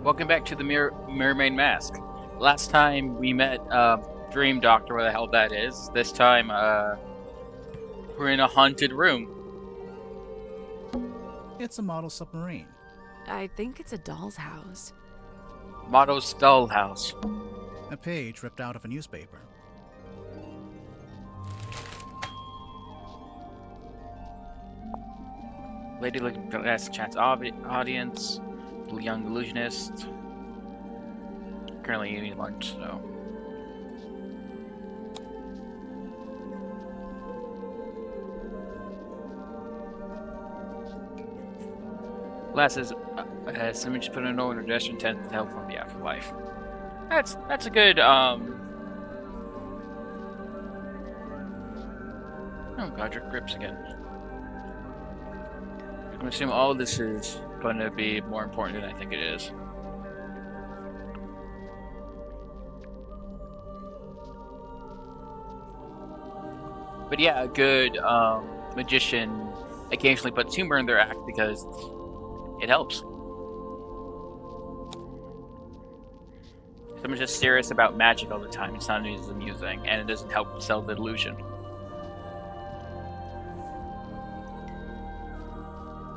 Welcome back to the Mermaid Mask. Last time we met Dream Doctor, where the hell that is. This time, we're in a haunted room. It's a model submarine. I think it's a doll's house. Motto's Skull House. A page ripped out of a newspaper. Lady looking for last chance audience. Young illusionist. Currently eating lunch, so. Last is someone just put a note in her desk and intends to help from the afterlife. That's a good Oh god, your grips again. I'm gonna assume all this is going to be more important than I think it is. But yeah, a good magician occasionally puts humor in their act because it helps. Someone's just serious about magic all the time. It's not as amusing, and it doesn't help sell the illusion.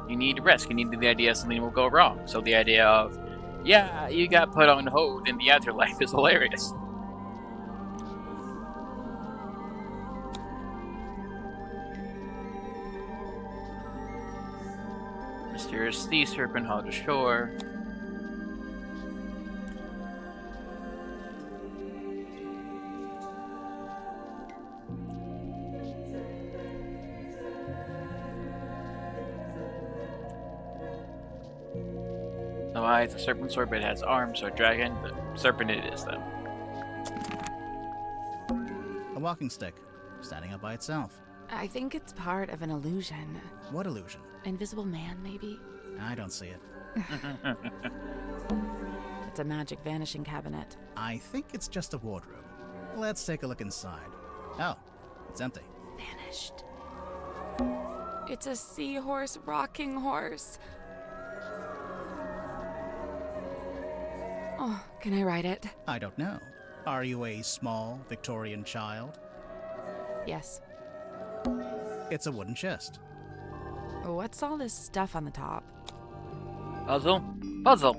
You need risk. You need the idea something will go wrong. So the idea of, yeah, you got put on hold in the afterlife is hilarious. Mysterious sea serpent hauled ashore. No eyes, a serpent sword, but it has arms, so a dragon. The serpent it is, then. A walking stick, standing up by itself. I think it's part of an illusion. What illusion? Invisible man, maybe? I don't see it. It's a magic vanishing cabinet. I think it's just a wardrobe. Let's take a look inside. Oh, it's empty. Vanished. It's a seahorse rocking horse. Oh, can I ride it? I don't know. Are you a small Victorian child? Yes. It's a wooden chest. What's all this stuff on the top? Puzzle? Puzzle!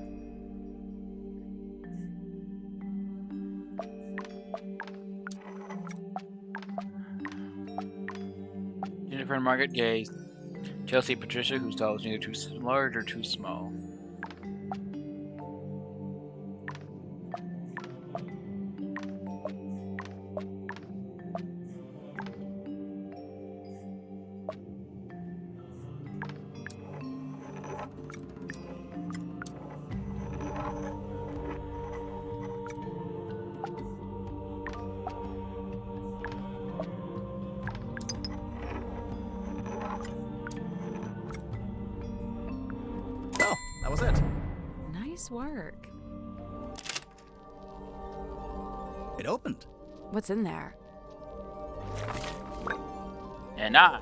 Jennifer and Margaret Gay. Chelsea Patricia, whose doll is neither too large or too small. Oh, that was it. Nice work. It opened. What's in there? And I.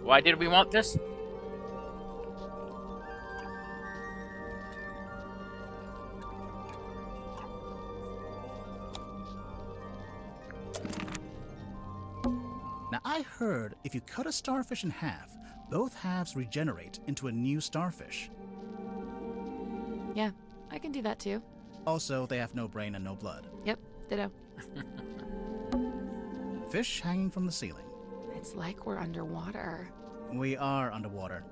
Why did we want this? Now, I heard if you cut a starfish in half, both halves regenerate into a new starfish. Yeah, I can do that too. Also, they have no brain and no blood. Yep, ditto. Fish hanging from the ceiling. It's like we're underwater. We are underwater.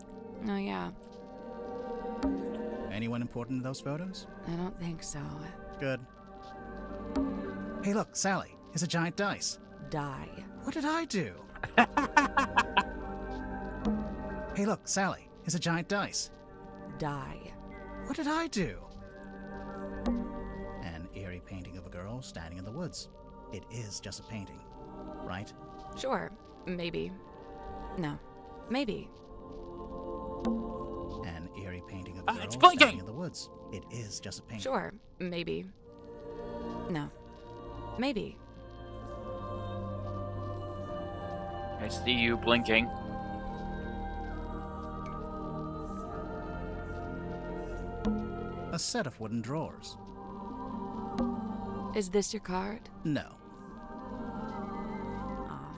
Oh, yeah. Anyone important in those photos? I don't think so. Good. Hey, look, Sally. It's a giant dice. Die. What did I do? Hey, look, Sally. It's a giant dice. Die. What did I do? An eerie painting of a girl standing in the woods. It is just a painting, right? Sure. Maybe. No. Maybe. An eerie painting of a girl It's standing blinking! in the woods. It is just a painting. Sure. Maybe. No. Maybe. I see you blinking. A set of wooden drawers. Is this your card? No. Aw.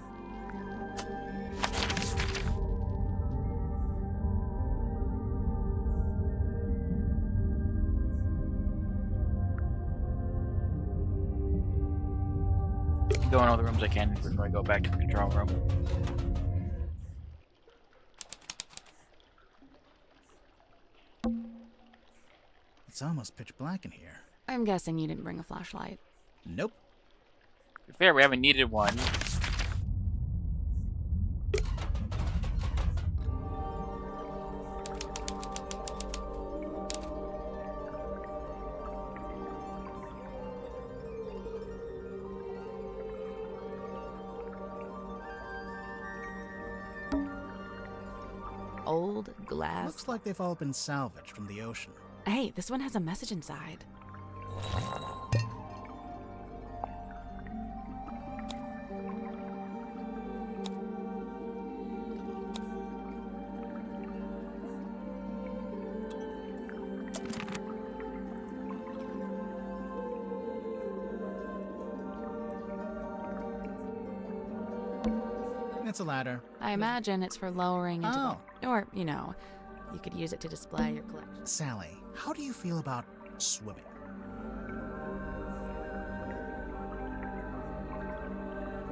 Go in all the rooms I can before I go back to the control room. It's almost pitch black in here. I'm guessing you didn't bring a flashlight. Nope. To be fair, we haven't needed one. Old glass. Looks like they've all been salvaged from the ocean. Hey, this one has a message inside. It's a ladder. I imagine it's for lowering into Oh. Or, you know, you could use it to display your collection. Sally, how do you feel about swimming?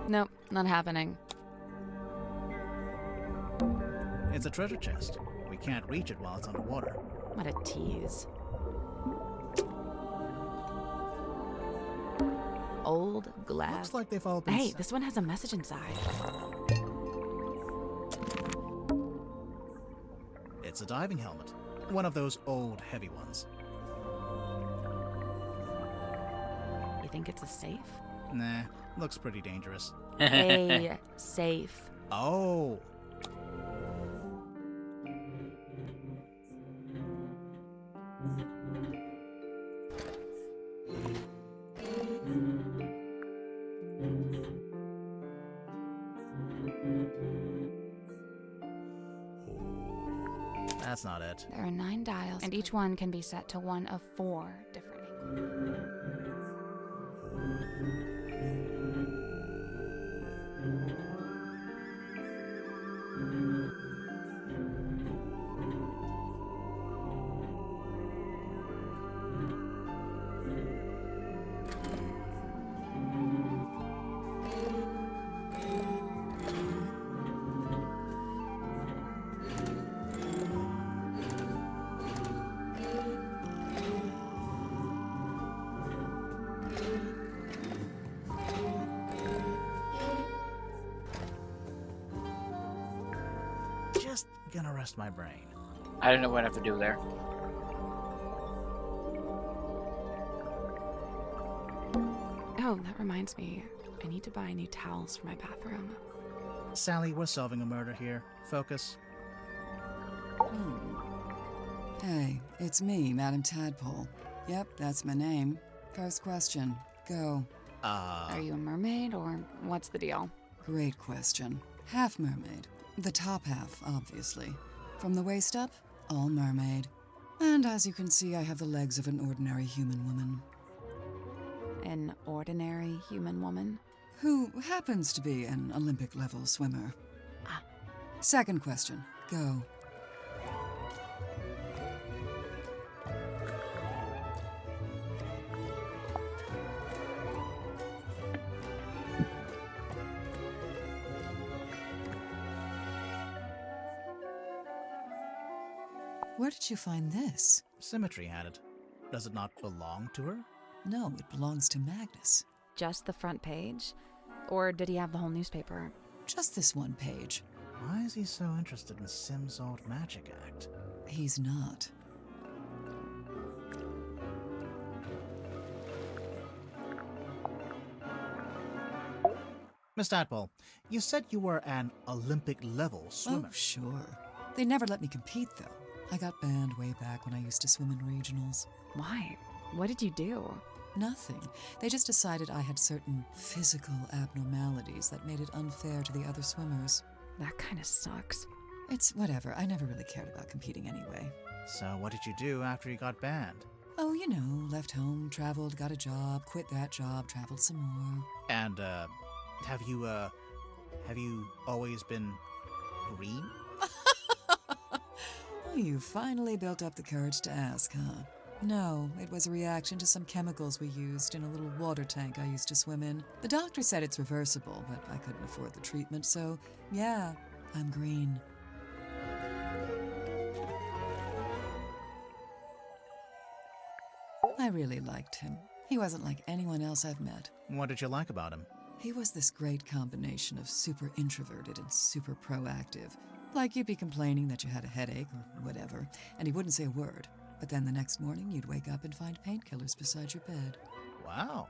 Nope, not happening. It's a treasure chest. We can't reach it while it's underwater. What a tease. Old glass. Looks like they've all been Hey, this one has a message inside. It's a diving helmet. One of those old, heavy ones. You think it's a safe? Nah, looks pretty dangerous. A safe. Oh! That's not it. There are 9 dials, and each one can be set to one of 4 different angles. Just gonna rest my brain. I don't know what I have to do there. Oh, that reminds me. I need to buy new towels for my bathroom. Sally, we're solving a murder here. Focus. Hey, it's me, Madam Tadpole. Yep, that's my name. First question. Go. Are you a mermaid, or what's the deal? Great question. Half mermaid. The top half, obviously. From the waist up, all mermaid. And as you can see, I have the legs of an ordinary human woman. An ordinary human woman? Who happens to be an Olympic-level swimmer. Ah. Second question. Go. Where did you find this? Symmetry had it. Does it not belong to her? No, it belongs to Magnus. Just the front page? Or did he have the whole newspaper? Just this one page. Why is he so interested in Sim's old magic act? He's not. Miss Tadpole, you said you were an Olympic-level swimmer. Oh, sure. They never let me compete, though. I got banned way back when I used to swim in regionals. Why? What did you do? Nothing. They just decided I had certain physical abnormalities that made it unfair to the other swimmers. That kind of sucks. It's whatever. I never really cared about competing anyway. So what did you do after you got banned? Oh, you know, left home, traveled, got a job, quit that job, traveled some more. And, have you always been green? Oh, you finally built up the courage to ask, huh? No, it was a reaction to some chemicals we used in a little water tank I used to swim in. The doctor said it's reversible, but I couldn't afford the treatment, so yeah, I'm green. I really liked him. He wasn't like anyone else I've met. What did you like about him? He was this great combination of super introverted and super proactive. Like you'd be complaining that you had a headache or whatever, and he wouldn't say a word. But then the next morning, you'd wake up and find painkillers beside your bed. Wow.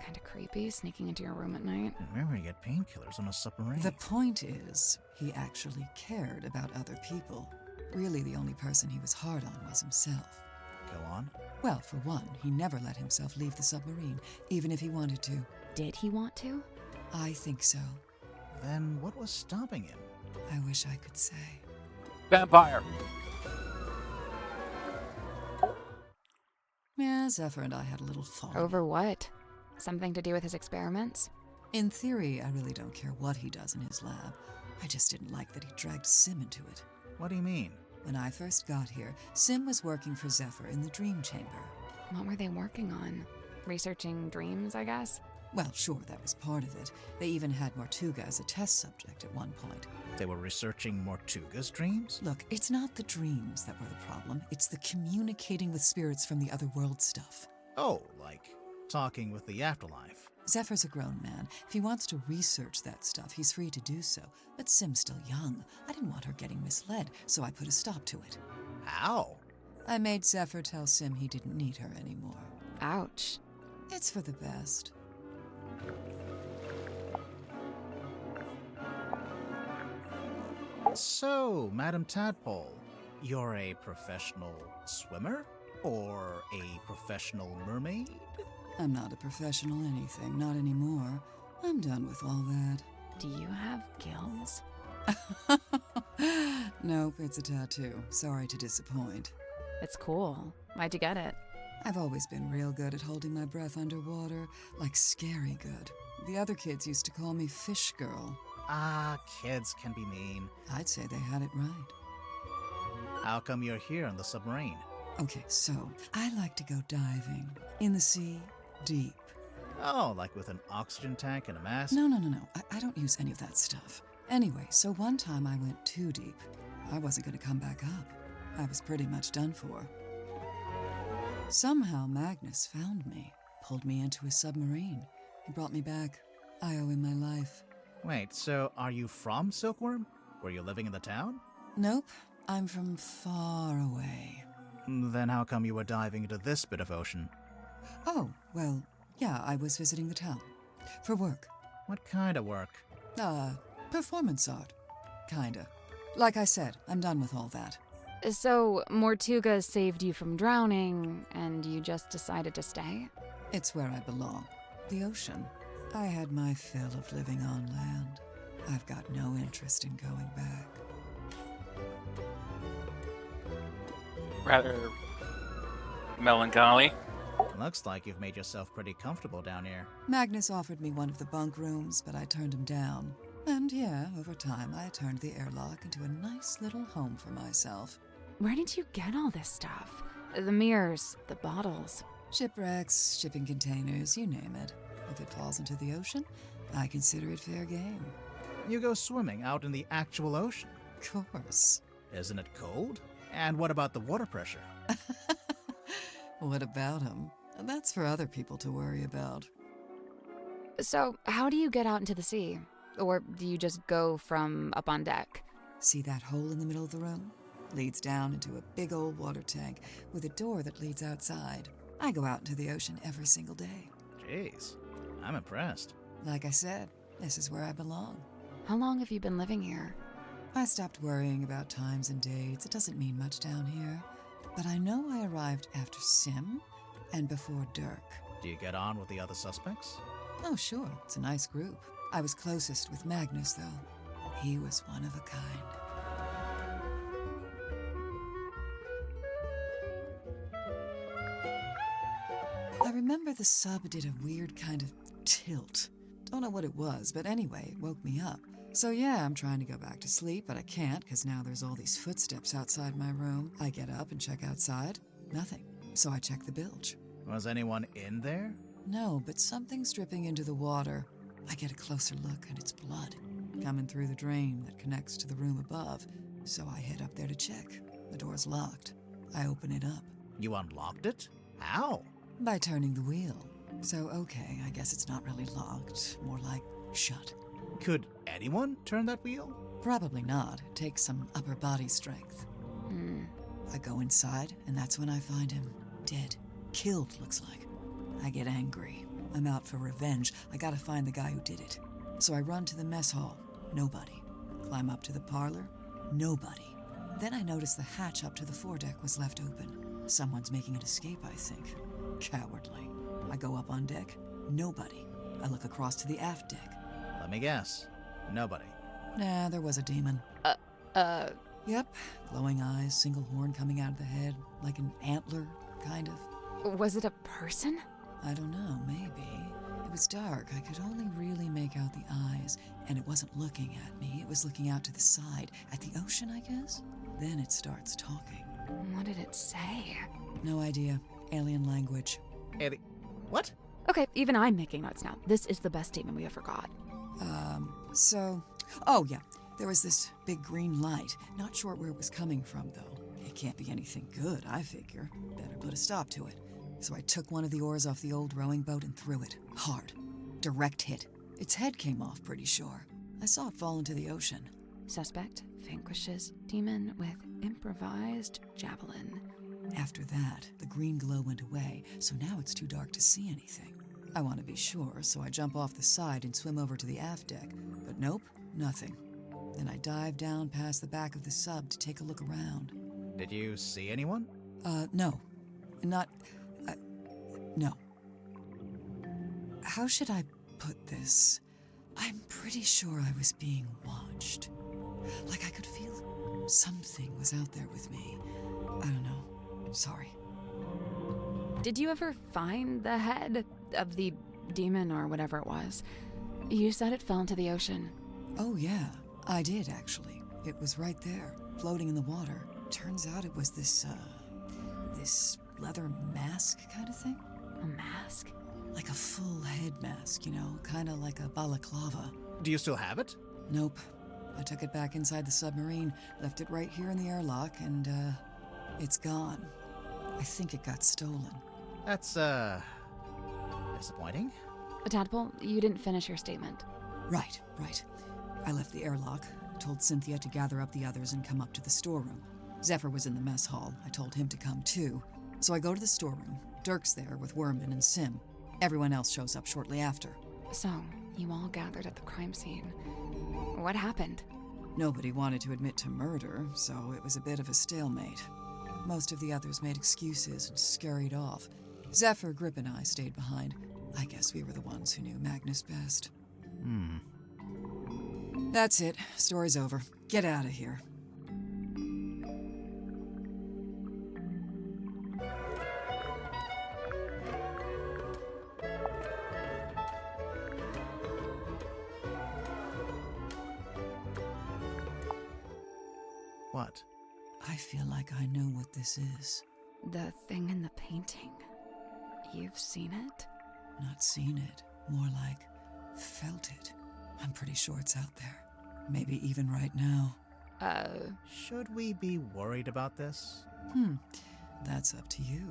Kind of creepy, sneaking into your room at night. And where would you get painkillers on a submarine? The point is, he actually cared about other people. Really, the only person he was hard on was himself. Go on. Well, for one, he never let himself leave the submarine, even if he wanted to. Did he want to? I think so. Then what was stopping him? I wish I could say. Vampire! Yeah, Zephyr and I had a little fall. Over what? Something to do with his experiments? In theory, I really don't care what he does in his lab. I just didn't like that he dragged Sim into it. What do you mean? When I first got here, Sim was working for Zephyr in the Dream Chamber. What were they working on? Researching dreams, I guess? Well, sure, that was part of it. They even had Mortuga as a test subject at one point. They were researching Mortuga's dreams? Look, it's not the dreams that were the problem. It's the communicating with spirits from the other world stuff. Oh, like talking with the afterlife. Zephyr's a grown man. If he wants to research that stuff, he's free to do so. But Sim's still young. I didn't want her getting misled, so I put a stop to it. How? I made Zephyr tell Sim he didn't need her anymore. Ouch. It's for the best. So, Madam Tadpole, you're a professional swimmer? Or a professional mermaid? I'm not a professional anything, not anymore. I'm done with all that. Do you have gills? Nope, it's a tattoo. Sorry to disappoint. It's cool. Why'd you get it? I've always been real good at holding my breath underwater, like scary good. The other kids used to call me Fish Girl. Ah, kids can be mean. I'd say they had it right. How come you're here on the submarine? Okay, so I like to go diving. In the sea, deep. Oh, like with an oxygen tank and a mask? No. I don't use any of that stuff. Anyway, so one time I went too deep. I wasn't going to come back up. I was pretty much done for. Somehow Magnus found me, pulled me into his submarine. He brought me back. I owe him my life. Wait, so are you from Silkworm? Were you living in the town? Nope, I'm from far away. Then how come you were diving into this bit of ocean? Oh, well, yeah, I was visiting the town. For work. What kind of work? Performance art. Kinda. Like I said, I'm done with all that. So, Mortuga saved you from drowning, and you just decided to stay? It's where I belong. The ocean. I had my fill of living on land. I've got no interest in going back. Rather melancholy. Looks like you've made yourself pretty comfortable down here. Magnus offered me one of the bunk rooms, but I turned him down. And yeah, over time I turned the airlock into a nice little home for myself. Where did you get all this stuff? The mirrors, the bottles. Shipwrecks, shipping containers, you name it. If it falls into the ocean, I consider it fair game. You go swimming out in the actual ocean. Of course. Isn't it cold? And what about the water pressure? What about him? That's for other people to worry about. So, how do you get out into the sea? Or do you just go from up on deck? See that hole in the middle of the room? Leads down into a big old water tank with a door that leads outside. I go out into the ocean every single day. Jeez, I'm impressed. Like I said, this is where I belong. How long have you been living here? I stopped worrying about times and dates. It doesn't mean much down here. But I know I arrived after Sim and before Dirk. Do you get on with the other suspects? Oh, sure. It's a nice group. I was closest with Magnus, though. He was one of a kind. I remember the sub did a weird kind of tilt. Don't know what it was, but anyway, it woke me up. So yeah, I'm trying to go back to sleep, but I can't because now there's all these footsteps outside my room. I get up and check outside. Nothing. So I check the bilge. Was anyone in there? No, but something's dripping into the water. I get a closer look and it's blood coming through the drain that connects to the room above. So I head up there to check. The door's locked. I open it up. You unlocked it? How? By turning the wheel. So okay, I guess it's not really locked. More like shut. Could anyone turn that wheel? Probably not. It takes some upper body strength. I go inside, and that's when I find him. Dead. Killed, looks like. I get angry. I'm out for revenge. I gotta find the guy who did it. So I run to the mess hall. Nobody. Climb up to the parlor. Nobody. Then I notice the hatch up to the foredeck was left open. Someone's making an escape, I think. Cowardly. I go up on deck. Nobody. I look across to the aft deck. Let me guess. Nobody. Nah, there was a demon. Yep. Glowing eyes, single horn coming out of the head, like an antler, kind of. Was it a person? I don't know, maybe. It was dark. I could only really make out the eyes, and it wasn't looking at me. It was looking out to the side, at the ocean, I guess. Then it starts talking. What did it say? No idea. Alien language. What? Okay, even I'm making notes now. This is the best statement we ever got. Oh yeah, there was this big green light. Not sure where it was coming from, though. It can't be anything good, I figure. Better put a stop to it. So I took one of the oars off the old rowing boat and threw it. Hard. Direct hit. Its head came off, pretty sure. I saw it fall into the ocean. Suspect vanquishes demon with improvised javelin. After that, the green glow went away, so now it's too dark to see anything. I want to be sure, so I jump off the side and swim over to the aft deck. But nope, nothing. Then I dive down past the back of the sub to take a look around. Did you see anyone? No. No. How should I put this? I'm pretty sure I was being watched. Like I could feel something was out there with me. I don't know. Sorry. Did you ever find the head of the demon or whatever it was? You said it fell into the ocean. Oh yeah, I did actually. It was right there, floating in the water. Turns out it was this leather mask kind of thing. A mask? Like a full head mask, you know, kind of like a balaclava. Do you still have it? Nope. I took it back inside the submarine, left it right here in the airlock, and, it's gone. I think it got stolen. That's, disappointing. Tadpole, you didn't finish your statement. Right. I left the airlock, told Cynthia to gather up the others and come up to the storeroom. Zephyr was in the mess hall. I told him to come too. So I go to the storeroom. Dirk's there with Worman and Sim. Everyone else shows up shortly after. So, you all gathered at the crime scene. What happened? Nobody wanted to admit to murder, so it was a bit of a stalemate. Most of the others made excuses and scurried off. Zephyr, Grip, and I stayed behind. I guess we were the ones who knew Magnus best. That's it. Story's over. Get out of here. What? I feel like I know what this is. The thing in the painting. You've seen it? Not seen it. More like felt it. I'm pretty sure it's out there. Maybe even right now. Should we be worried about this? That's up to you.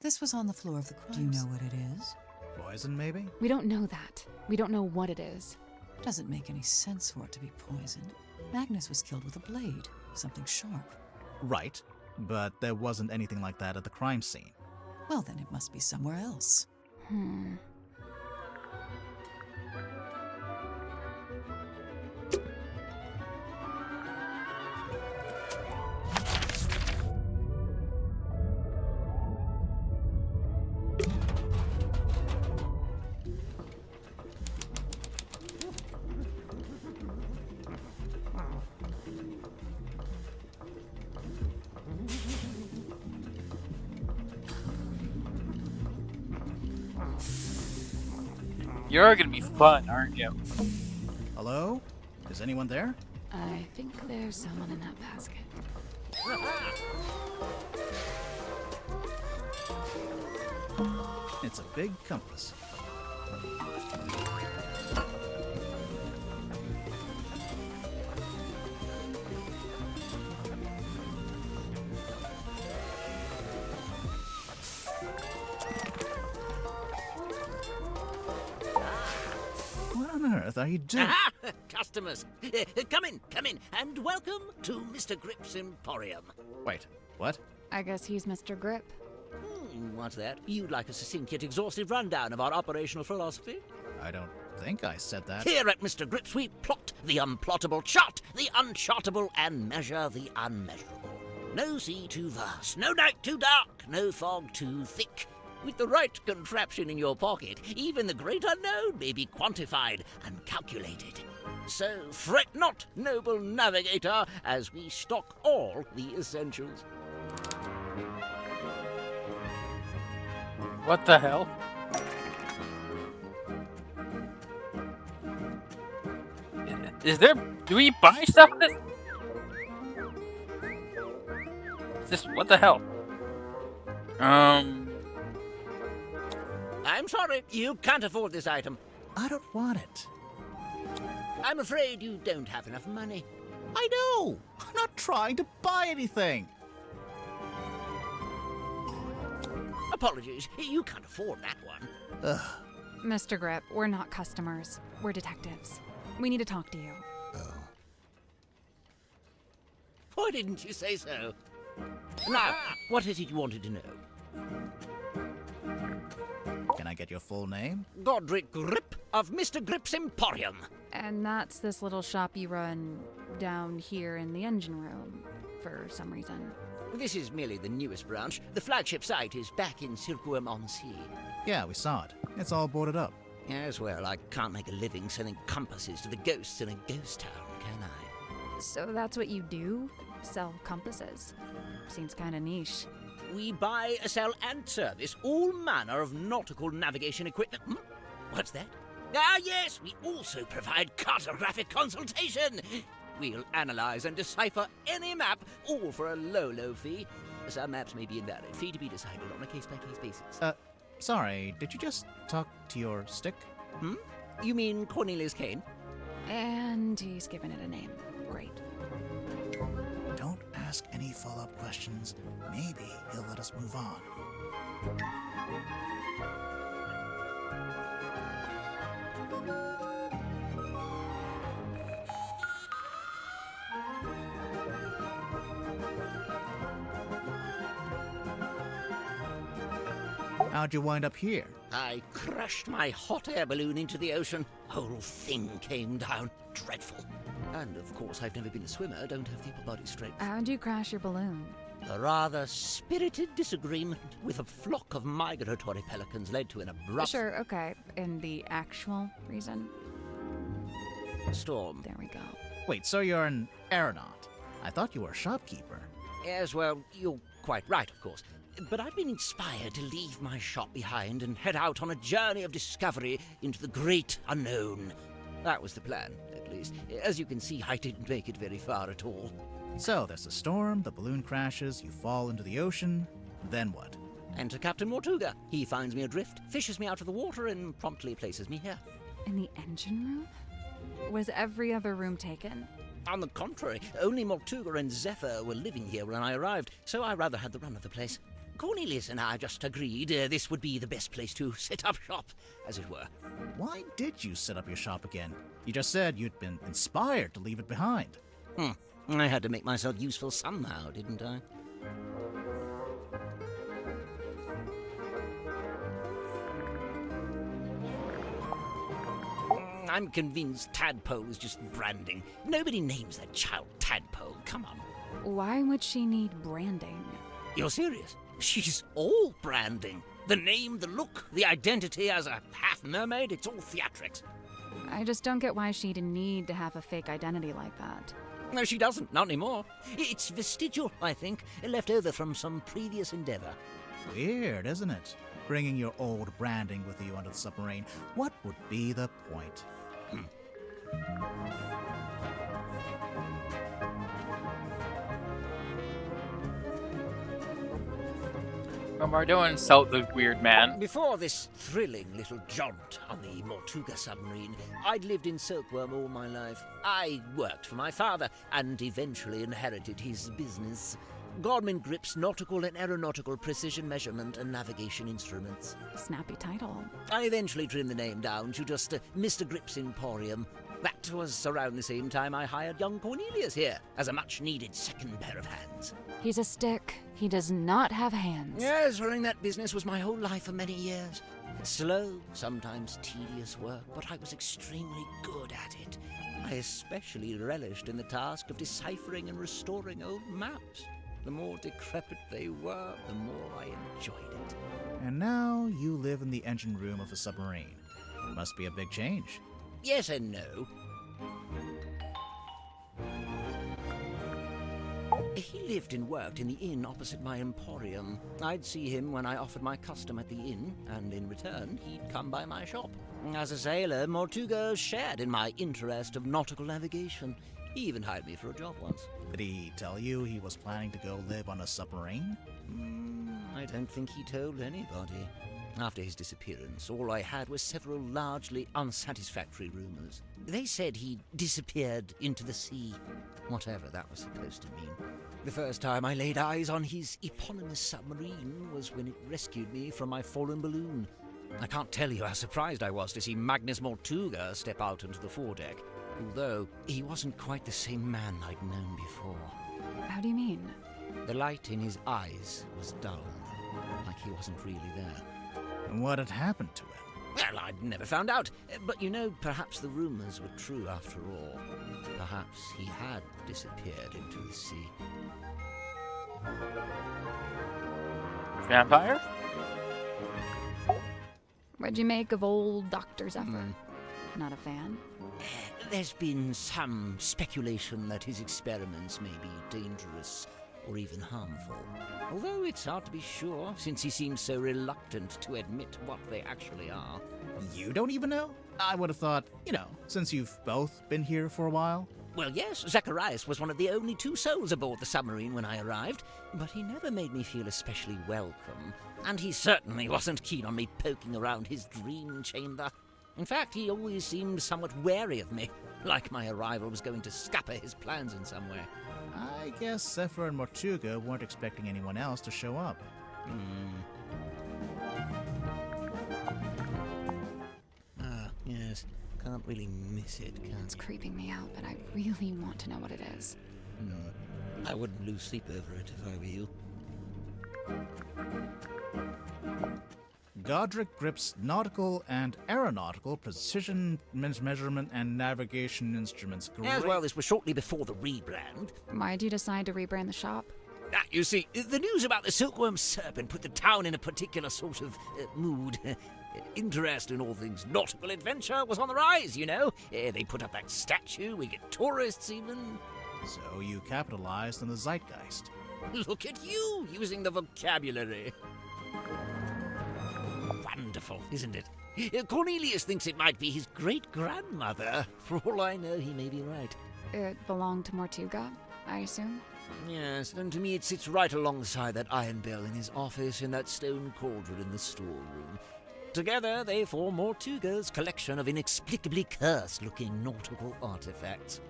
This was on the floor of the crime. Do you know what it is? Poison, maybe? We don't know that. We don't know what it is. Doesn't make any sense for it to be poisoned. Magnus was killed with a blade, something sharp. Right, but there wasn't anything like that at the crime scene. Well, then it must be somewhere else. You're gonna be fun, aren't you? Hello? Is anyone there? I think there's someone in that basket. It's a big compass. What on earth are you doing? Aha! Customers! Come in, and welcome to Mr. Grip's Emporium. Wait, what? I guess he's Mr. Grip. What's that? You'd like a succinct yet exhaustive rundown of our operational philosophy? I don't think I said that. Here at Mr. Grip's, we plot the unplottable, chart the unchartable, and measure the unmeasurable. No sea too vast, no night too dark, no fog too thick. With the right contraption in your pocket, even the great unknown may be quantified and calculated. So fret not, noble navigator, as we stock all the essentials. What the hell? Is there... Do we buy stuff in this? Is this... What the hell? I'm sorry, you can't afford this item. I don't want it. I'm afraid you don't have enough money. I know! I'm not trying to buy anything! Apologies, you can't afford that one. Ugh. Mr. Grip, we're not customers. We're detectives. We need to talk to you. Oh. Why didn't you say so? Now, what is it you wanted to know? Can I get your full name? Godric Grip of Mr. Grip's Emporium. And that's this little shop you run down here in the engine room, for some reason. This is merely the newest branch. The flagship site is back in Circus. Yeah, we saw it. It's all boarded up. As well, I can't make a living selling compasses to the ghosts in a ghost town, can I? So that's what you do? Sell compasses? Seems kinda niche. We buy, sell, and service all manner of nautical navigation equipment. What's that? Ah, yes, we also provide cartographic consultation. We'll analyze and decipher any map, all for a low, low fee. Some maps may be invalid, fee to be decided on a case-by-case basis. Sorry, did you just talk to your stick? You mean Cornelius Kane? And he's given it a name. Great. Don't ask any follow-up questions. Maybe he'll let us move on. How'd you wind up here? I crashed my hot air balloon into the ocean. Whole thing came down. Dreadful. And of course, I've never been a swimmer, don't have the upper body strength. How'd you crash your balloon? A rather spirited disagreement with a flock of migratory pelicans led to an abrupt Sure, okay. And the actual reason? storm. There we go. Wait, so you're an aeronaut? I thought you were a shopkeeper. Yes, well, you're quite right, of course. But I've been inspired to leave my shop behind and head out on a journey of discovery into the great unknown. That was the plan, at least. As you can see, I didn't make it very far at all. So there's a storm, the balloon crashes, you fall into the ocean. Then what? Enter Captain Mortuga. He finds me adrift, fishes me out of the water, and promptly places me here. In the engine room? Was every other room taken? On the contrary, only Mortuga and Zephyr were living here when I arrived, so I rather had the run of the place. Cornelius and I just agreed this would be the best place to set up shop, as it were. Why did you set up your shop again? You just said you'd been inspired to leave it behind. I had to make myself useful somehow, didn't I? I'm convinced Tadpole is just branding. Nobody names that child Tadpole, come on. Why would she need branding? You're serious? She's all branding. The name, the look, the identity as a half-mermaid, it's all theatrics. I just don't get why she'd need to have a fake identity like that. No, she doesn't, not anymore. It's vestigial, I think, left over from some previous endeavor. Weird, isn't it? Bringing your old branding with you onto the submarine, what would be the point? I don't insult the weird man. Before this thrilling little jaunt on the Mortuga submarine, I'd lived in Silkworm all my life. I worked for my father and eventually inherited his business. Godman Grip's nautical and aeronautical precision measurement and navigation instruments. Snappy title. I eventually trimmed the name down to just Mr. Grip's Emporium. That was around the same time I hired young Cornelius here as a much-needed second pair of hands. He's a stick. He does not have hands. Yes, running that business was my whole life for many years. Slow, sometimes tedious work, but I was extremely good at it. I especially relished in the task of deciphering and restoring old maps. The more decrepit they were, the more I enjoyed it. And now you live in the engine room of a submarine. Must be a big change. Yes and no. He lived and worked in the inn opposite my emporium. I'd see him when I offered my custom at the inn, and in return, he'd come by my shop. As a sailor, Mortuga shared in my interest of nautical navigation. He even hired me for a job once. Did he tell you he was planning to go live on a submarine? I don't think he told anybody. After his disappearance, all I had was several largely unsatisfactory rumors. They said he disappeared into the sea, whatever that was supposed to mean. The first time I laid eyes on his eponymous submarine was when it rescued me from my fallen balloon. I can't tell you how surprised I was to see Magnus Mortuga step out onto the foredeck, although he wasn't quite the same man I'd known before. How do you mean? The light in his eyes was dulled, like he wasn't really there. And what had happened to him? Well, I'd never found out. But you know, perhaps the rumors were true after all. Perhaps he had disappeared into the sea. Vampire? What'd you make of old Dr. Zephyr? Not a fan? There's been some speculation that his experiments may be dangerous or even harmful. Although it's hard to be sure, since he seems so reluctant to admit what they actually are. You don't even know? I would have thought, since you've both been here for a while. Well, yes, Zacharias was one of the only 2 souls aboard the submarine when I arrived, but he never made me feel especially welcome, and he certainly wasn't keen on me poking around his dream chamber. In fact, he always seemed somewhat wary of me, like my arrival was going to scupper his plans in some way. I guess Zephyr and Mortuga weren't expecting anyone else to show up. Yes. Can't really miss it, can It's you? creeping me out, but I really want to know what it is. I wouldn't lose sleep over it if I were you. Godric Grip's nautical and aeronautical precision measurement and navigation instruments. As well, this was shortly before the rebrand. Why'd you decide to rebrand the shop? You see, the news about the Silkworm Serpent put the town in a particular sort of mood. Interest in all things nautical adventure was on the rise, They put up that statue, we get tourists even. So you capitalized on the zeitgeist. Look at you, using the vocabulary. Wonderful, isn't it? Cornelius thinks it might be his great-grandmother. For all I know, he may be right. It belonged to Mortuga, I assume? Yes, and to me it sits right alongside that iron bell in his office and that stone cauldron in the storeroom. Together, they form Mortuga's collection of inexplicably cursed-looking nautical artifacts.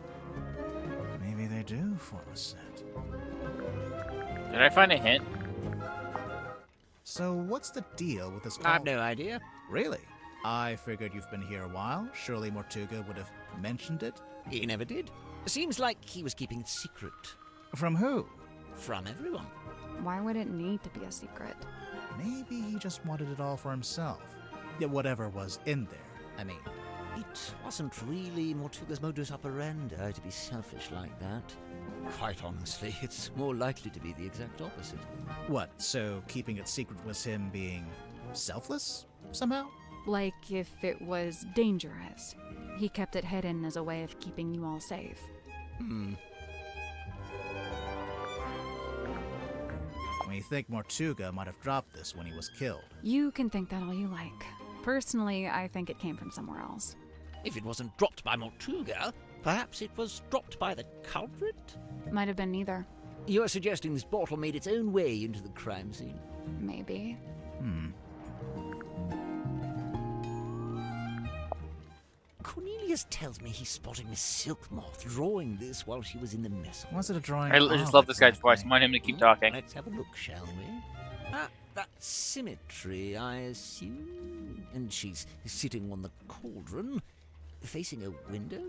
Maybe they do form a set. Did I find a hint? So what's the deal with this I've no idea. Really? I figured you've been here a while. Surely Mortuga would have mentioned it. He never did. Seems like he was keeping it secret. From who? From everyone. Why would it need to be a secret? Maybe he just wanted it all for himself. Yeah, whatever was in there, I mean. It wasn't really Mortuga's modus operandi to be selfish like that. Quite honestly, it's more likely to be the exact opposite. What, so keeping it secret was him being selfless, somehow? Like if it was dangerous. He kept it hidden as a way of keeping you all safe. We think Mortuga might have dropped this when he was killed. You can think that all you like. Personally, I think it came from somewhere else. If it wasn't dropped by Mortuga, perhaps it was dropped by the culprit? Might have been neither. You're suggesting this bottle made its own way into the crime scene? Maybe. Cornelius tells me he spotted Miss Silkmoth drawing this while she was in the mess hall. Was it a drawing? I just love this guy's voice. I want him to keep talking. Let's have a look, shall we? That symmetry, I assume. And she's sitting on the cauldron, facing a window.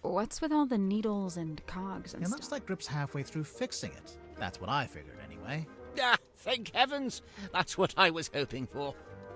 What's with all the needles and cogs and It stuff? looks like Grip's halfway through fixing it. That's what I figured, anyway. Ah, thank heavens! That's what I was hoping for.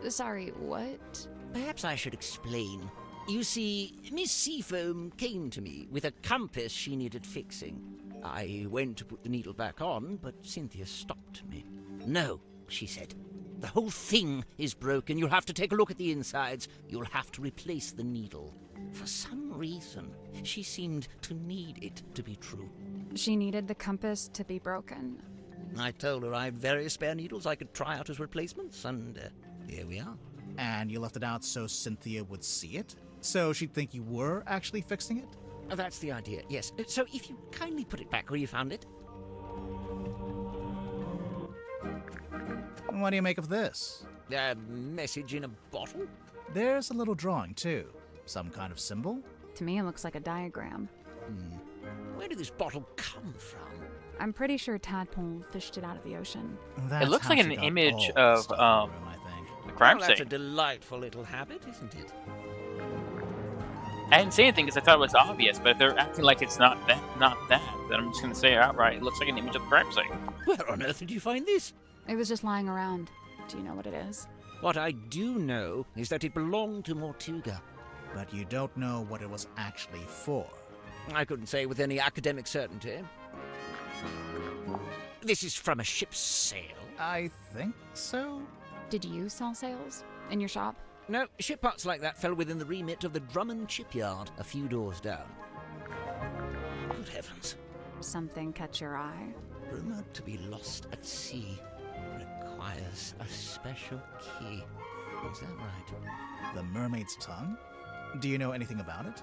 Sorry, what? Perhaps I should explain. You see, Miss Seafoam came to me with a compass she needed fixing. I went to put the needle back on, but Cynthia stopped me. No, she said. The whole thing is broken. You'll have to take a look at the insides. You'll have to replace the needle. For some reason, she seemed to need it to be true. She needed the compass to be broken. I told her I had various spare needles I could try out as replacements, and here we are. And you left it out so Cynthia would see it? So she'd think you were actually fixing it? That's the idea, yes. So if you kindly put it back where you found it. What do you make of this? A message in a bottle? There's a little drawing, too. Some kind of symbol? To me, it looks like a diagram. Where did this bottle come from? I'm pretty sure Tadpole fished it out of the ocean. That's looks how like she an got image all the of, stuff in the room, I think. The crime Well, that's a scene. delightful little habit, isn't it? I didn't say anything because I thought it was obvious, but if they're acting like it's not that, then I'm just going to say it outright. It looks like an image of the crime scene. Where on earth did you find this? It was just lying around. Do you know what it is? What I do know is that it belonged to Mortuga. But you don't know what it was actually for. I couldn't say with any academic certainty. This is from a ship's sail. I think so? Did you sell sails in your shop? No, ship parts like that fell within the remit of the Drummond shipyard a few doors down. Good heavens. Something catch your eye? Rumored to be lost at sea. Requires a special key. Is that right? The mermaid's tongue? Do you know anything about it?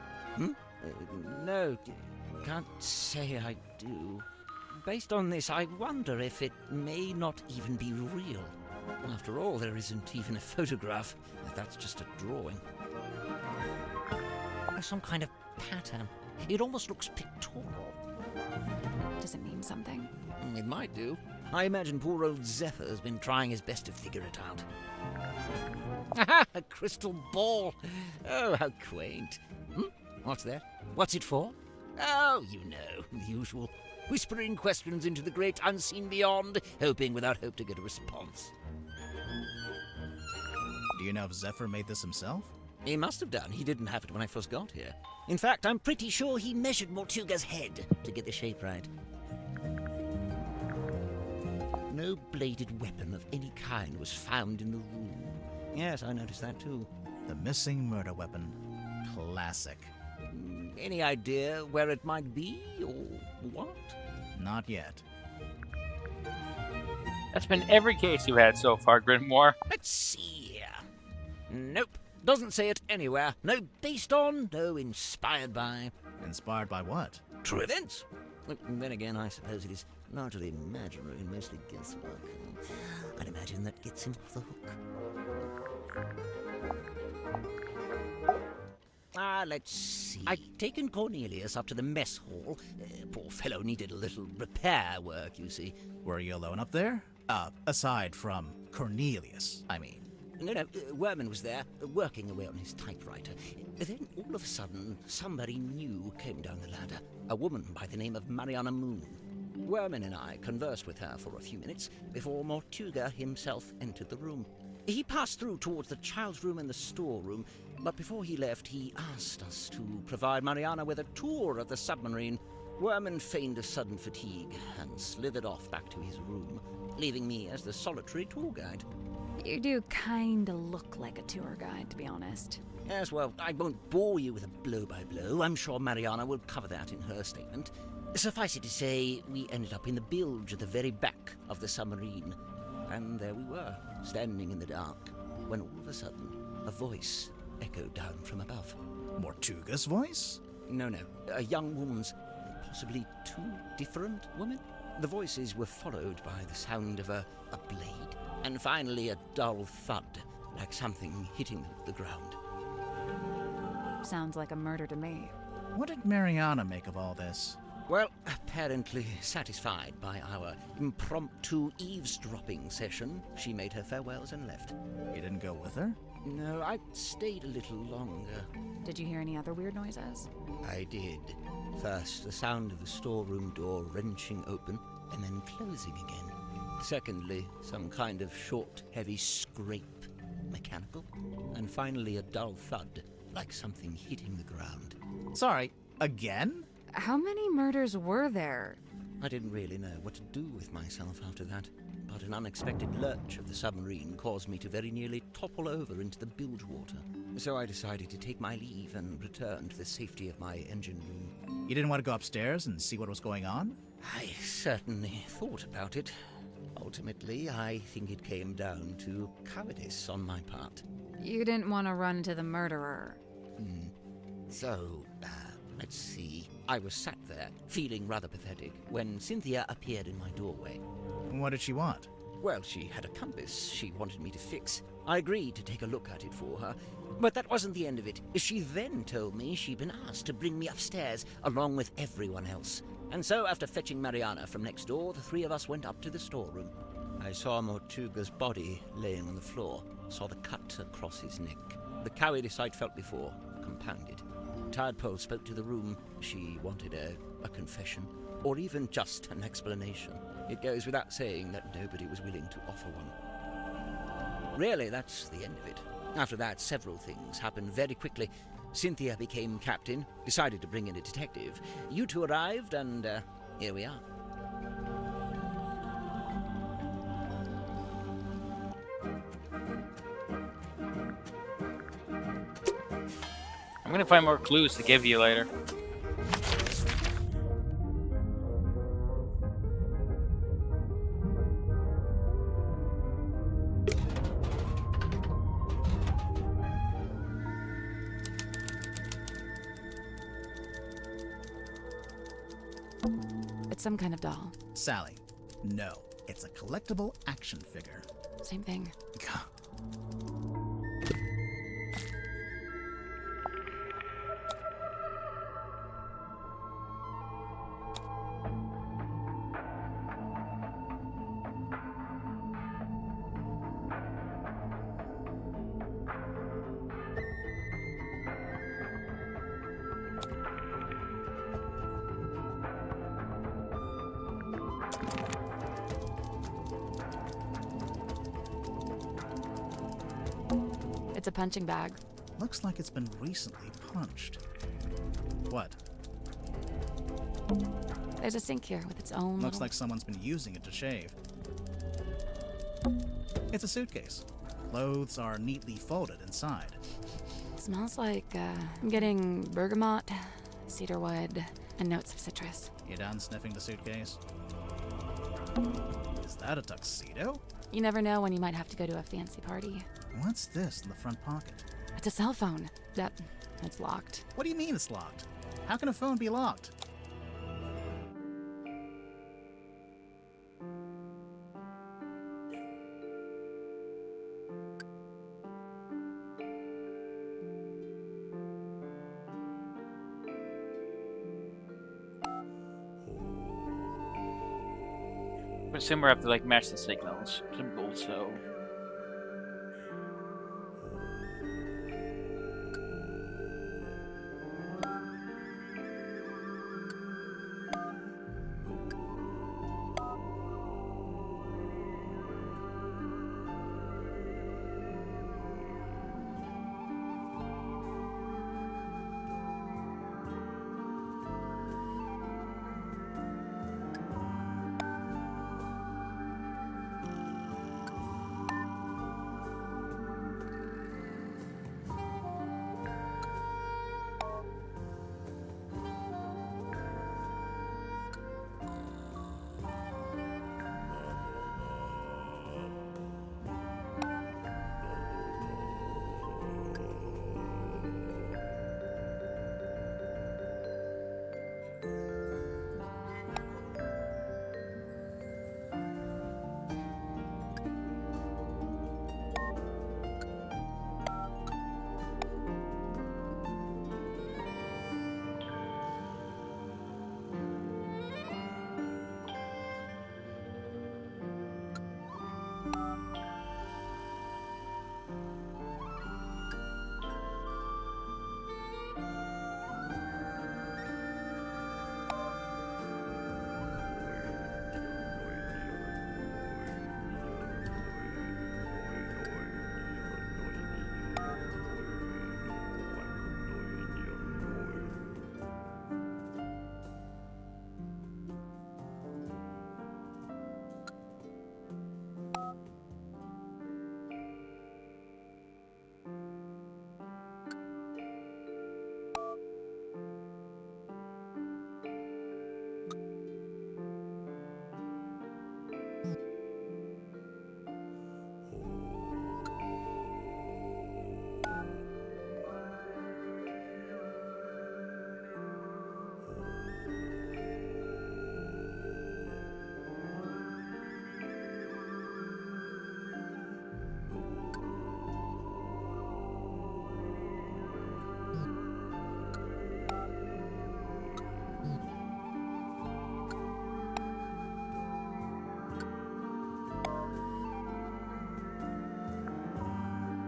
No, can't say I do. Based on this, I wonder if it may not even be real. After all, there isn't even a photograph. That's just a drawing. Some kind of pattern. It almost looks pictorial. Does it mean something? It might do. I imagine poor old Zephyr has been trying his best to figure it out. Aha! A crystal ball! Oh, how quaint. What's that? What's it for? Oh, you know, the usual. Whispering questions into the great unseen beyond, hoping without hope to get a response. Do you know if Zephyr made this himself? He must have done. He didn't have it when I first got here. In fact, I'm pretty sure he measured Mortuga's head to get the shape right. No bladed weapon of any kind was found in the room. Yes, I noticed that too. The missing murder weapon. Classic. Any idea where it might be, or what? Not yet. That's been every case you had so far, Grinmore. Let's see here. Nope. Doesn't say it anywhere. No based on, no inspired by. Inspired by what? True events. Then again, I suppose it is largely imaginary and mostly guesswork. I'd imagine that gets him off the hook. Let's see. I'd taken Cornelius up to the mess hall. Poor fellow needed a little repair work, you see. Were you alone up there? Aside from Cornelius, I mean. No, Werman was there, working away on his typewriter. Then, all of a sudden, somebody new came down the ladder. A woman by the name of Mariana Moon. Werman and I conversed with her for a few minutes before Mortuga himself entered the room. He passed through towards the child's room and the storeroom, but before he left, he asked us to provide Mariana with a tour of the submarine. Werman feigned a sudden fatigue and slithered off back to his room, leaving me as the solitary tour guide. You do kinda look like a tour guide, to be honest. Yes, well, I won't bore you with a blow-by-blow. I'm sure Mariana will cover that in her statement. Suffice it to say, we ended up in the bilge at the very back of the submarine. And there we were, standing in the dark, when all of a sudden, a voice echoed down from above. Mortuga's voice? No, a young woman's, possibly two different women. The voices were followed by the sound of a blade, and finally a dull thud, like something hitting the ground. Sounds like a murder to me. What did Mariana make of all this? Well, apparently satisfied by our impromptu eavesdropping session, she made her farewells and left. You didn't go with her? No, I stayed a little longer. Did you hear any other weird noises? I did. First, the sound of the storeroom door wrenching open and then closing again. Secondly, some kind of short, heavy scrape, mechanical. And finally, a dull thud, like something hitting the ground. Sorry, again? How many murders were there? I didn't really know what to do with myself after that, but an unexpected lurch of the submarine caused me to very nearly topple over into the bilge water. So I decided to take my leave and return to the safety of my engine room. You didn't want to go upstairs and see what was going on? I certainly thought about it. Ultimately, I think it came down to cowardice on my part. You didn't want to run into the murderer. So, let's see. I was sat there, feeling rather pathetic, when Cynthia appeared in my doorway. What did she want? Well, she had a compass she wanted me to fix. I agreed to take a look at it for her. But that wasn't the end of it. She then told me she'd been asked to bring me upstairs, along with everyone else. And so, after fetching Mariana from next door, the three of us went up to the storeroom. I saw Mortuga's body laying on the floor, saw the cut across his neck. The cowardice I'd felt before, compounded. Tadpole spoke to the room. She wanted a confession, or even just an explanation. It goes without saying that nobody was willing to offer one. Really, that's the end of it. After that, several things happened very quickly. Cynthia became captain, decided to bring in a detective. You two arrived, and here we are. I'm gonna find more clues to give you later. It's some kind of doll. Sally, no. It's a collectible action figure. Same thing. Gah. It's a punching bag. Looks like it's been recently punched. What? There's a sink here with its own Looks little... like someone's been using it to shave. It's a suitcase. Clothes are neatly folded inside. Smells like, I'm getting bergamot, cedarwood, and notes of citrus. You done sniffing the suitcase? Is that a tuxedo? You never know when you might have to go to a fancy party. What's this in the front pocket? It's a cell phone. It's locked. What do you mean it's locked? How can a phone be locked? I assume we have to like match the signals. So.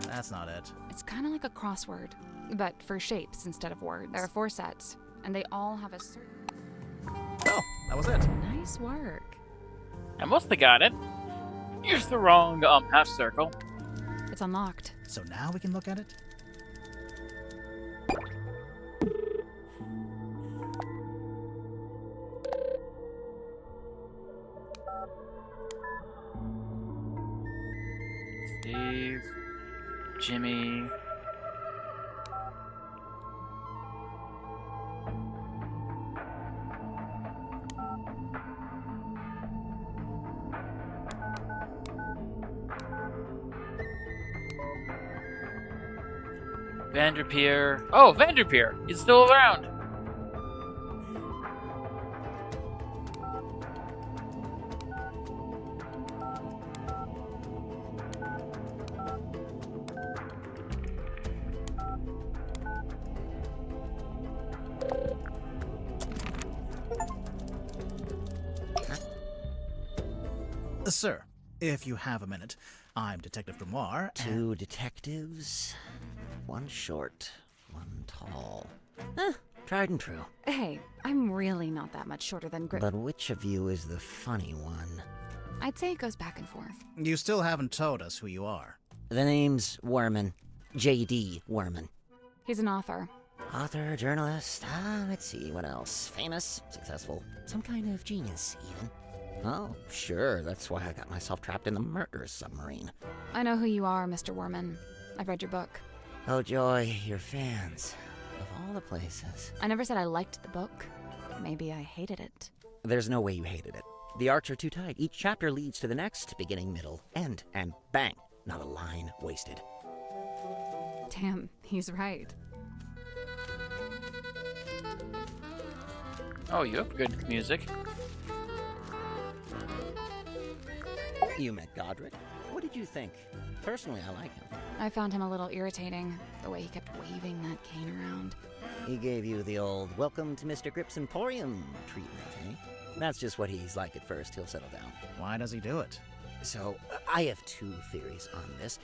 That's not it. It's kind of like a crossword, but for shapes instead of words. There are 4 sets, and they all have a certain... Oh, that was it. Nice work. I mostly got it. Use the wrong half circle. It's unlocked. So now we can look at it? Steve, Jimmy. Vanderpeer. Oh, Vanderpeer! He's still around. Sir, if you have a minute, I'm Detective Grimoire. and- 2 detectives, 1 short, 1 tall. Tried and true. Hey, I'm really not that much shorter than But which of you is the funny one? I'd say it goes back and forth. You still haven't told us who you are. The name's Werman. J.D. Werman. He's an author. Author, journalist, let's see, what else? Famous, successful, some kind of genius, even. Oh, sure, that's why I got myself trapped in the murderous submarine. I know who you are, Mr. Worman. I've read your book. Oh, joy, your fans. Of all the places. I never said I liked the book. Maybe I hated it. There's no way you hated it. The arcs are too tight. Each chapter leads to the next, beginning, middle, end, and bang, not a line wasted. Damn, he's right. Oh, you have good music. You met Godric. What did you think? Personally, I like him. I found him a little irritating, the way he kept waving that cane around. He gave you the old welcome to Mr. Grip's Emporium treatment, eh? That's just what he's like at first. He'll settle down. Why does he do it? So, I have 2 theories on this.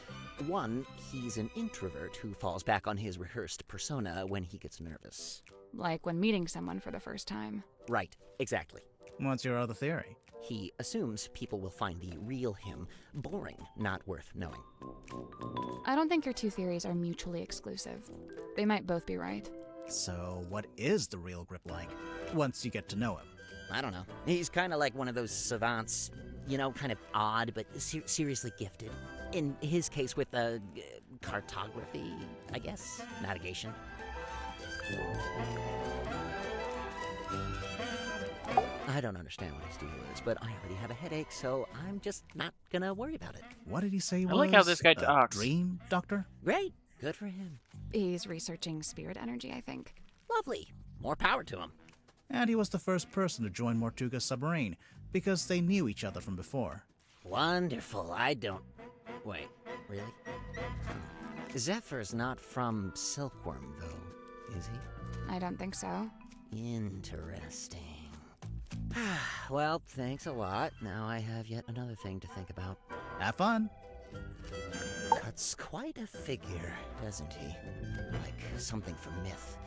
One, he's an introvert who falls back on his rehearsed persona when he gets nervous. Like when meeting someone for the first time. Right, exactly. What's your other theory? He assumes people will find the real him boring, not worth knowing. I don't think your 2 theories are mutually exclusive. They might both be right. So, what is the real Grip like, once you get to know him? I don't know. He's kind of like one of those savants, you know, kind of odd, but seriously gifted. In his case with cartography, I guess, navigation. I don't understand what his deal is, but I already have a headache, so I'm just not gonna worry about it. What did he say he was? I like how this guy A talks. dream doctor? Great. Good for him. He's researching spirit energy, I think. Lovely. More power to him. And he was the first person to join Mortuga's submarine, because they knew each other from before. Wonderful. I don't... Wait, really? Zephyr's not from Silkworm, though, is he? I don't think so. Interesting. Well, thanks a lot. Now I have yet another thing to think about. Have fun! Cuts quite a figure, doesn't he? Like something from myth.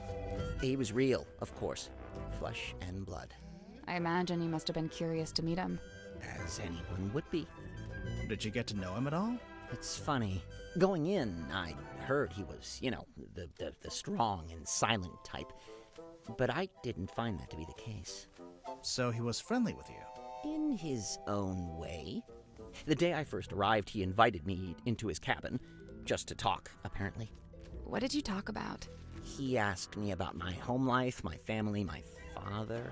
He was real, of course. Flesh and blood. I imagine you must have been curious to meet him. As anyone would be. Did you get to know him at all? It's funny. Going in, I heard he was, the strong and silent type. But I didn't find that to be the case. So he was friendly with you? In his own way. The day I first arrived, he invited me into his cabin, just to talk, apparently. What did you talk about? He asked me about my home life, my family, my father.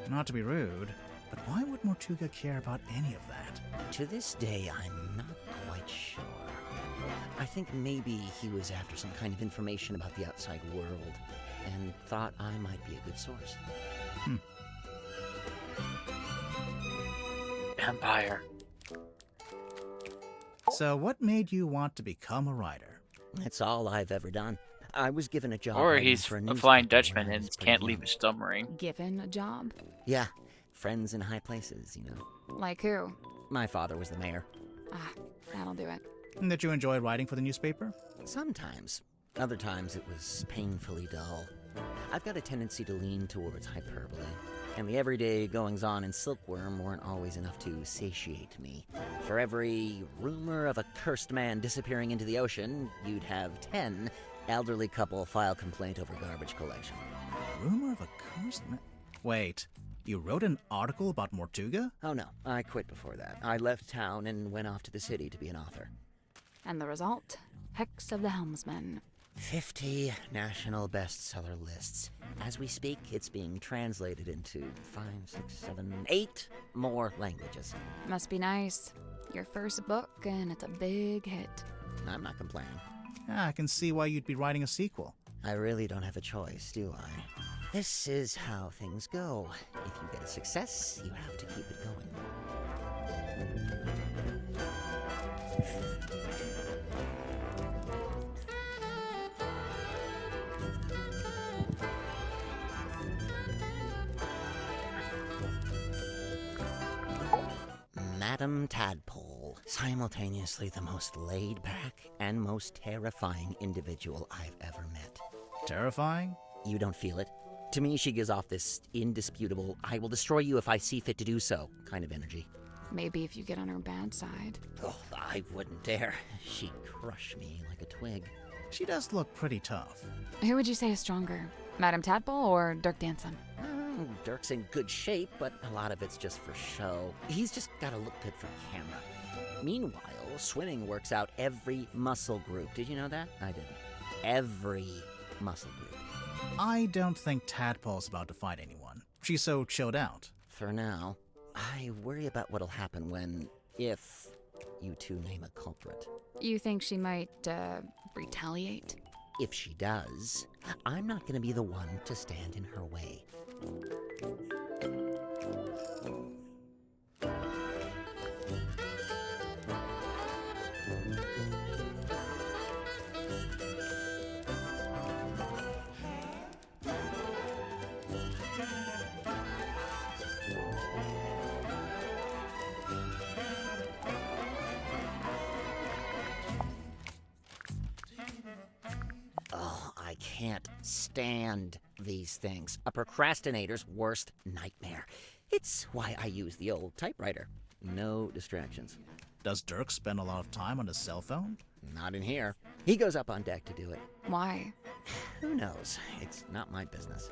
Not to be rude, but why would Mortuga care about any of that? To this day, I'm not quite sure. I think maybe he was after some kind of information about the outside world, and thought I might be a good source. Vampire. So what made you want to become a writer? That's all I've ever done. I was given a job Or writing he's for a newspaper Flying when Dutchman I and was can't pretty leave young. his submarine. Given a job? Yeah, friends in high places, Like who? My father was the mayor. Ah, that'll do it. And did you enjoy writing for the newspaper? Sometimes. Other times it was painfully dull. I've got a tendency to lean towards hyperbole, and the everyday goings-on in Silkworm weren't always enough to satiate me. For every rumor of a cursed man disappearing into the ocean, you'd have 10 elderly couple file complaint over garbage collection. Rumor of a cursed man? Wait, you wrote an article about Mortuga? Oh no, I quit before that. I left town and went off to the city to be an author. And the result? Hex of the Helmsman. 50 national bestseller lists. As we speak, it's being translated into 5, 6, 7, 8 more languages. Must be nice. Your first book, and it's a big hit. I'm not complaining. I can see why you'd be writing a sequel. I really don't have a choice, do I? This is how things go. If you get a success, you have to keep it going. Madam Tadpole, simultaneously the most laid-back and most terrifying individual I've ever met. Terrifying? You don't feel it? To me, she gives off this indisputable, I will destroy you if I see fit to do so kind of energy. Maybe if you get on her bad side. Oh, I wouldn't dare. She'd crush me like a twig. She does look pretty tough. Who would you say is stronger? Madame Tadpole or Dirk Danson? Dirk's in good shape, but a lot of it's just for show. He's just gotta look good for camera. Meanwhile, swimming works out every muscle group. Did you know that? I didn't. Every muscle group. I don't think Tadpole's about to fight anyone. She's so chilled out. For now, I worry about what'll happen when, if, you two name a culprit. You think she might, retaliate? If she does, I'm not gonna be the one to stand in her way. Oh, I can't stand these things. A procrastinator's worst nightmare. It's why I use the old typewriter. No distractions. Does Dirk spend a lot of time on his cell phone? Not in here. He goes up on deck to do it. Why? Who knows? It's not my business.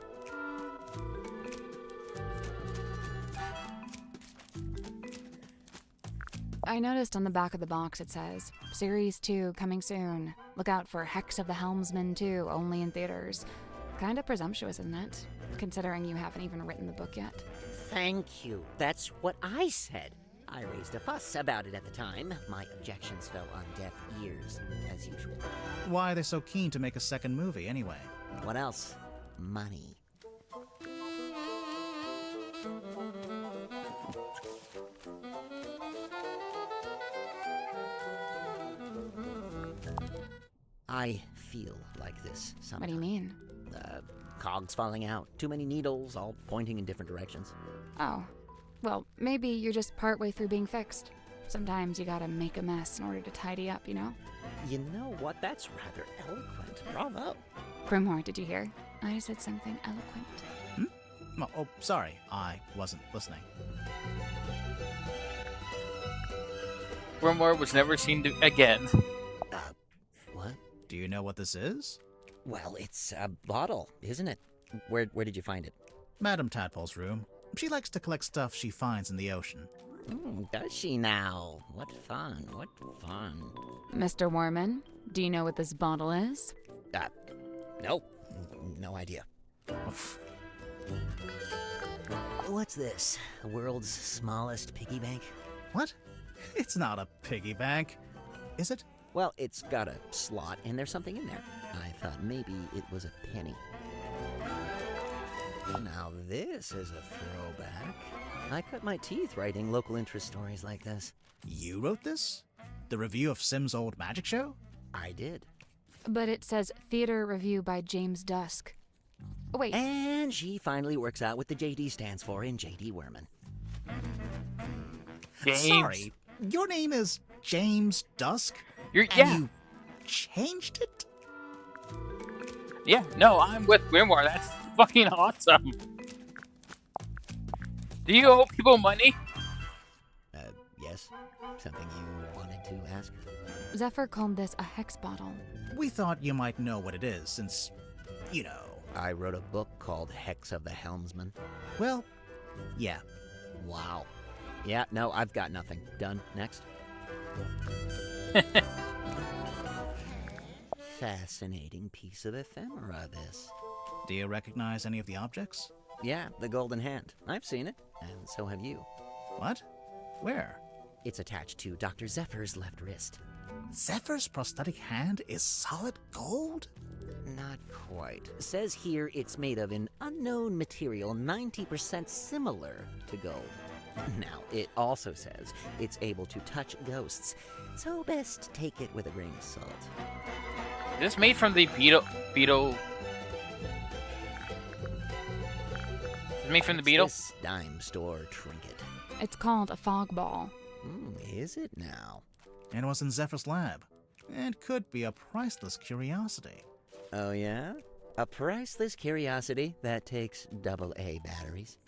I noticed on the back of the box it says, Series 2 coming soon. Look out for Hex of the Helmsman 2, only in theaters. Kinda presumptuous, isn't it? Considering you haven't even written the book yet. Thank you. That's what I said. I raised a fuss about it at the time. My objections fell on deaf ears, as usual. Why are they so keen to make a second movie, anyway? What else? Money. I feel like this sometimes. What do you mean? Cogs falling out. Too many needles, all pointing in different directions. Oh. Well, maybe you're just partway through being fixed. Sometimes you gotta make a mess in order to tidy up, you know? You know what? That's rather eloquent. Bravo. Grimore, did you hear? I said something eloquent. Oh, sorry. I wasn't listening. Grimore was never seen again. What? Do you know what this is? Well, it's a bottle, isn't it? Where did you find it? Madame Tadpole's room. She likes to collect stuff she finds in the ocean. Does she now? What fun, what fun. Mr. Warman, do you know what this bottle is? Nope. No idea. Oof. What's this? The world's smallest piggy bank? What? It's not a piggy bank. Is it? Well, it's got a slot, and there's something in there. I thought maybe it was a penny. Now this is a throwback. I cut my teeth writing local interest stories like this. You wrote this? The review of Sim's old magic show? I did. But it says Theater Review by James Dusk. Oh, wait. And she finally works out what the JD stands for in JD Werman. James. Sorry, your name is James Dusk? Yeah. And you changed it? Yeah, no, I'm with Grimoire. That's fucking awesome. Do you owe people money? Yes? Something you wanted to ask? Zephyr called this a hex bottle. We thought you might know what it is, since, you know. I wrote a book called Hex of the Helmsman. Well, yeah. Wow. Yeah, no, I've got nothing. Done. Next. Fascinating piece of ephemera, this. Do you recognize any of the objects? Yeah, the golden hand. I've seen it, and so have you. What? Where? It's attached to Dr. Zephyr's left wrist. Zephyr's prosthetic hand is solid gold? Not quite. Says here it's made of an unknown material 90% similar to gold. Now, it also says it's able to touch ghosts, so best take it with a grain of salt. Is this made from the beetle? Is it made from the beetle? This dime store trinket. It's called a fog ball. Is it now? And was in Zephyr's lab. It could be a priceless curiosity. Oh yeah? A priceless curiosity that takes AA batteries.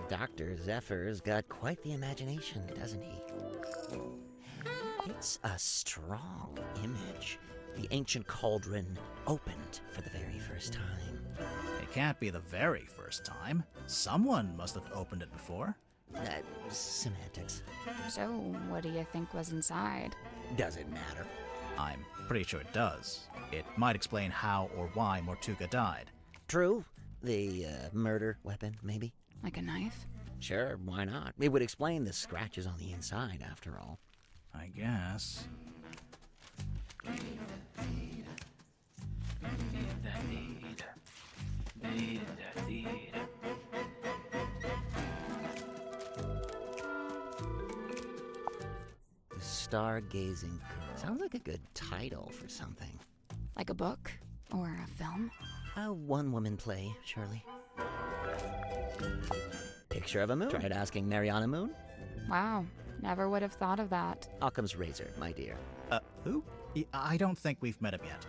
Dr. Zephyr's got quite the imagination, doesn't he? It's a strong image. The ancient cauldron opened for the very first time. It can't be the very first time. Someone must have opened it before. Semantics. So, what do you think was inside? Does it matter? I'm pretty sure it does. It might explain how or why Mortuga died. True. The murder weapon, maybe? Like a knife? Sure, why not? It would explain the scratches on the inside, after all. I guess. The Stargazing Girl. Sounds like a good title for something. Like a book? Or a film? A one-woman play, surely. Picture of a moon. Tried asking Mariana Moon? Wow, never would have thought of that. Occam's razor, my dear. Who? I don't think we've met him yet.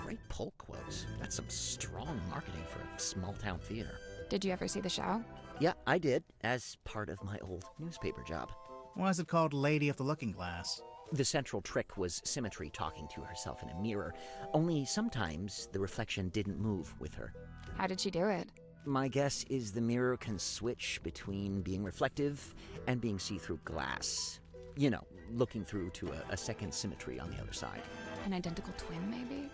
Great pull quotes. That's some strong marketing for a small-town theater. Did you ever see the show? Yeah, I did, as part of my old newspaper job. Why is it called Lady of the Looking Glass? The central trick was Symmetry talking to herself in a mirror, only sometimes the reflection didn't move with her. How did she do it? My guess is the mirror can switch between being reflective and being see-through glass. You know, looking through to a second Symmetry on the other side. An identical twin, maybe?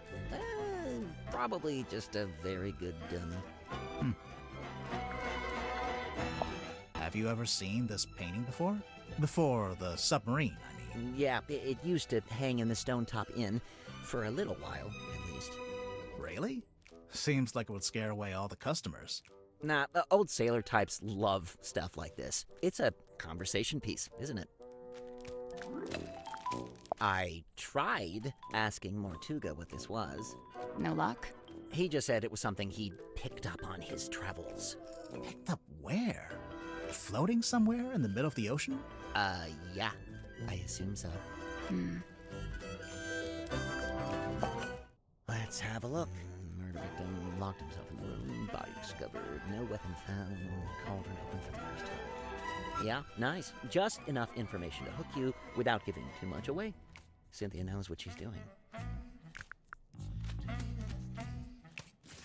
Probably just a very good dummy. Have you ever seen this painting before? Before the submarine, I mean. Yeah, it used to hang in the Stone Top Inn for a little while, at least. Really? Seems like it would scare away all the customers. Nah, the old sailor types love stuff like this. It's a conversation piece, isn't it? I tried asking Mortuga what this was. No luck? He just said it was something he'd picked up on his travels. Picked up where? Floating somewhere in the middle of the ocean? Yeah. I assume so. Let's have a look. Murder victim locked himself in the room. Body discovered. No weapon found. Cauldron open for the first time. Yeah, nice. Just enough information to hook you without giving too much away. Cynthia knows what she's doing.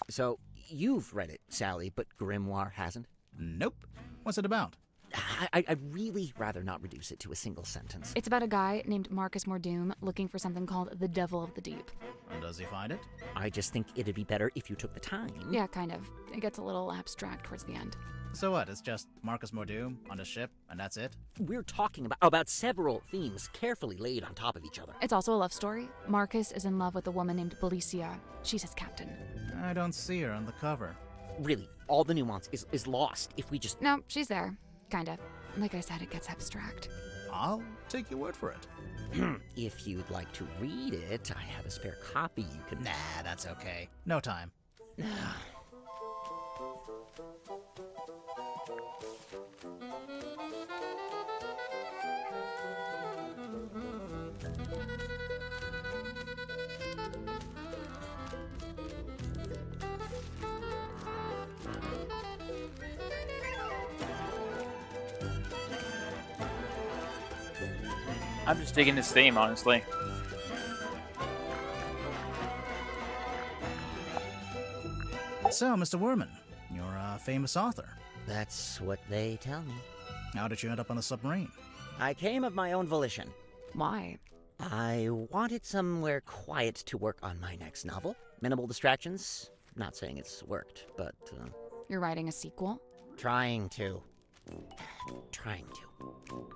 So, you've read it, Sally, but Grimoire hasn't? Nope. What's it about? I'd really rather not reduce it to a single sentence. It's about a guy named Marcus Mordoom looking for something called the Devil of the Deep. And does he find it? I just think it'd be better if you took the time. Yeah, kind of. It gets a little abstract towards the end. So what? It's just Marcus Mordoom on a ship, and that's it? We're talking about several themes carefully laid on top of each other. It's also a love story. Marcus is in love with a woman named Belicia. She's his captain. I don't see her on the cover. Really, all the nuance is lost if we just... No, she's there. Kinda. Like I said, it gets abstract. I'll take your word for it. If you'd like to read it, I have a spare copy you can... Nah, that's okay. No time. I'm just digging this theme, honestly. So, Mr. Werman, you're a famous author. That's what they tell me. How did you end up on a submarine? I came of my own volition. Why? I wanted somewhere quiet to work on my next novel. Minimal distractions. Not saying it's worked, but You're writing a sequel? trying to.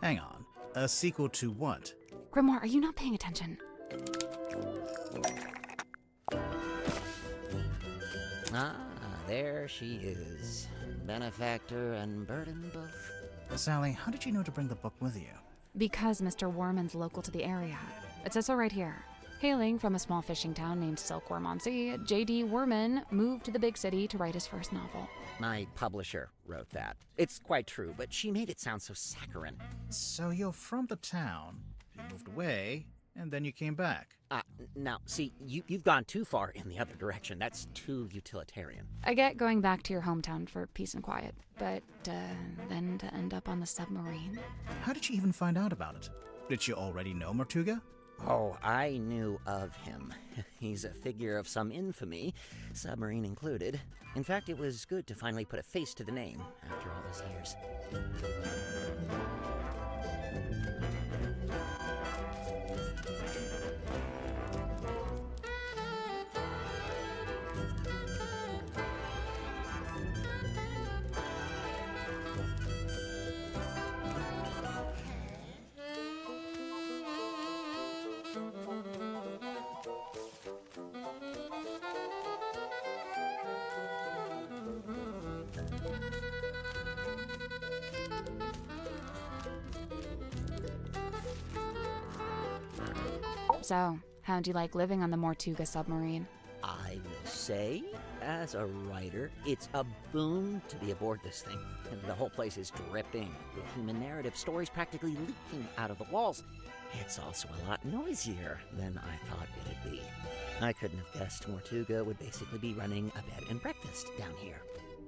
Hang on. A sequel to what? Grimoire, are you not paying attention? Ah, there she is. Benefactor and burden both. Sally, how did you know to bring the book with you? Because Mr. Worman's local to the area. It says so right here. Hailing from a small fishing town named Silkworm on Sea, J.D. Worman moved to the big city to write his first novel. My publisher wrote that. It's quite true, but she made it sound so saccharine. So you're from the town, you moved away, and then you came back. Now, see, you've gone too far in the other direction. That's too utilitarian. I get going back to your hometown for peace and quiet, but then to end up on the submarine? How did you even find out about it? Did you already know Mortuga? Oh, I knew of him. He's a figure of some infamy, submarine included. In fact, it was good to finally put a face to the name after all those years. So, how'd you like living on the Mortuga submarine? I will say, as a writer, it's a boon to be aboard this thing. And the whole place is dripping with human narrative, stories practically leaking out of the walls. It's also a lot noisier than I thought it'd be. I couldn't have guessed Mortuga would basically be running a bed and breakfast down here.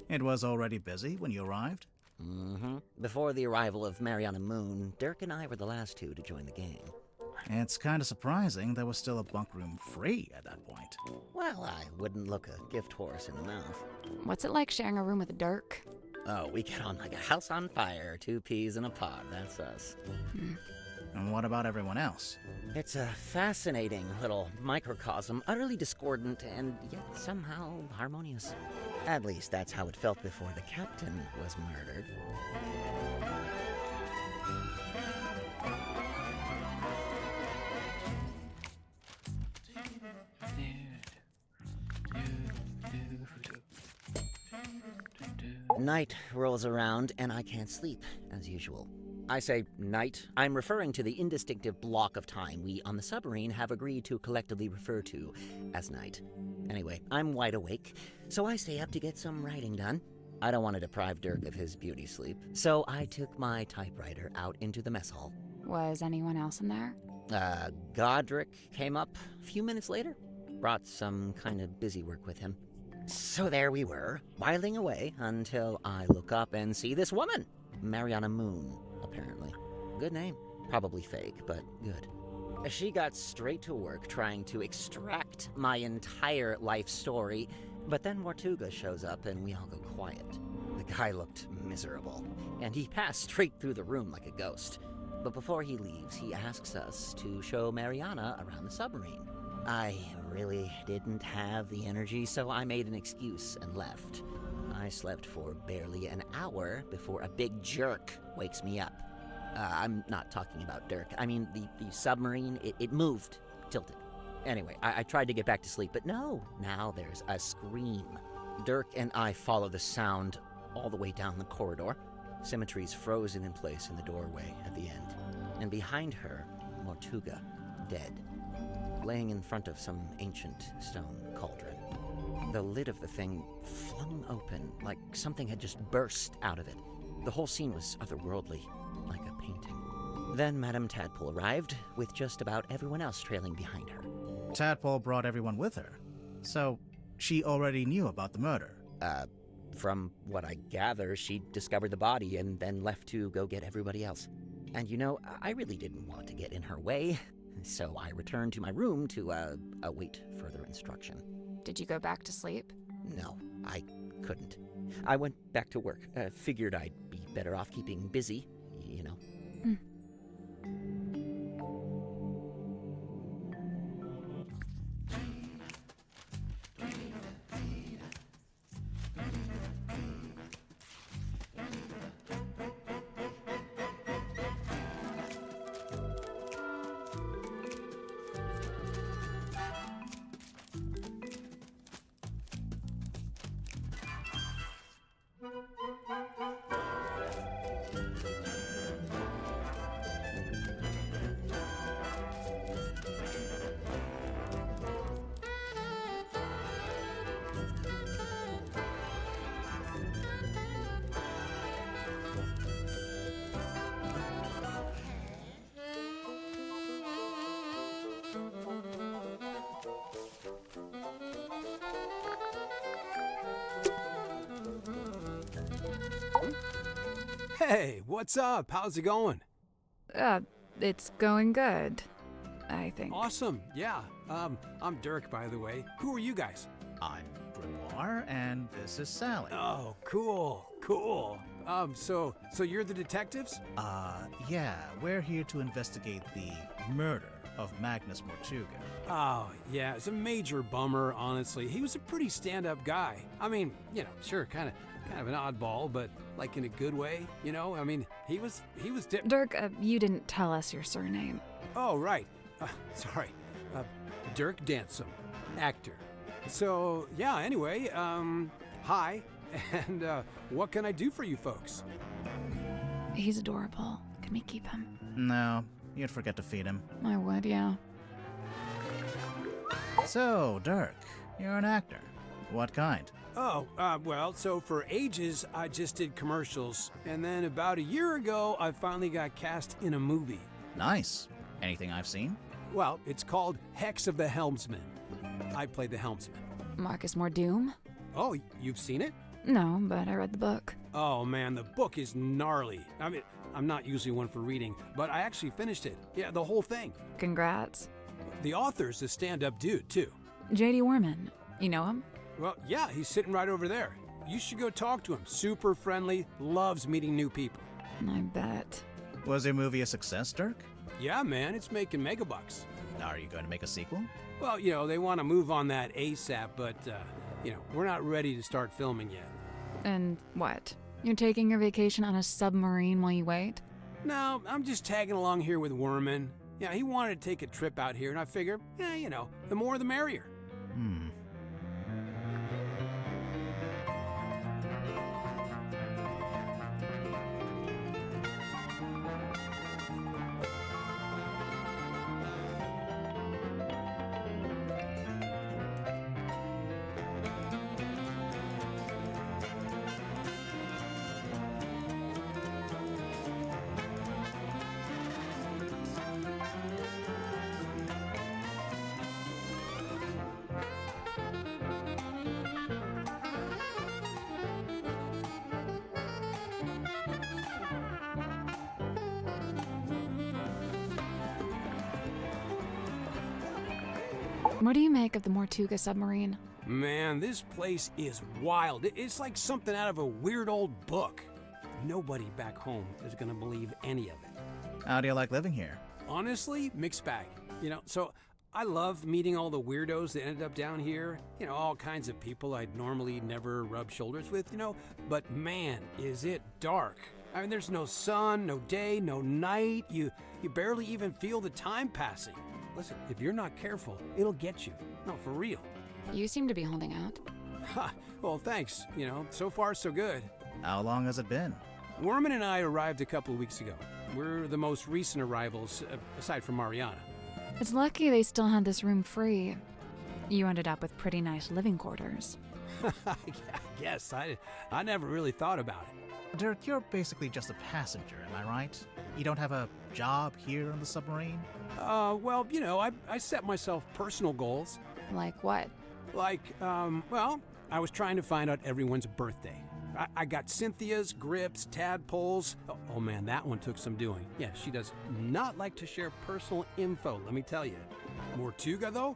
It was already busy when you arrived? Mm-hmm. Before the arrival of Mariana Moon, Dirk and I were the last two to join the gang. It's kind of surprising there was still a bunk room free at that point. Well, I wouldn't look a gift horse in the mouth. What's it like sharing a room with Dirk? Oh, we get on like a house on fire, 2 peas in a pod, that's us. And what about everyone else? It's a fascinating little microcosm, utterly discordant and yet somehow harmonious. At least that's how it felt before the captain was murdered. Night rolls around and I can't sleep, as usual. I say night, I'm referring to the indistinctive block of time we on the submarine have agreed to collectively refer to as night. Anyway, I'm wide awake, so I stay up to get some writing done. I don't want to deprive Dirk of his beauty sleep, so I took my typewriter out into the mess hall. Was anyone else in there? Godric came up a few minutes later, brought some kind of busy work with him. So there we were, whiling away until I look up and see this woman, Mariana Moon, apparently. Good name. Probably fake, but good. She got straight to work trying to extract my entire life story, but then Mortuga shows up and we all go quiet. The guy looked miserable, and he passed straight through the room like a ghost. But before he leaves, he asks us to show Mariana around the submarine. I really didn't have the energy, so I made an excuse and left. I slept for barely an hour before a big jerk wakes me up. I'm not talking about Dirk. I mean, the submarine, it moved, tilted. Anyway, I tried to get back to sleep, but no. Now there's a scream. Dirk and I follow the sound all the way down the corridor. Symmetry's frozen in place in the doorway at the end. And behind her, Mortuga, dead, laying in front of some ancient stone cauldron. The lid of the thing flung open, like something had just burst out of it. The whole scene was otherworldly, like a painting. Then Madame Tadpole arrived, with just about everyone else trailing behind her. Tadpole brought everyone with her, so she already knew about the murder. From what I gather, she discovered the body and then left to go get everybody else. And you know, I really didn't want to get in her way, so I returned to my room to await further instruction. Did you go back to sleep? No, I couldn't. I went back to work. Figured I'd be better off keeping busy, you know. Hey, what's up? How's it going? It's going good, I think. Awesome, yeah. I'm Dirk, by the way. Who are you guys? I'm Grimoire, and this is Sally. Oh, cool. So you're the detectives? Yeah, we're here to investigate the murder of Magnus Mortuga. Oh, yeah, it's a major bummer, honestly. He was a pretty stand-up guy. I mean, you know, sure, kind of an oddball, but like in a good way, you know? I mean, he was Dirk, you didn't tell us your surname. Oh, right. Sorry. Dirk Dansom, actor. So, yeah, anyway, hi, and what can I do for you folks? He's adorable. Can we keep him? No, you'd forget to feed him. I would, yeah. So, Dirk, you're an actor. What kind? Oh, well, so for ages, I just did commercials, and then about a year ago, I finally got cast in a movie. Nice. Anything I've seen? Well, it's called Hex of the Helmsman. I played the helmsman. Marcus Mordoom? Oh, you've seen it? No, but I read the book. Oh, man, the book is gnarly. I mean, I'm not usually one for reading, but I actually finished it. Yeah, the whole thing. Congrats. The author's a stand-up dude, too. J.D. Worman. You know him? Well, yeah, he's sitting right over there. You should go talk to him. Super friendly, loves meeting new people. I bet. Was your movie a success, Dirk? Yeah, man, it's making megabucks. Are you going to make a sequel? Well, you know, they want to move on that ASAP, but, you know, we're not ready to start filming yet. And what? You're taking your vacation on a submarine while you wait? No, I'm just tagging along here with Worman. Yeah, he wanted to take a trip out here, and I figure, you know, the more the merrier. What do you make of the Mortuga submarine? Man, this place is wild. It's like something out of a weird old book. Nobody back home is gonna believe any of it. How do you like living here? Honestly, mixed bag. So I love meeting all the weirdos that ended up down here. All kinds of people I'd normally never rub shoulders with, But man, is it dark. I mean, there's no sun, no day, no night. You barely even feel the time passing. Listen, if you're not careful, it'll get you. No, for real. You seem to be holding out. Ha, well, thanks. So far so good. How long has it been? Werman and I arrived a couple of weeks ago. We're the most recent arrivals, aside from Mariana. It's lucky they still had this room free. You ended up with pretty nice living quarters. I guess. I never really thought about it. Dirk, you're basically just a passenger, am I right? You don't have a job here on the submarine? Well, I set myself personal goals. Like what? I was trying to find out everyone's birthday. I got Cynthia's, Grip's, Tadpole's. Oh man, that one took some doing. Yeah, she does not like to share personal info, let me tell you. Mortuga, though?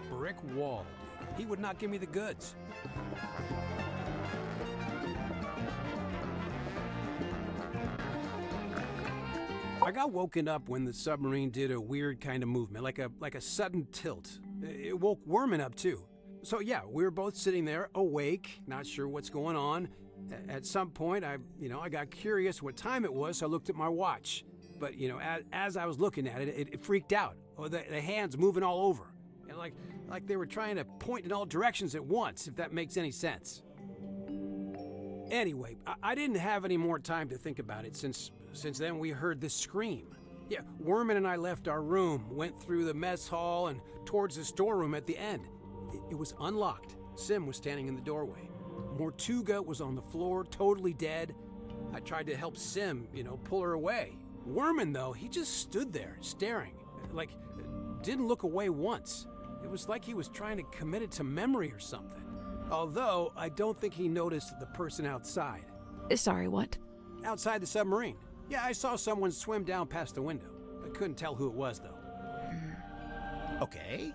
Brick wall, dude. He would not give me the goods. I got woken up when the submarine did a weird kind of movement, like a sudden tilt. It woke Werman up too. So yeah, we were both sitting there, awake, not sure what's going on. At some point, I got curious what time it was, so I looked at my watch. But as I was looking at it, it freaked out. Oh, the hands moving all over, and like they were trying to point in all directions at once, if that makes any sense. Anyway, I didn't have any more time to think about it since then we heard this scream. Yeah, Werman and I left our room, went through the mess hall and towards the storeroom at the end. It was unlocked. Sim was standing in the doorway. Mortuga was on the floor, totally dead. I tried to help Sim, pull her away. Werman, though, he just stood there, staring. Didn't look away once. It was like he was trying to commit it to memory or something. Although, I don't think he noticed the person outside. Sorry, what? Outside the submarine. Yeah, I saw someone swim down past the window. I couldn't tell who it was, though. Okay.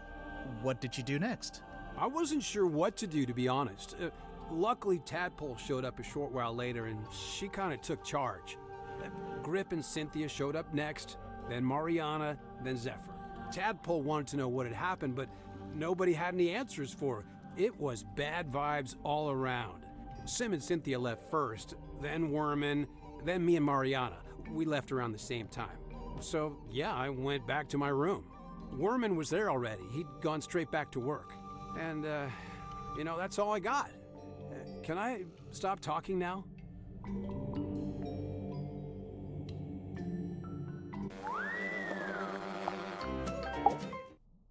What did you do next? I wasn't sure what to do, to be honest. Luckily, Tadpole showed up a short while later, and she kind of took charge. Grip and Cynthia showed up next, then Mariana, then Zephyr. Tadpole wanted to know what had happened, but nobody had any answers for her. It was bad vibes all around. Sim and Cynthia left first, then Werman, then me and Mariana. We left around the same time. So, yeah, I went back to my room. Werman was there already. He'd gone straight back to work. And, that's all I got. Can I stop talking now?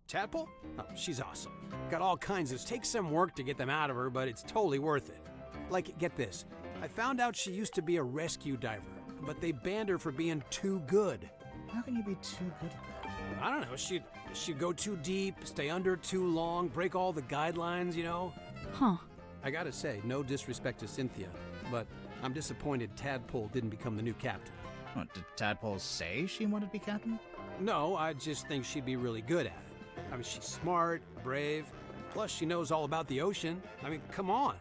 Tadpole? Oh, she's awesome. Got all kinds of... Takes some work to get them out of her, but it's totally worth it. Get this. I found out she used to be a rescue diver, but they banned her for being too good. How can you be too good at that? I don't know. She'd go too deep, stay under too long, break all the guidelines, Huh. I gotta say, no disrespect to Cynthia, but I'm disappointed Tadpole didn't become the new captain. What, did Tadpole say she wanted to be captain? No, I just think she'd be really good at it. I mean, she's smart, brave, plus she knows all about the ocean. I mean, come on.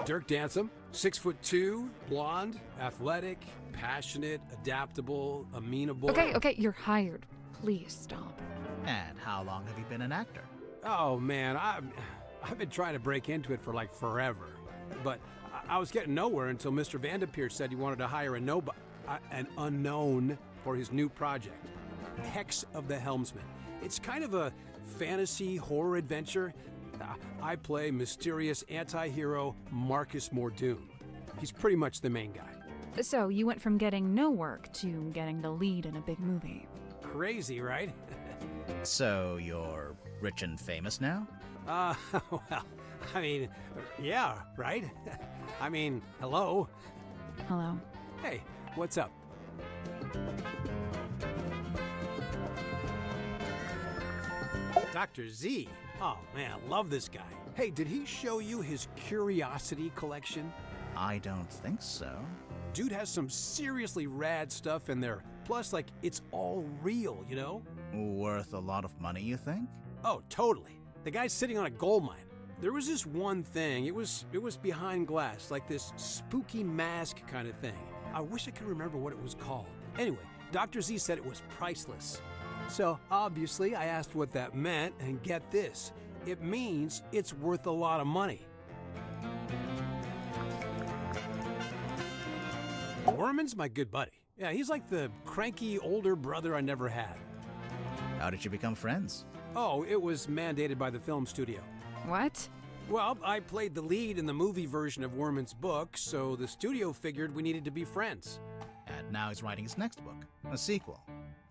Dirk Dansom, 6'2", blonde, athletic, passionate, adaptable, amenable. Okay, you're hired. Please stop. And how long have you been an actor? Oh man, I've been trying to break into it for forever, but I was getting nowhere until Mr. Vanderpeer said he wanted to hire an unknown for his new project, Hex of the Helmsman. It's kind of a fantasy horror adventure. I play mysterious anti-hero Marcus Mordoon. He's pretty much the main guy. So you went from getting no work to getting the lead in a big movie. Crazy, right? So you're rich and famous now? Well, I mean, yeah, right? I mean, hello? Hello. Hey, what's up? Dr. Z. Oh, man, I love this guy. Hey, did he show you his curiosity collection? I don't think so. Dude has some seriously rad stuff in there. Plus, it's all real, Worth a lot of money, you think? Oh, totally. The guy's sitting on a gold mine. There was this one thing. It was behind glass, like this spooky mask kind of thing. I wish I could remember what it was called. Anyway, Dr. Z said it was priceless. So, obviously, I asked what that meant, and get this. It means it's worth a lot of money. Worman's my good buddy. Yeah, he's like the cranky older brother I never had. How did you become friends? Oh, it was mandated by the film studio. What? Well, I played the lead in the movie version of Worman's book, so the studio figured we needed to be friends. And now he's writing his next book, a sequel.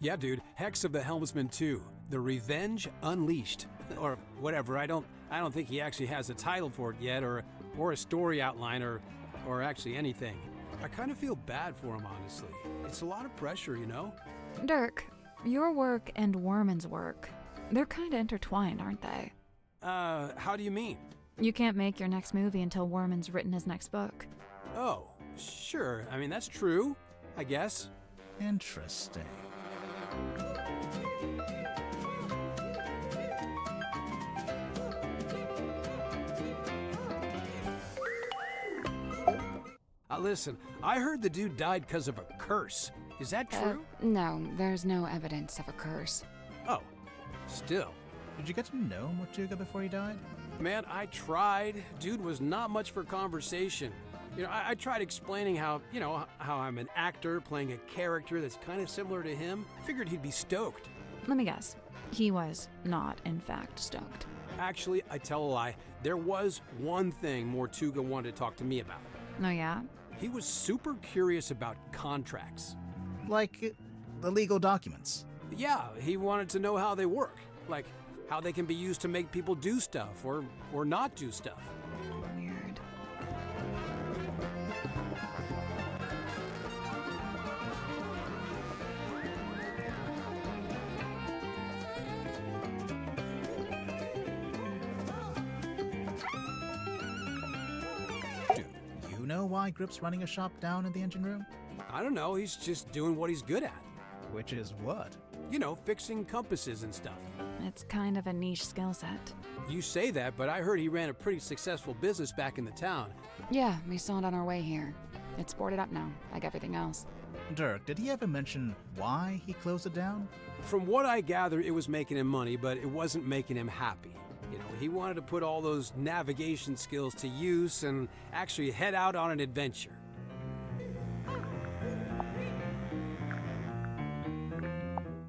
Yeah, dude, Hex of the Helmsman 2, The Revenge Unleashed. Or whatever, I don't think he actually has a title for it yet, or a story outline, or actually anything. I kind of feel bad for him, honestly. It's a lot of pressure, you know? Dirk, your work and Worman's work, they're kind of intertwined, aren't they? How do you mean? You can't make your next movie until Worman's written his next book. Oh, sure. I mean, that's true, I guess. Interesting. Listen, I heard the dude died because of a curse. Is that true? No, there's no evidence of a curse. Oh, still. Did you get to know Motuga before he died? Man, I tried. Dude was not much for conversation. You know, I tried explaining how I'm an actor playing a character that's kind of similar to him. Figured he'd be stoked. Let me guess. He was not, in fact, stoked. Actually, I tell a lie. There was one thing Mortuga wanted to talk to me about. Oh, yeah? He was super curious about contracts. Like the legal documents. Yeah, he wanted to know how they work. Like, how they can be used to make people do stuff or not do stuff. Weird. Do you know why Grip's running a shop down in the engine room? I don't know, he's just doing what he's good at. Which is what? You know, fixing compasses and stuff. It's kind of a niche skill set. You say that, but I heard he ran a pretty successful business back in the town. Yeah, we saw it on our way here. It's boarded up now, like everything else. Dirk, did he ever mention why he closed it down? From what I gather, it was making him money, but it wasn't making him happy. You know, he wanted to put all those navigation skills to use and actually head out on an adventure.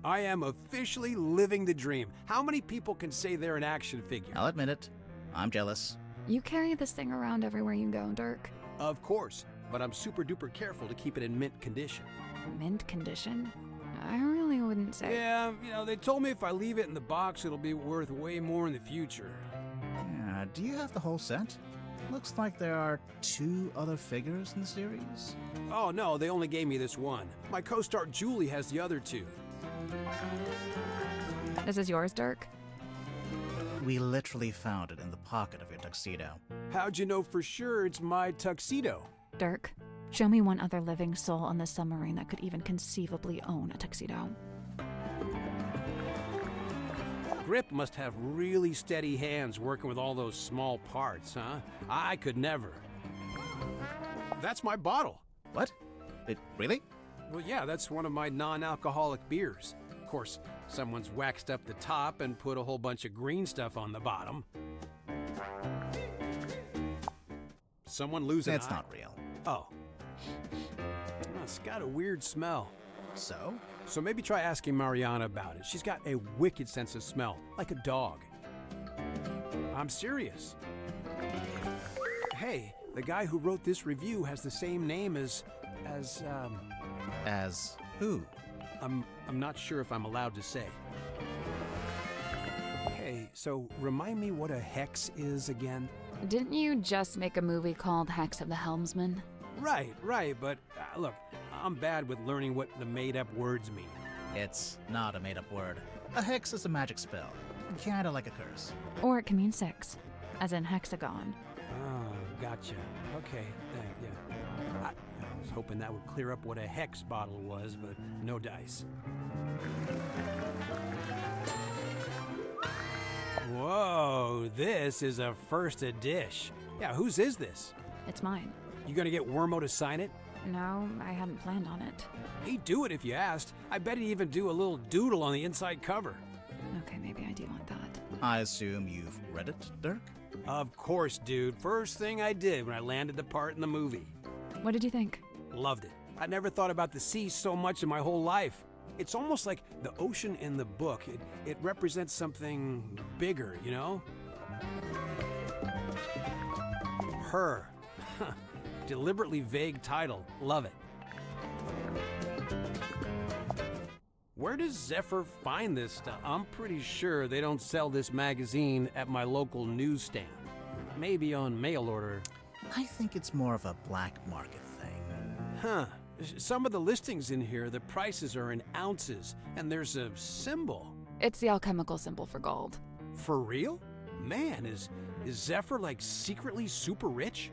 I am officially living the dream. How many people can say they're an action figure? I'll admit it. I'm jealous. You carry this thing around everywhere you go, Dirk. Of course, but I'm super duper careful to keep it in mint condition. Mint condition? I really wouldn't say. Yeah, you know, they told me if I leave it in the box, it'll be worth way more in the future. Yeah, do you have the whole set? Looks like there are 2 other figures in the series. Oh no, they only gave me this one. My co-star Julie has the other 2. This is yours, Dirk? We literally found it in the pocket of your tuxedo. How'd you know for sure it's my tuxedo? Dirk, show me one other living soul on the submarine that could even conceivably own a tuxedo. Grip must have really steady hands working with all those small parts, huh? I could never. That's my bottle. What? Really? Well, yeah, that's one of my non-alcoholic beers. Of course, someone's waxed up the top and put a whole bunch of green stuff on the bottom. Someone losing It's not real. Oh. It's got a weird smell. So? So maybe try asking Mariana about it. She's got a wicked sense of smell, like a dog. I'm serious. Hey, the guy who wrote this review has the same name as As who? I'm not sure if I'm allowed to say. Hey, so remind me what a hex is again? Didn't you just make a movie called Hex of the Helmsman? Right, but look, I'm bad with learning what the made-up words mean. It's not a made-up word. A hex is a magic spell. Kinda like a curse. Or it can mean 6, as in hexagon. Oh, gotcha. Okay, yeah. I was hoping that would clear up what a hex bottle was, but no dice. Whoa, this is a first edition. Yeah, whose is this? It's mine. You gonna get Wormo to sign it? No, I hadn't planned on it. He'd do it if you asked. I bet he'd even do a little doodle on the inside cover. Okay, maybe I do want that. I assume you've read it, Dirk? Of course, dude. First thing I did when I landed the part in the movie. What did you think? Loved it. I never thought about the sea so much in my whole life. It's almost like the ocean in the book. It represents something bigger, you know? Her. Deliberately vague title. Love it. Where does Zephyr find this stuff? I'm pretty sure they don't sell this magazine at my local newsstand. Maybe on mail order. I think it's more of a black market thing. Huh. Some of the listings in here, the prices are in ounces, and there's a symbol. It's the alchemical symbol for gold. For real? Man, is Zephyr like secretly super rich?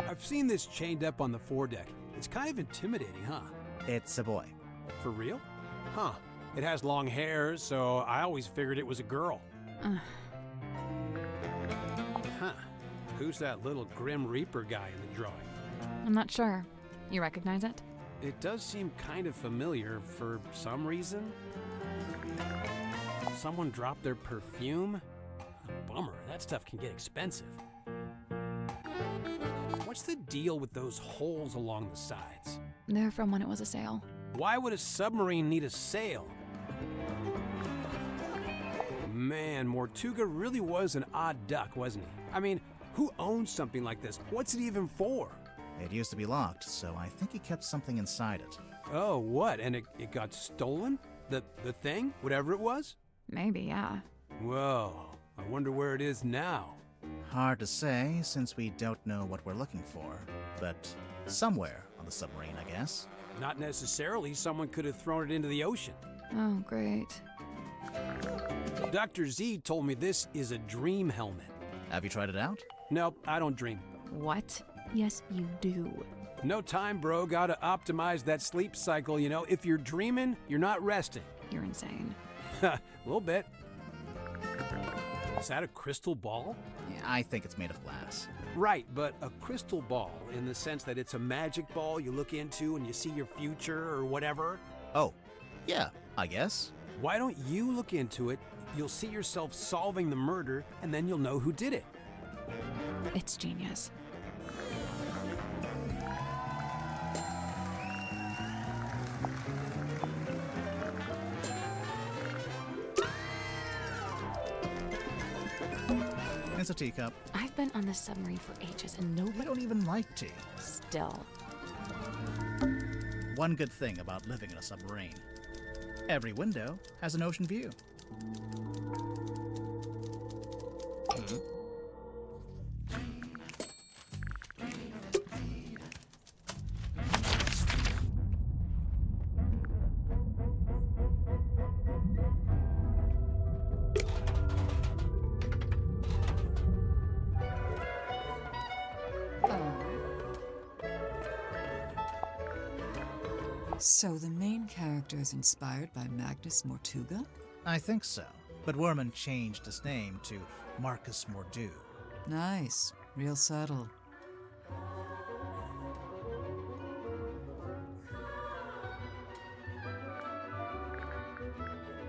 I've seen this chained up on the foredeck. It's kind of intimidating, huh? It's a boy. For real? Huh. It has long hair, so I always figured it was a girl. Huh. Who's that little Grim Reaper guy in the drawing? I'm not sure. You recognize it? It does seem kind of familiar for some reason. Someone dropped their perfume? Bummer, that stuff can get expensive. What's the deal with those holes along the sides? They're from when it was a sail. Why would a submarine need a sail? Man, Mortuga really was an odd duck, wasn't he? I mean, who owns something like this? What's it even for? It used to be locked, so I think he kept something inside it. Oh, what? And it got stolen? The thing? Whatever it was? Maybe, yeah. Whoa, I wonder where it is now. Hard to say, since we don't know what we're looking for. But somewhere on the submarine, I guess. Not necessarily. Someone could have thrown it into the ocean. Oh, great. Dr. Z told me this is a dream helmet. Have you tried it out? Nope, I don't dream. What? Yes, you do. No time, bro. Gotta optimize that sleep cycle, you know? If you're dreaming, you're not resting. You're insane. A little bit. Is that a crystal ball? Yeah, I think it's made of glass. Right, but a crystal ball in the sense that it's a magic ball you look into and you see your future or whatever. Oh, yeah, I guess. Why don't you look into it? You'll see yourself solving the murder and then you'll know who did it. It's genius. It's a teacup. I've been on this submarine for ages and We nobody... don't even like tea. Still. One good thing about living in a submarine. Every window has an ocean view. So the main character is inspired by Magnus Mortuga? I think so. But Worman changed his name to Marcus Mordew. Nice. Real subtle.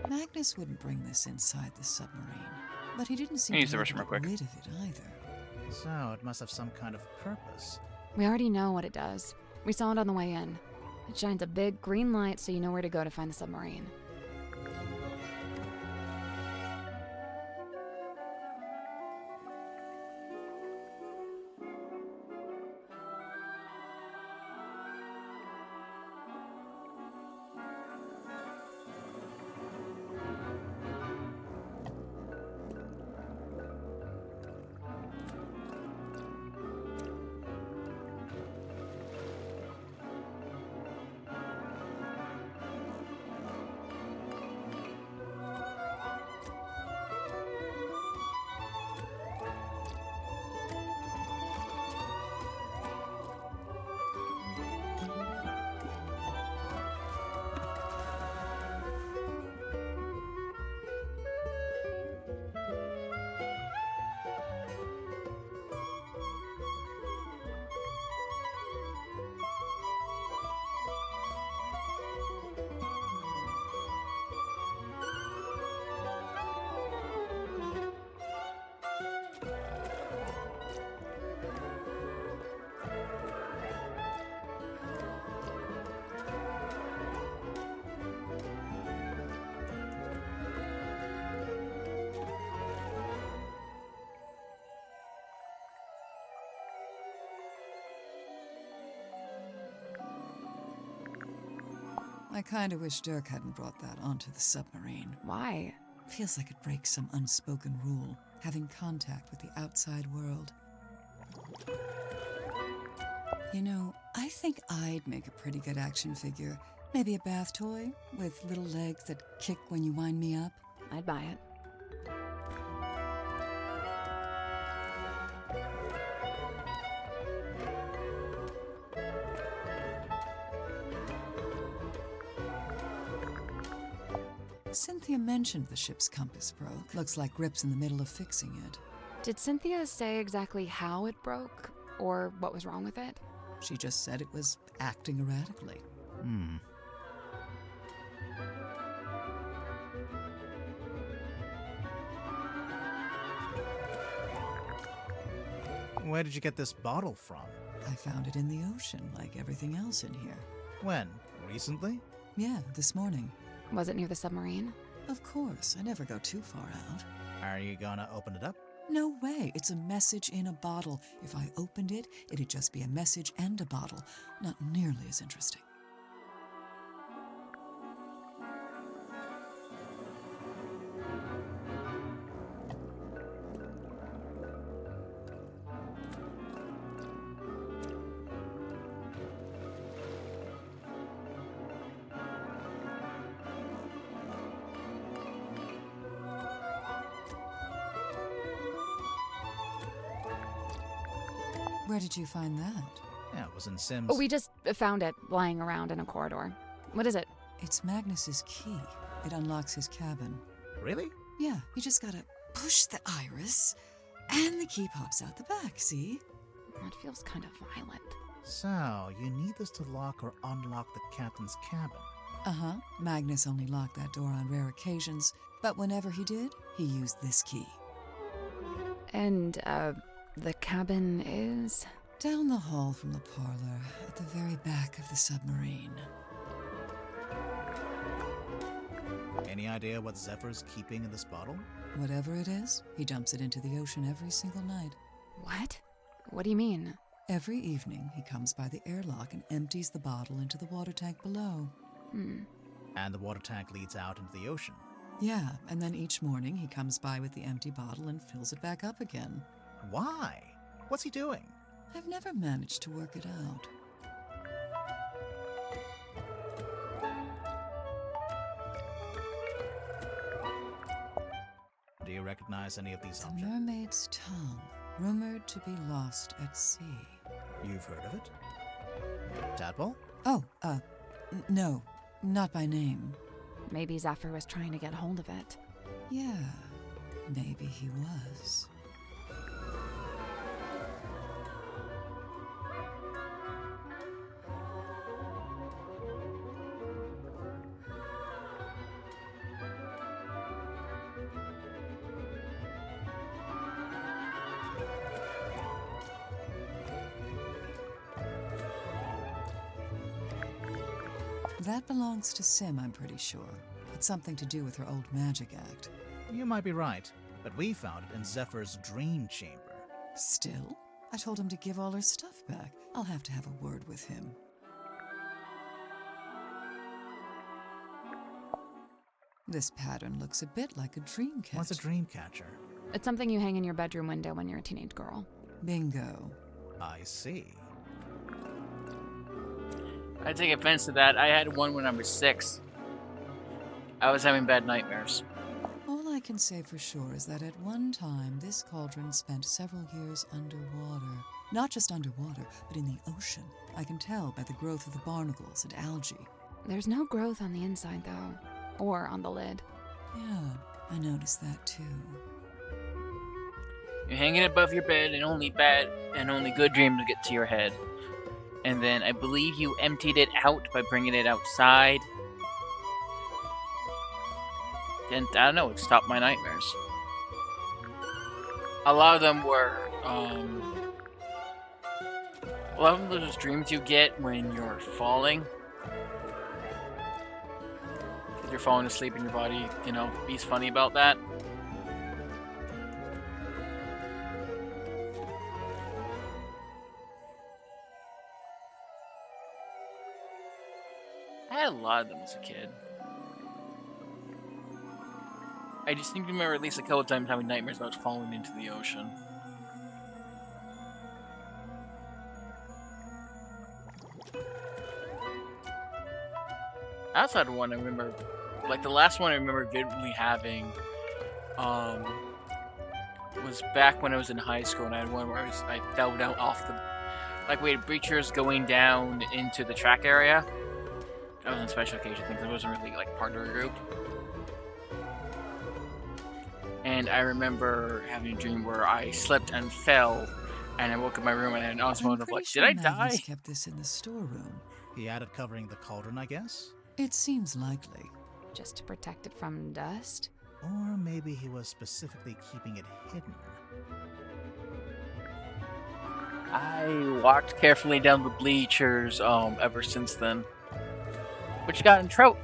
Magnus wouldn't bring this inside the submarine, but he didn't seem Can you use to the want to restroom real get quick? rid of it either. So it must have some kind of purpose. We already know what it does. We saw it on the way in. It shines a big green light so you know where to go to find the submarine. I kinda wish Dirk hadn't brought that onto the submarine. Why? Feels like it breaks some unspoken rule, having contact with the outside world. You know, I think I'd make a pretty good action figure. Maybe a bath toy with little legs that kick when you wind me up. I'd buy it. Cynthia mentioned the ship's compass broke. Looks like Grip's in the middle of fixing it. Did Cynthia say exactly how it broke? Or what was wrong with it? She just said it was acting erratically. Where did you get this bottle from? I found it in the ocean, like everything else in here. When? Recently? Yeah, this morning. Was it near the submarine? Of course, I never go too far out. Are you gonna open it up? No way, it's a message in a bottle. If I opened it, it'd just be a message and a bottle. Not nearly as interesting. Where did you find that? Yeah, it was in Sims. Oh, we just found it lying around in a corridor. What is it? It's Magnus's key. It unlocks his cabin. Really? Yeah, you just gotta push the iris, and the key pops out the back, see? That feels kind of violent. So, you need this to lock or unlock the captain's cabin. Uh-huh. Magnus only locked that door on rare occasions, but whenever he did, he used this key. And, the cabin is? Down the hall from the parlor, at the very back of the submarine. Any idea what Zephyr's keeping in this bottle? Whatever it is, he dumps it into the ocean every single night. What? What do you mean? Every evening, he comes by the airlock and empties the bottle into the water tank below. And the water tank leads out into the ocean. Yeah, and then each morning he comes by with the empty bottle and fills it back up again. Why? What's he doing? I've never managed to work it out. Do you recognize any of these The objects? mermaid's tongue, rumored to be lost at sea. You've heard of it? Tadpole? Oh, no, not by name. Maybe Zephyr was trying to get hold of it. Yeah, maybe he was. That belongs to Sim, I'm pretty sure. It's something to do with her old magic act. You might be right, but we found it in Zephyr's dream chamber. Still? I told him to give all her stuff back. I'll have to have a word with him. This pattern looks a bit like a dream catcher. What's a dream catcher? It's something you hang in your bedroom window when you're a teenage girl. Bingo. I see. I take offense to that. I had one when I was 6. I was having bad nightmares. All I can say for sure is that at one time, this cauldron spent several years underwater. Not just underwater, but in the ocean. I can tell by the growth of the barnacles and algae. There's no growth on the inside, though. Or on the lid. Yeah, I noticed that too. You hang it above your bed, and only bad and only good dreams get to your head. And then I believe you emptied it out by bringing it outside. And I don't know, it stopped my nightmares. A lot of them were, a lot of those dreams you get when you're falling. You're falling asleep and your body, be's funny about that. had a lot of them as a kid. I just seem to remember at least a couple of times having nightmares about falling into the ocean. Outside of one, I remember, like the last one I remember vividly having, was back when I was in high school, and I had one where I fell down off the, like we had bleachers going down into the track area. I was on special occasion things. I wasn't really like part of a group. And I remember having a dream where I slipped and fell, and I woke up in my room and I had an honest moment of like, did I die? Magnus kept this in the storeroom. He had it covering the cauldron, I guess? It seems likely. Just to protect it from dust? Or maybe he was specifically keeping it hidden. I walked carefully down the bleachers ever since then. Which got in trouble,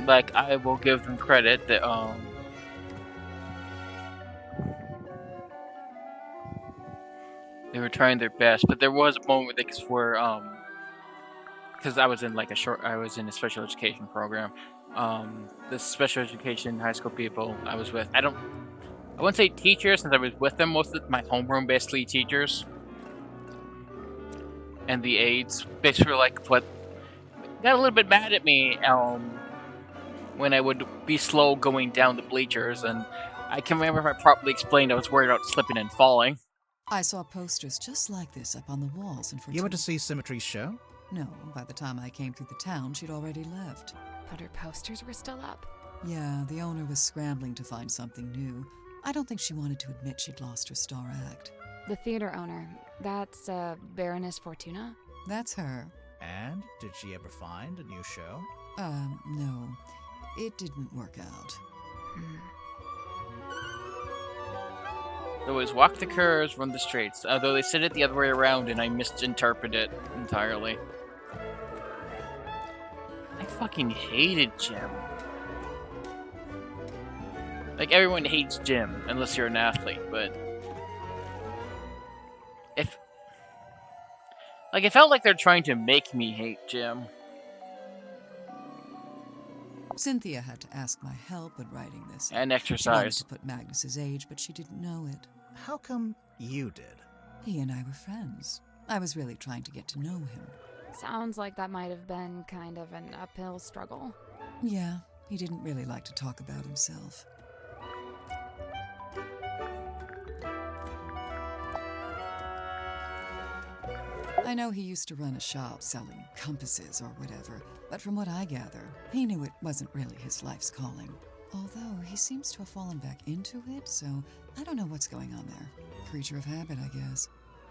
like, I will give them credit that, they were trying their best, but there was a moment where, because I was in a special education program. The special education high school people I was with, I wouldn't say teachers, since I was with them, most of my homeroom basically teachers. And the aides basically got a little bit mad at me, when I would be slow going down the bleachers, and I can remember if I properly explained I was worried about slipping and falling. I saw posters just like this up on the walls, and for You went to see Symmetry's show? No, by the time I came through the town, she'd already left. But her posters were still up. Yeah, the owner was scrambling to find something new. I don't think she wanted to admit she'd lost her star act. The theater owner, that's Baroness Fortuna? That's her. And did she ever find a new show? No. It didn't work out. They always walk the curves, run the straights, although they said it the other way around and I misinterpreted it entirely. I fucking hated Jim. Like, everyone hates Jim, unless you're an athlete, but... it felt like they're trying to make me hate Jim. Cynthia had to ask my help at writing this. And She wanted exercise. to put Magnus's age, but she didn't know it. How come you did? He and I were friends. I was really trying to get to know him. Sounds like that might have been kind of an uphill struggle. Yeah, he didn't really like to talk about himself. I know he used to run a shop selling compasses or whatever, but from what I gather, he knew it wasn't really his life's calling. Although he seems to have fallen back into it, so I don't know what's going on there. Creature of habit, I guess.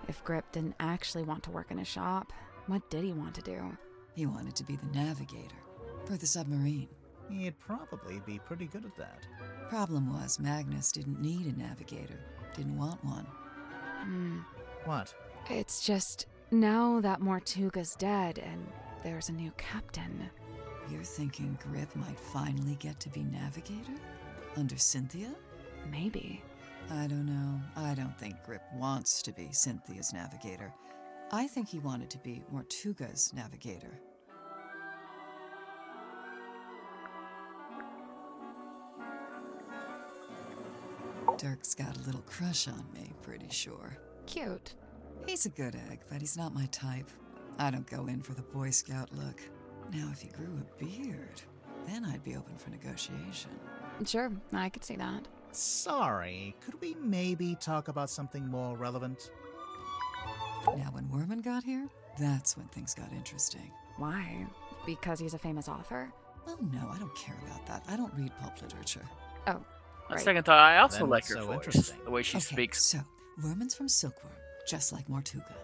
If Grip didn't actually want to work in a shop, what did he want to do? He wanted to be the navigator for the submarine. He'd probably be pretty good at that. Problem was, Magnus didn't need a navigator. Didn't want one. What? It's just, now that Mortuga's dead and there's a new captain. You're thinking Grip might finally get to be navigator? Under Cynthia? Maybe. I don't know. I don't think Grip wants to be Cynthia's navigator. I think he wanted to be Mortuga's navigator. Dirk's got a little crush on me, pretty sure. Cute. He's a good egg, but he's not my type. I don't go in for the Boy Scout look. Now, if he grew a beard, then I'd be open for negotiation. Sure, I could see that. Sorry, could we maybe talk about something more relevant? Now, when Werman got here, that's when things got interesting. Why? Because he's a famous author? Oh no, I don't care about that. I don't read pulp literature. Oh, On right. second thought, I also Then like what's her so voice. interesting? The way she Okay, speaks. so Werman's from Silkworm, just like Mortuga.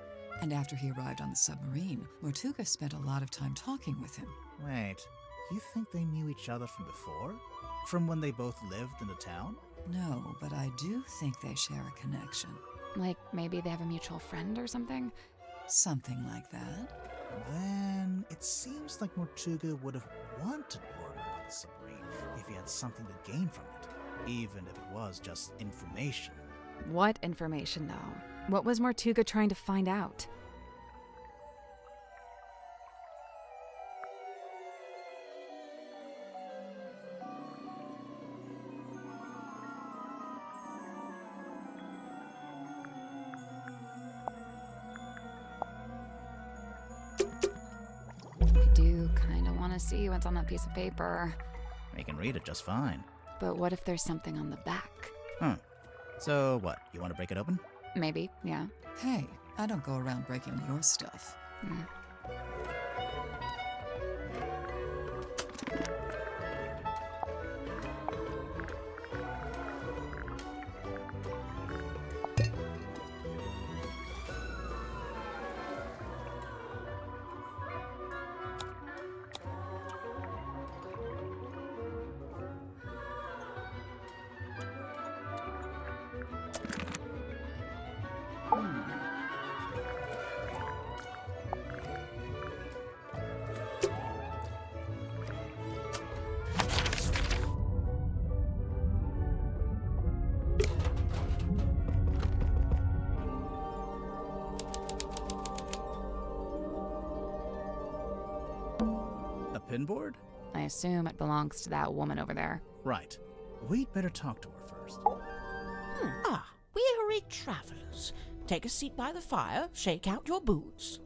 And after he arrived on the submarine, Mortuga spent a lot of time talking with him. Wait, you think they knew each other from before? From when they both lived in the town? No, but I do think they share a connection. Like, maybe they have a mutual friend or something? Something like that. Then it seems like Mortuga would have wanted Werman on the submarine if he had something to gain from it, even if it was just information. What information, though? What was Mortuga trying to find out? want to see what's on that piece of paper. We can read it just fine. But what if there's something on the back? So what, you want to break it open? Maybe, yeah. Hey, I don't go around breaking your stuff. A pinboard? I assume it belongs to that woman over there. Right. We'd better talk to her first. Weary travellers. Take a seat by the fire, shake out your boots.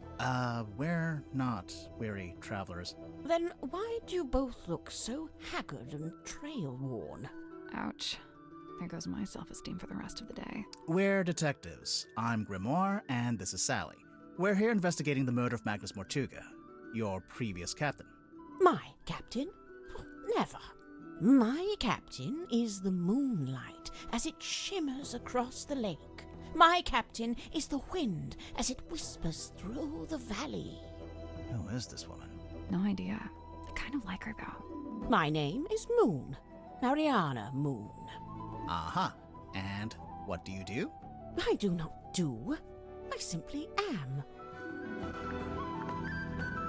We're not weary travelers. Then why do you both look so haggard and trail-worn? Ouch. There goes my self-esteem for the rest of the day. We're detectives. I'm Grimoire, and this is Sally. We're here investigating the murder of Magnus Mortuga, your previous captain. My captain? Never. My captain is the moonlight as it shimmers across the lake. My captain is the wind as it whispers through the valley. Who is this woman? No idea. I kind of like her, though. My name is Moon. Mariana Moon. Aha. And what do you do? I do not do. I simply am.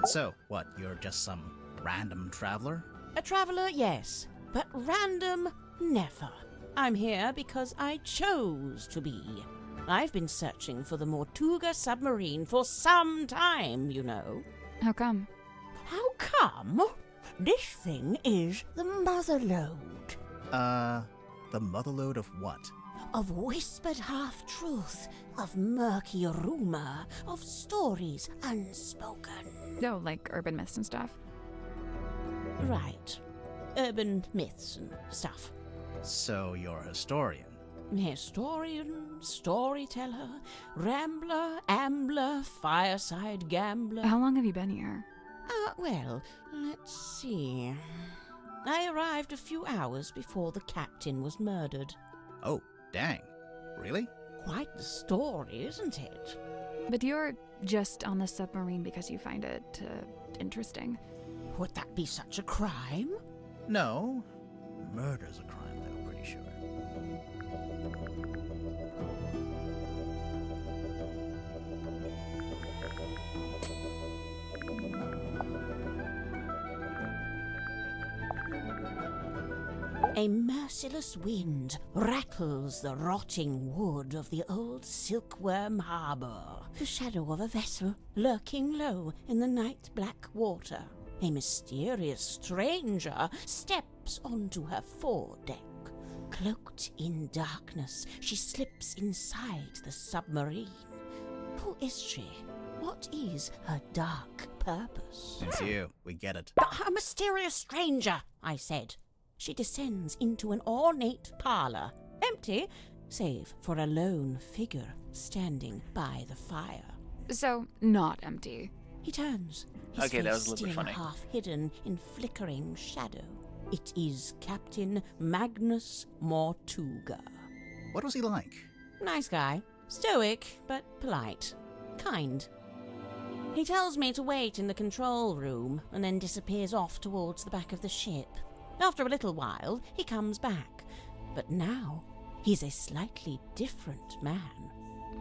So, what, you're just some random traveler? A traveller, yes, but random, never. I'm here because I chose to be. I've been searching for the Mortuga submarine for some time, you know. How come? How come? This thing is the motherlode. The motherlode of what? Of whispered half-truth, of murky rumour, of stories unspoken. Oh, like urban myths and stuff? Right. Urban myths and stuff. So you're a historian? Historian, storyteller, rambler, ambler, fireside gambler. How long have you been here? Well, let's see. I arrived a few hours before the captain was murdered. Oh, dang. Really? Quite the story, isn't it? But you're just on the submarine because you find it interesting. Would that be such a crime? No. Murder's a crime, though, pretty sure. A merciless wind rattles the rotting wood of the old silkworm harbour. The shadow of a vessel lurking low in the night-black water. A mysterious stranger steps onto her foredeck. Cloaked in darkness, she slips inside the submarine. Who is she? What is her dark purpose? It's you. We get it. A mysterious stranger, I said. She descends into an ornate parlour, empty, save for a lone figure standing by the fire. So, not empty. He turns, his Okay, face that was a little bit still funny. half hidden in flickering shadow. It is Captain Magnus Mortuga. What was he like? Nice guy, stoic but polite, kind. He tells me to wait in the control room and then disappears off towards the back of the ship. After a little while, he comes back, but now he's a slightly different man.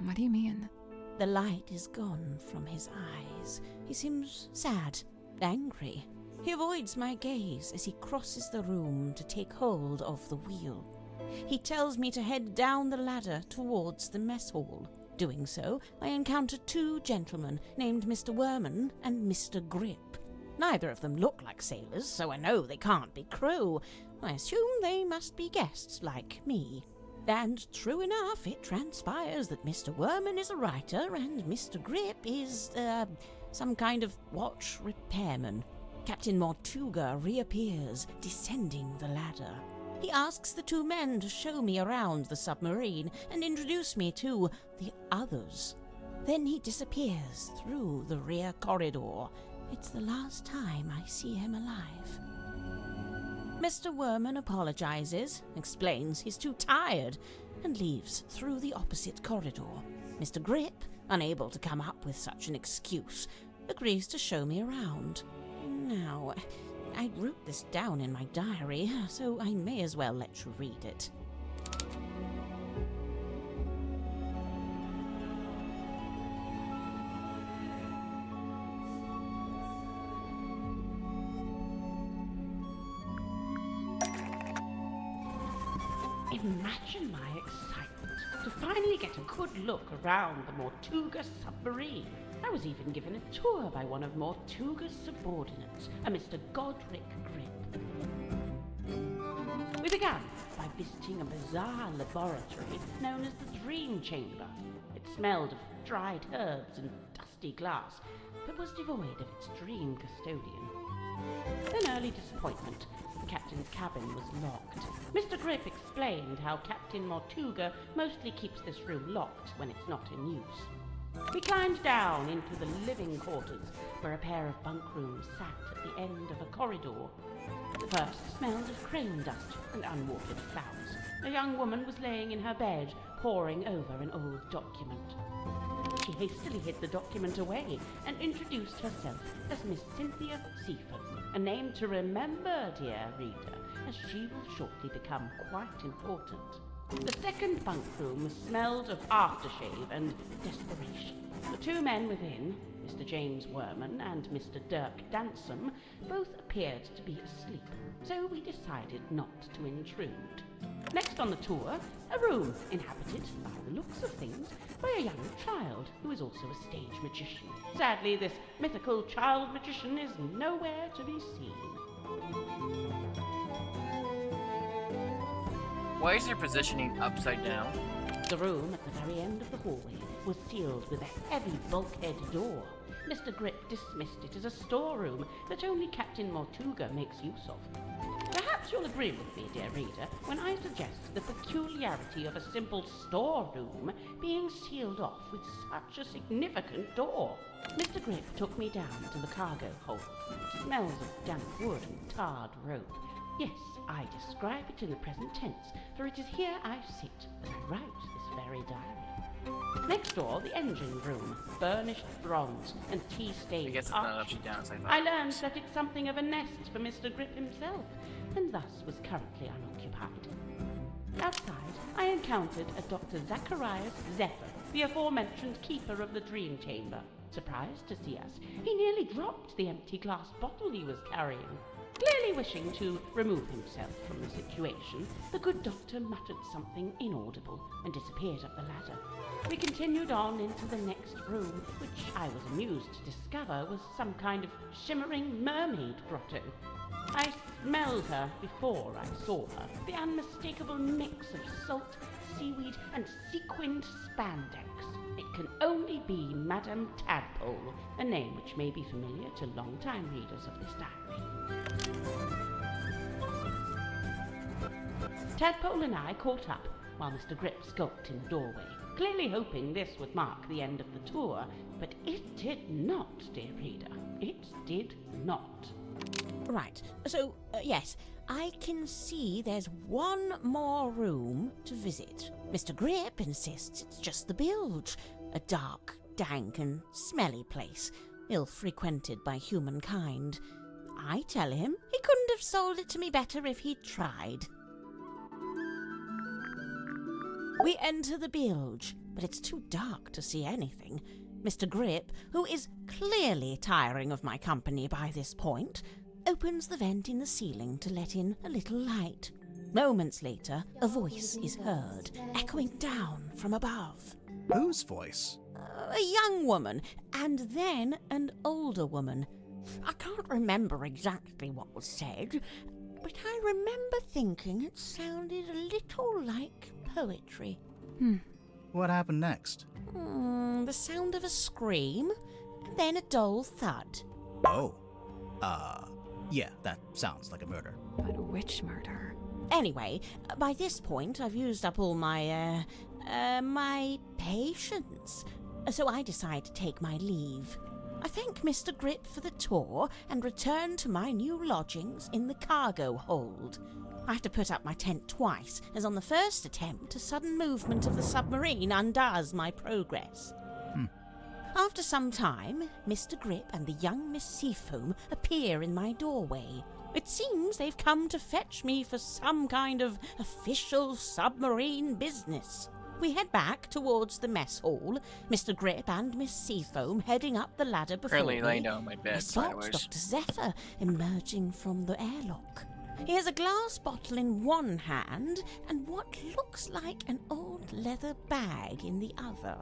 What do you mean? The light is gone from his eyes. He seems sad, angry. He avoids my gaze as he crosses the room to take hold of the wheel. He tells me to head down the ladder towards the mess hall. Doing so, I encounter two gentlemen named Mr. Werman and Mr. Grip. Neither of them look like sailors, so I know they can't be crew. I assume they must be guests like me. And true enough, it transpires that Mr. Werman is a writer and Mr. Grip is, some kind of watch repairman. Captain Mortuga reappears, descending the ladder. He asks the two men to show me around the submarine and introduce me to the others. Then he disappears through the rear corridor. It's the last time I see him alive. Mr. Werman apologizes, explains he's too tired, and leaves through the opposite corridor. Mr. Grip, unable to come up with such an excuse, agrees to show me around. Now, I wrote this down in my diary, so I may as well let you read it. Imagine my excitement to finally get a good look around the Mortuga submarine. I was even given a tour by one of Mortuga's subordinates, a Mr. Godric Grip. We began by visiting a bizarre laboratory known as the Dream Chamber. It smelled of dried herbs and dusty glass, but was devoid of its dream custodian. An early disappointment. The captain's cabin was locked. Mr. Grip explained how Captain Mortuga mostly keeps this room locked when it's not in use. We climbed down into the living quarters, where a pair of bunk rooms sat at the end of a corridor. The first smelled of crane dust and unwatered flowers. A young woman was laying in her bed, poring over an old document. She hastily hid the document away and introduced herself as Miss Cynthia Seaford, a name to remember, dear reader, as she will shortly become quite important. The second bunk room smelled of aftershave and desperation. The two men within, Mr. James Werman and Mr. Dirk Dansom, both appeared to be asleep, so we decided not to intrude. Next on the tour, a room inhabited, by the looks of things, by a young child who is also a stage magician. Sadly, this mythical child magician is nowhere to be seen. Why is your positioning upside down? The room at the very end of the hallway was sealed with a heavy bulkhead door. Mr. Grip dismissed it as a storeroom that only Captain Mortuga makes use of. Perhaps you'll agree with me, dear reader, when I suggest the peculiarity of a simple storeroom being sealed off with such a significant door. Mr. Grip took me down to the cargo hold. It smells of damp wood and tarred rope. Yes, I describe it in the present tense, for it is here I sit as I write this very diary. Next door, the engine room, burnished bronze and I tea-stained guess it's not arches. upside down as I thought. I learned that it's something of a nest for Mr. Grip himself, and thus was currently unoccupied. Outside, I encountered a Dr. Zacharias Zephyr, the aforementioned keeper of the Dream Chamber. Surprised to see us, he nearly dropped the empty glass bottle he was carrying. Clearly wishing to remove himself from the situation, the good doctor muttered something inaudible and disappeared up the ladder. We continued on into the next room, which I was amused to discover was some kind of shimmering mermaid grotto. I smelled her before I saw her, the unmistakable mix of salt, seaweed, and sequined spandex. It can only be Madame Tadpole, a name which may be familiar to long-time readers of this diary. Tadpole and I caught up, while Mr. Grip skulked in the doorway, clearly hoping this would mark the end of the tour, but it did not, dear reader. It did not. Right, so, yes, I can see there's one more room to visit. Mr. Grip insists it's just the bilge, a dark, dank and smelly place, ill-frequented by humankind. I tell him he couldn't have sold it to me better if he'd tried. We enter the bilge, but it's too dark to see anything. Mr. Grip, who is clearly tiring of my company by this point, opens the vent in the ceiling to let in a little light. Moments later, a voice is heard, echoing down from above. Whose voice? A young woman, and then an older woman. I can't remember exactly what was said, but I remember thinking it sounded a little like poetry. What happened next? The sound of a scream, and then a dull thud. Oh. Yeah, that sounds like a murder. But which murder? Anyway, by this point, I've used up all my patience. So I decide to take my leave. I thank Mr. Grip for the tour and return to my new lodgings in the cargo hold. I have to put up my tent twice, as on the first attempt, a sudden movement of the submarine undoes my progress. After some time, Mr. Grip and the young Miss Seafoam appear in my doorway. It seems they've come to fetch me for some kind of official submarine business. We head back towards the mess hall, Mr. Grip and Miss Seafoam heading up the ladder before Currently me. laying down on my I bed spot sideways. Dr. Zephyr emerging from the airlock. He has a glass bottle in one hand and what looks like an old leather bag in the other.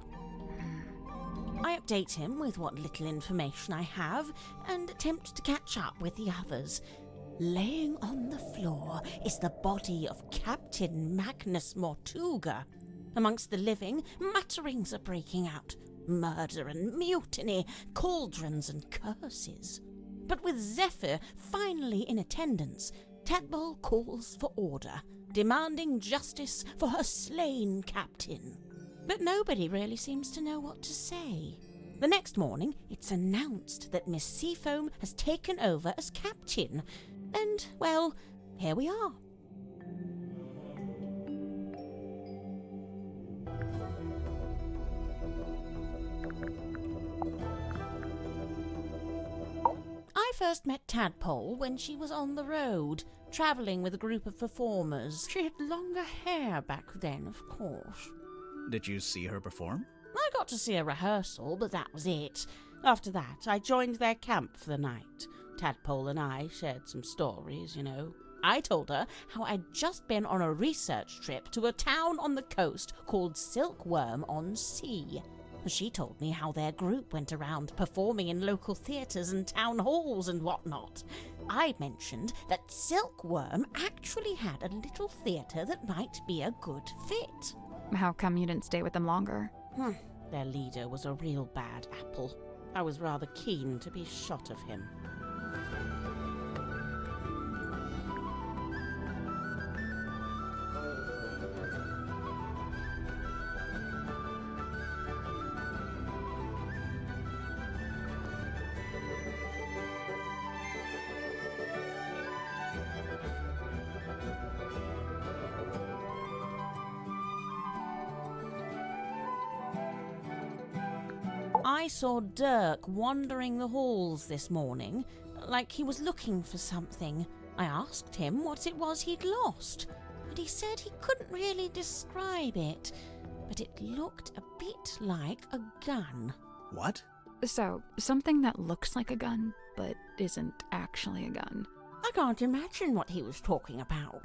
I update him with what little information I have and attempt to catch up with the others. Laying on the floor is the body of Captain Magnus Mortuga. Amongst the living, mutterings are breaking out. Murder and mutiny, cauldrons and curses. But with Zephyr finally in attendance, Tadpole calls for order, demanding justice for her slain captain. But nobody really seems to know what to say. The next morning, it's announced that Miss Seafoam has taken over as captain. And, well, here we are. I first met Tadpole when she was on the road, travelling with a group of performers. She had longer hair back then, of course. Did you see her perform? I got to see a rehearsal, but that was it. After that, I joined their camp for the night. Tadpole and I shared some stories, you know. I told her how I'd just been on a research trip to a town on the coast called Silkworm-on-Sea. She told me how their group went around performing in local theatres and town halls and whatnot. I mentioned that Silkworm actually had a little theatre that might be a good fit. How come you didn't stay with them longer? Their leader was a real bad apple. I was rather keen to be shot of him. I saw Dirk wandering the halls this morning, like he was looking for something. I asked him what it was he'd lost, and he said he couldn't really describe it, but it looked a bit like a gun. What? So, something that looks like a gun, but isn't actually a gun. I can't imagine what he was talking about.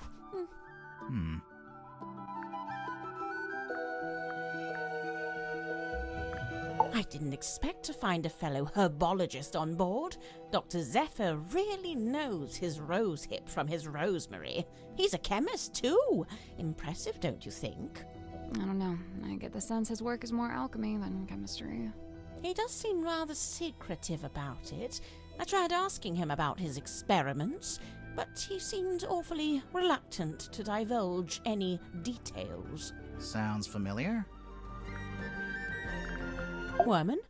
I didn't expect to find a fellow herbologist on board. Dr. Zephyr really knows his rosehip from his rosemary. He's a chemist, too. Impressive, don't you think? I don't know. I get the sense his work is more alchemy than chemistry. He does seem rather secretive about it. I tried asking him about his experiments, but he seemed awfully reluctant to divulge any details. Sounds familiar? Worman,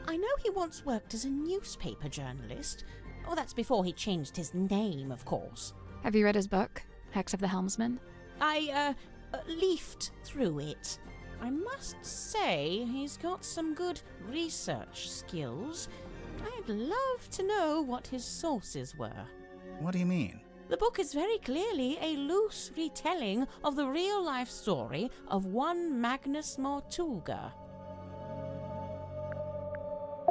I know he once worked as a newspaper journalist. Oh, that's before he changed his name, of course. Have you read his book, Hex of the Helmsman? I leafed through it. I must say he's got some good research skills. I'd love to know what his sources were. What do you mean? The book is very clearly a loose retelling of the real-life story of one Magnus Mortuga.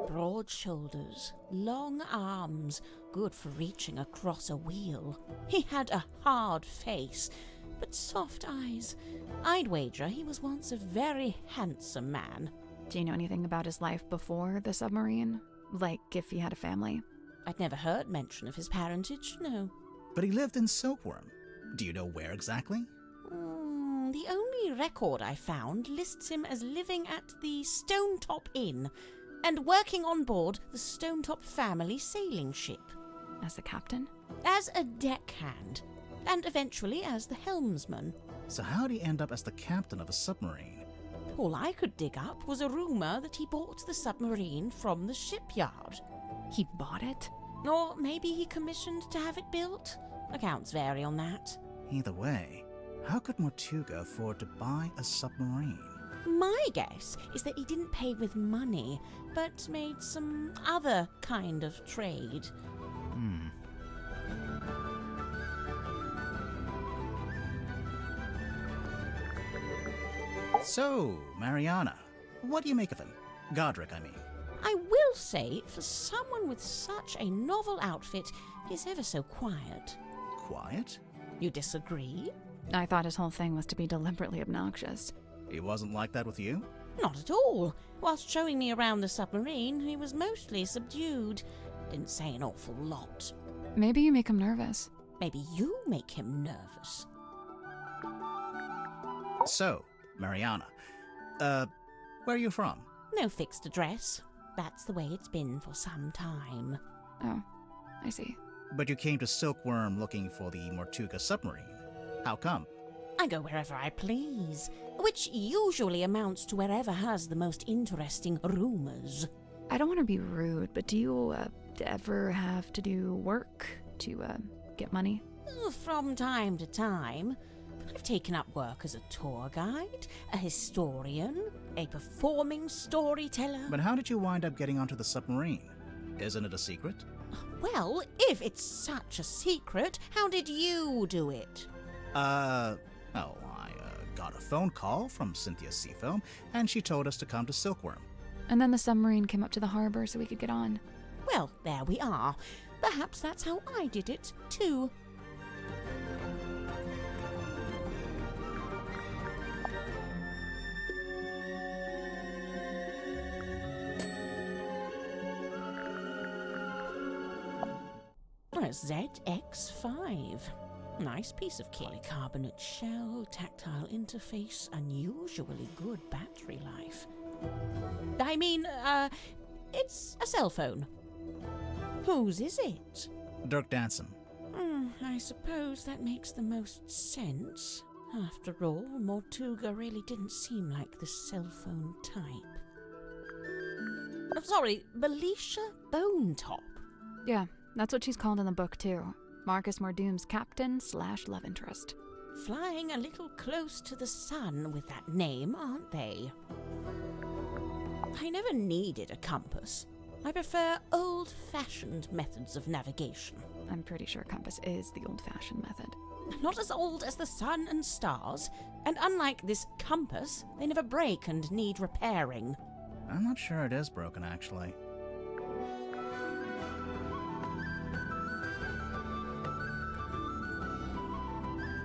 Broad shoulders, long arms, good for reaching across a wheel. He had a hard face, but soft eyes. I'd wager he was once a very handsome man. Do you know anything about his life before the submarine? Like if he had a family? I'd never heard mention of his parentage, no. But he lived in Silkworm. Do you know where exactly? The only record I found lists him as living at the Stonetop Inn and working on board the Stonetop family sailing ship. As the captain? As a deckhand, and eventually as the helmsman. So how'd he end up as the captain of a submarine? All I could dig up was a rumor that he bought the submarine from the shipyard. He bought it? Or maybe he commissioned to have it built. Accounts vary on that. Either way, how could Mortuga afford to buy a submarine? My guess is that he didn't pay with money, but made some other kind of trade. So, Mariana, what do you make of him? Godric, I mean. I will say, for someone with such a novel outfit, he's ever so quiet. Quiet? You disagree? I thought his whole thing was to be deliberately obnoxious. He wasn't like that with you? Not at all. Whilst showing me around the submarine, he was mostly subdued. Didn't say an awful lot. Maybe you make him nervous. Maybe you make him nervous. So, Mariana, where are you from? No fixed address. That's the way it's been for some time. Oh, I see. But you came to Silkworm looking for the Mortuga submarine. How come? I go wherever I please, which usually amounts to wherever has the most interesting rumors. I don't want to be rude, but do you ever have to do work to get money? From time to time. I've taken up work as a tour guide, a historian, a performing storyteller. But how did you wind up getting onto the submarine? Isn't it a secret? Well, if it's such a secret, how did you do it? I got a phone call from Cynthia Seafoam, and she told us to come to Silkworm. And then the submarine came up to the harbor so we could get on. Well, there we are. Perhaps that's how I did it, too. A ZX5. Nice piece of kit. Polycarbonate shell, tactile interface, unusually good battery life. I mean, it's a cell phone. Whose is it? Dirk Danson. I suppose that makes the most sense. After all, Mortuga really didn't seem like the cell phone type. Oh, sorry, Belisha Bonetop. Yeah, that's what she's called in the book, too. Marcus Mordoom's captain/love interest. Flying a little close to the sun with that name, aren't they? I never needed a compass. I prefer old-fashioned methods of navigation. I'm pretty sure compass is the old-fashioned method. Not as old as the sun and stars, and unlike this compass, they never break and need repairing. I'm not sure it is broken, actually.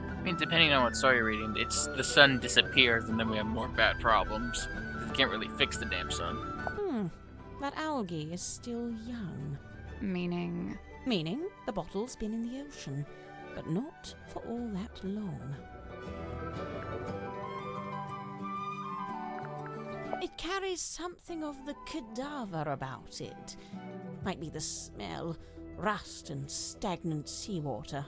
I mean, depending on what story you're reading, it's the sun disappears and then we have more bad problems. You can't really fix the damn sun. That algae is still young. Meaning? Meaning the bottle's been in the ocean, but not for all that long. It carries something of the cadaver about it. Might be the smell, rust and stagnant seawater.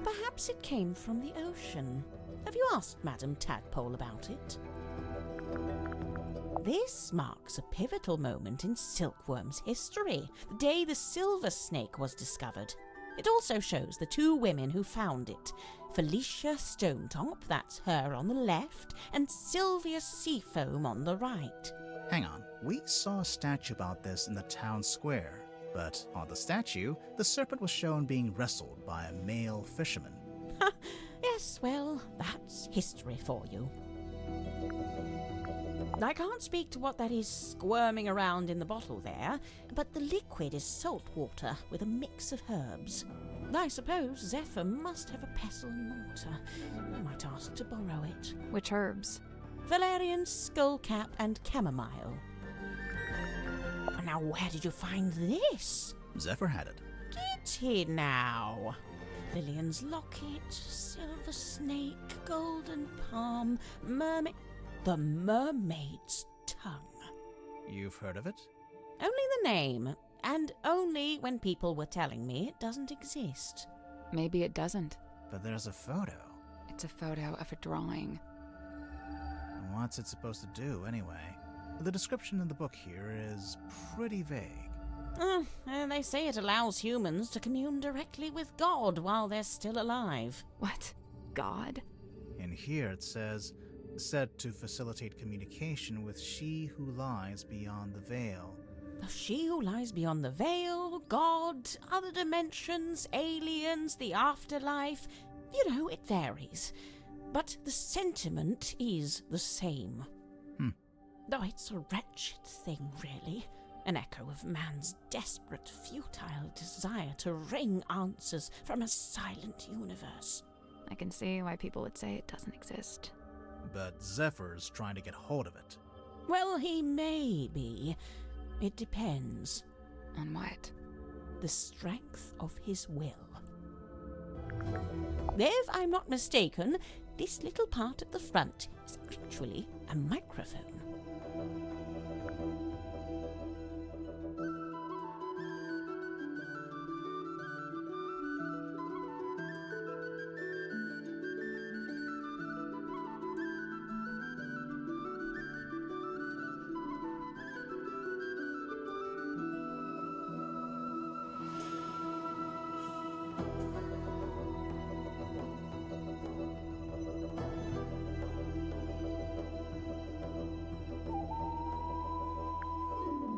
Perhaps it came from the ocean. Have you asked Madame Tadpole about it? This marks a pivotal moment in Silkworm's history, the day the silver snake was discovered. It also shows the two women who found it, Felicia Stonetop, that's her on the left, and Sylvia Seafoam on the right. Hang on, we saw a statue about this in the town square, but on the statue, the serpent was shown being wrestled by a male fisherman. Yes, well, that's history for you. I can't speak to what that is squirming around in the bottle there, but the liquid is salt water with a mix of herbs. I suppose Zephyr must have a pestle and mortar. I might ask to borrow it. Which herbs? Valerian, skullcap, and chamomile. Now, where did you find this? Zephyr had it. Kitty now. Lillian's locket, silver snake, golden palm, mermaid... The mermaid's tongue. You've heard of it? Only the name. And only when people were telling me it doesn't exist. Maybe it doesn't. But there's a photo. It's a photo of a drawing. What's it supposed to do, anyway? The description in the book here is pretty vague. And they say it allows humans to commune directly with God while they're still alive. What? God? In here it says, said to facilitate communication with she who lies beyond the veil. She who lies beyond the veil, God, other dimensions, aliens, the afterlife. You know, it varies. But the sentiment is the same. Though it's a wretched thing, really. An echo of man's desperate, futile desire to wring answers from a silent universe. I can see why people would say it doesn't exist. But Zephyr's trying to get hold of it. Well, he may be. It depends. On what? The strength of his will. If I'm not mistaken, this little part at the front is actually a microphone.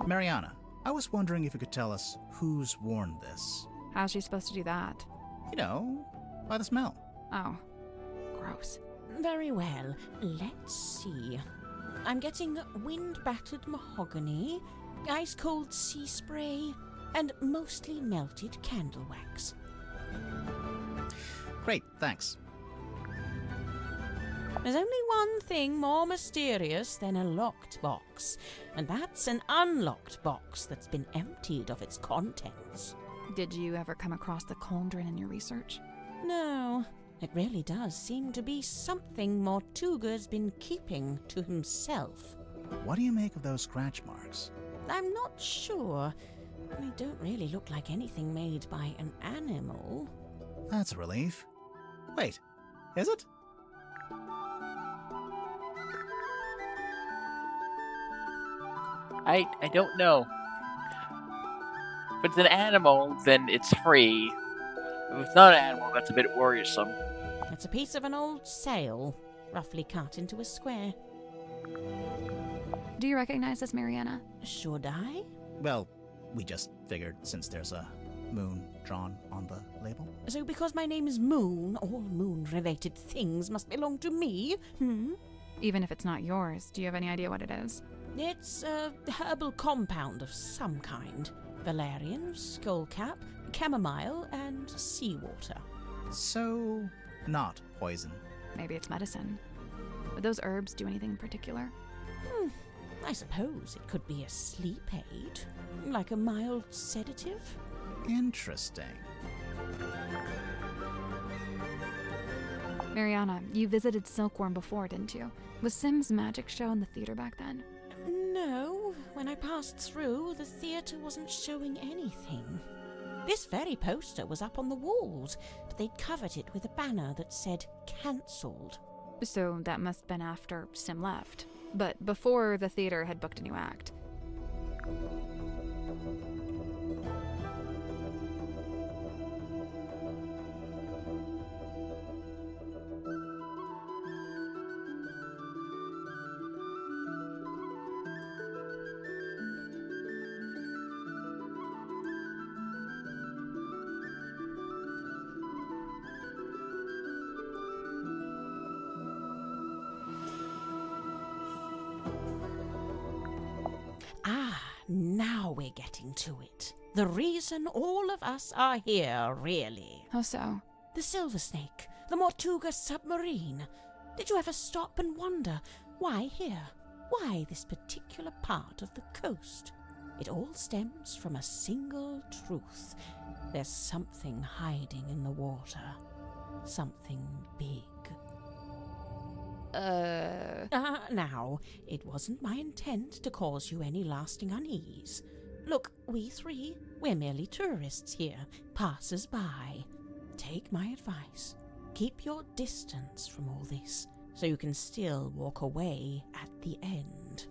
Mariana, I was wondering if you could tell us who's worn this. How's she supposed to do that? You know, by the smell. Oh, gross. Very well. Let's see. I'm getting wind-battered mahogany, ice-cold sea spray, and mostly melted candle wax. Great, thanks. There's only one thing more mysterious than a locked box, and that's an unlocked box that's been emptied of its contents. Did you ever come across the cauldron in your research? No, it really does seem to be something Mortuga's been keeping to himself. What do you make of those scratch marks? I'm not sure. They don't really look like anything made by an animal. That's a relief. Wait, is it? I don't know. If it's an animal, then it's free. If it's not an animal, that's a bit worrisome. It's a piece of an old sail, roughly cut into a square. Do you recognize this, Mariana? Should I? Well, we just figured since there's a moon drawn on the label. So because my name is Moon, all moon-related things must belong to me? Even if it's not yours, do you have any idea what it is? It's a herbal compound of some kind. Valerian, skullcap, chamomile, and seawater. So, not poison. Maybe it's medicine. Would those herbs do anything in particular? I suppose it could be a sleep aid, like a mild sedative. Interesting. Mariana, you visited Silkworm before, didn't you? Was Sim's magic show in the theater back then? No, when I passed through, the theatre wasn't showing anything. This very poster was up on the walls, but they'd covered it with a banner that said cancelled. So that must have been after Sim left, but before the theater had booked a new act. Now we're getting to it. The reason all of us are here, really. How so? The Silver Snake, the Mortuga submarine. Did you ever stop and wonder, why here? Why this particular part of the coast? It all stems from a single truth. There's something hiding in the water. Something big. Now, it wasn't my intent to cause you any lasting unease. Look, we three, we're merely tourists here, passers-by. Take my advice. Keep your distance from all this, so you can still walk away at the end.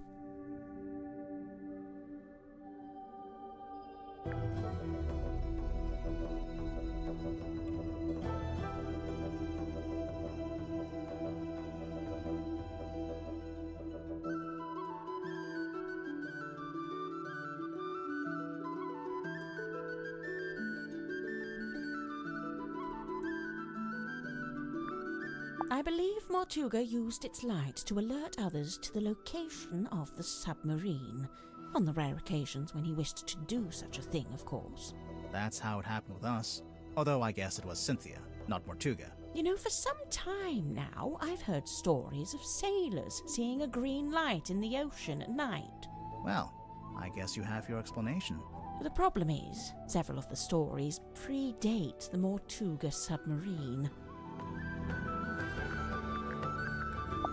I believe Mortuga used its light to alert others to the location of the submarine, on the rare occasions when he wished to do such a thing, of course. That's how it happened with us. Although I guess it was Cynthia, not Mortuga. You know, for some time now, I've heard stories of sailors seeing a green light in the ocean at night. Well, I guess you have your explanation. The problem is, several of the stories predate the Mortuga submarine.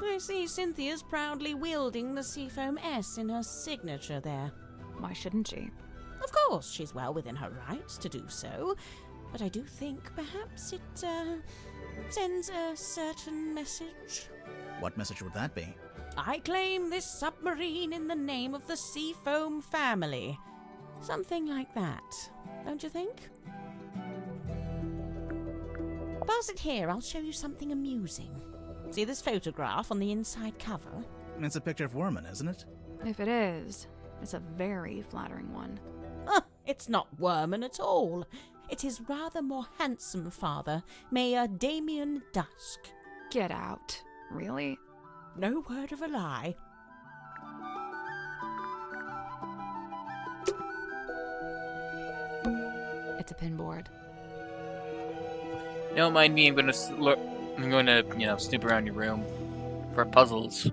I see Cynthia's proudly wielding the Seafoam S in her signature there. Why shouldn't she? Of course, she's well within her rights to do so, but I do think perhaps it, sends a certain message. What message would that be? I claim this submarine in the name of the Seafoam family. Something like that, don't you think? Pass it here, I'll show you something amusing. See this photograph on the inside cover? It's a picture of Worman, isn't it? If it is, it's a very flattering one. It's not Worman at all. It's his rather more handsome father, Mayor Damien Dusk. Get out. Really? No word of a lie. It's a pinboard. Don't mind me. I'm gonna look. I'm gonna, snoop around your room for puzzles.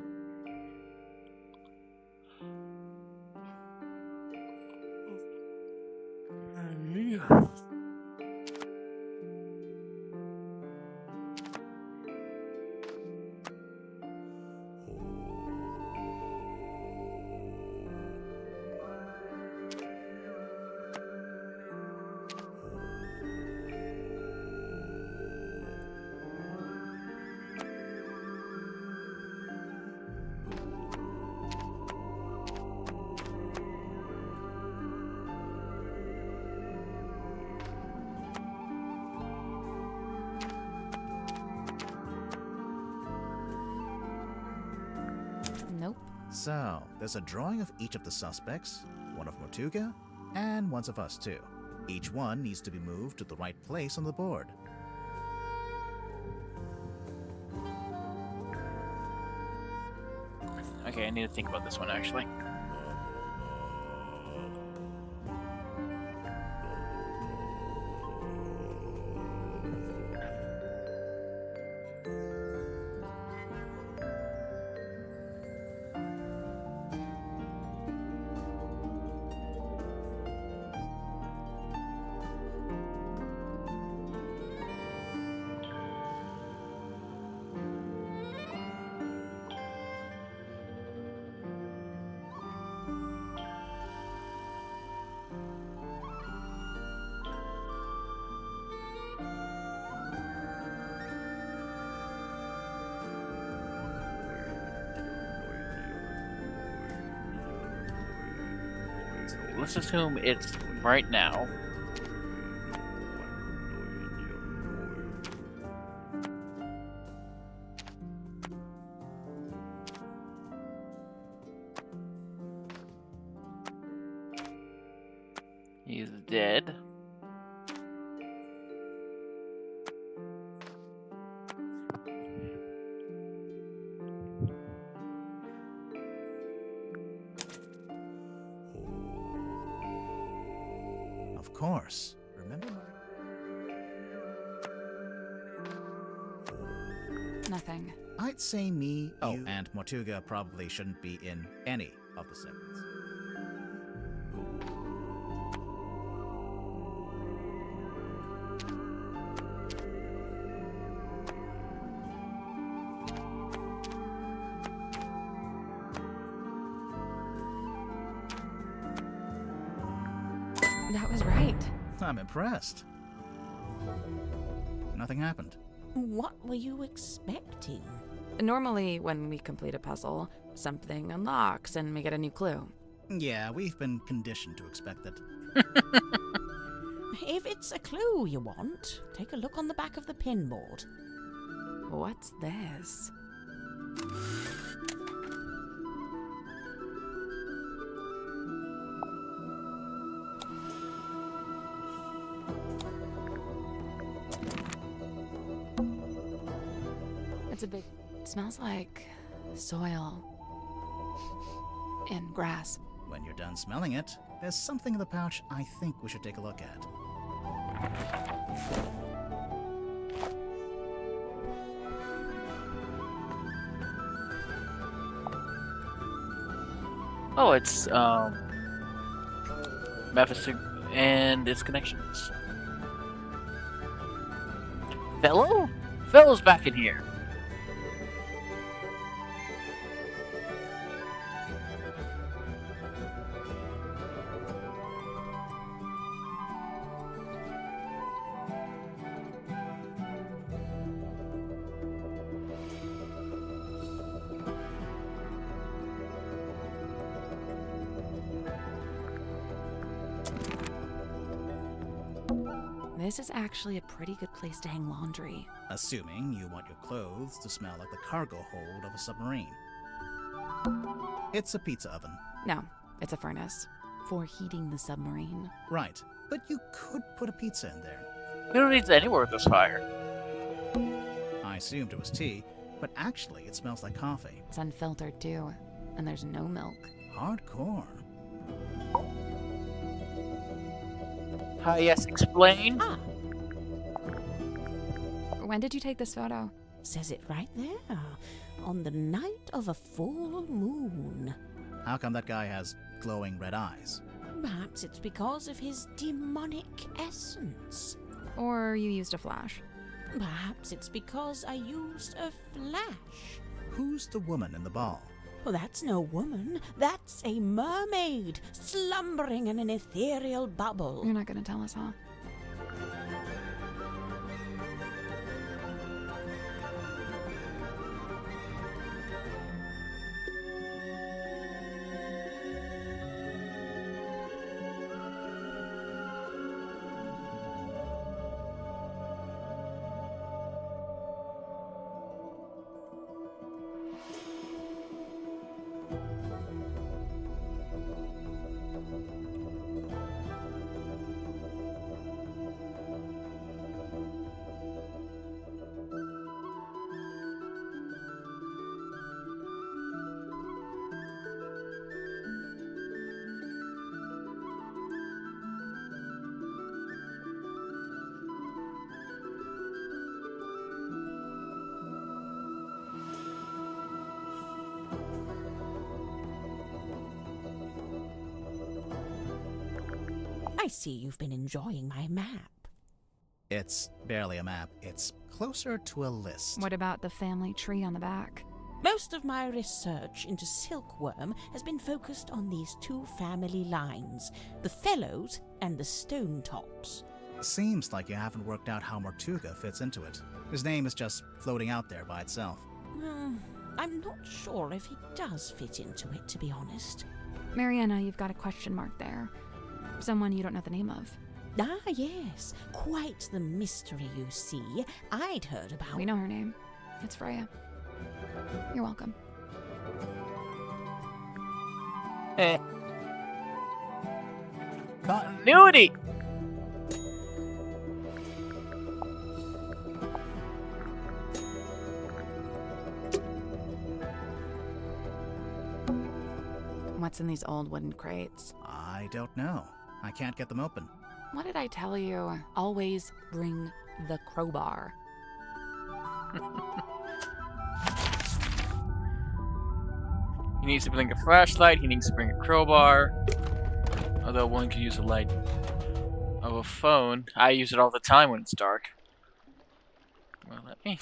Nope. So, there's a drawing of each of the suspects, one of Mortuga, and one of us too. Each one needs to be moved to the right place on the board. Okay, I need to think about this one actually. Let's assume it's right now. He's dead. Of course. Remember Nothing. I'd say me, you, and Mortuga probably shouldn't be in any of the segments. That was right. I'm impressed. Nothing happened. What were you expecting? Normally, when we complete a puzzle, something unlocks and we get a new clue. Yeah, we've been conditioned to expect it. If it's a clue you want, take a look on the back of the pinboard. What's this? It's a big... It smells like soil and grass. When you're done smelling it, there's something in the pouch I think we should take a look at. Oh, it's Memphis and its connections. Fellow? Fellow's back in here. This is actually a pretty good place to hang laundry. Assuming you want your clothes to smell like the cargo hold of a submarine. It's a pizza oven. No, it's a furnace. For heating the submarine. Right, but you could put a pizza in there. Who needs anywhere with this fire? I assumed it was tea, but actually it smells like coffee. It's unfiltered too, and there's no milk. Hardcore. Hi, yes, explain. Ah, When did you take this photo? says it right there. On the night of a full moon. How come that guy has glowing red eyes? Perhaps it's because of his demonic essence. Or you used a flash? Perhaps it's because I used a flash. Who's the woman in the ball? Well, that's no woman. That's a mermaid, slumbering in an ethereal bubble. You're not gonna tell us, huh? I see you've been enjoying my map. It's barely a map. It's closer to a list. What about the family tree on the back? Most of my research into silkworm has been focused on these two family lines, the Fellows and the Stone Tops. Seems like you haven't worked out how Mortuga fits into it. His name is just floating out there by itself. I'm not sure if he does fit into it, to be honest. Mariana, you've got a question mark there. Someone you don't know the name of. Ah, yes. Quite the mystery, you see. I'd heard about... We know her name. It's Freya. You're welcome. Continuity! What's in these old wooden crates? I don't know. I can't get them open. What did I tell you? Always bring the crowbar. He needs to bring a flashlight, he needs to bring a crowbar. Although one could use a light of a phone. I use it all the time when it's dark. Well, let me.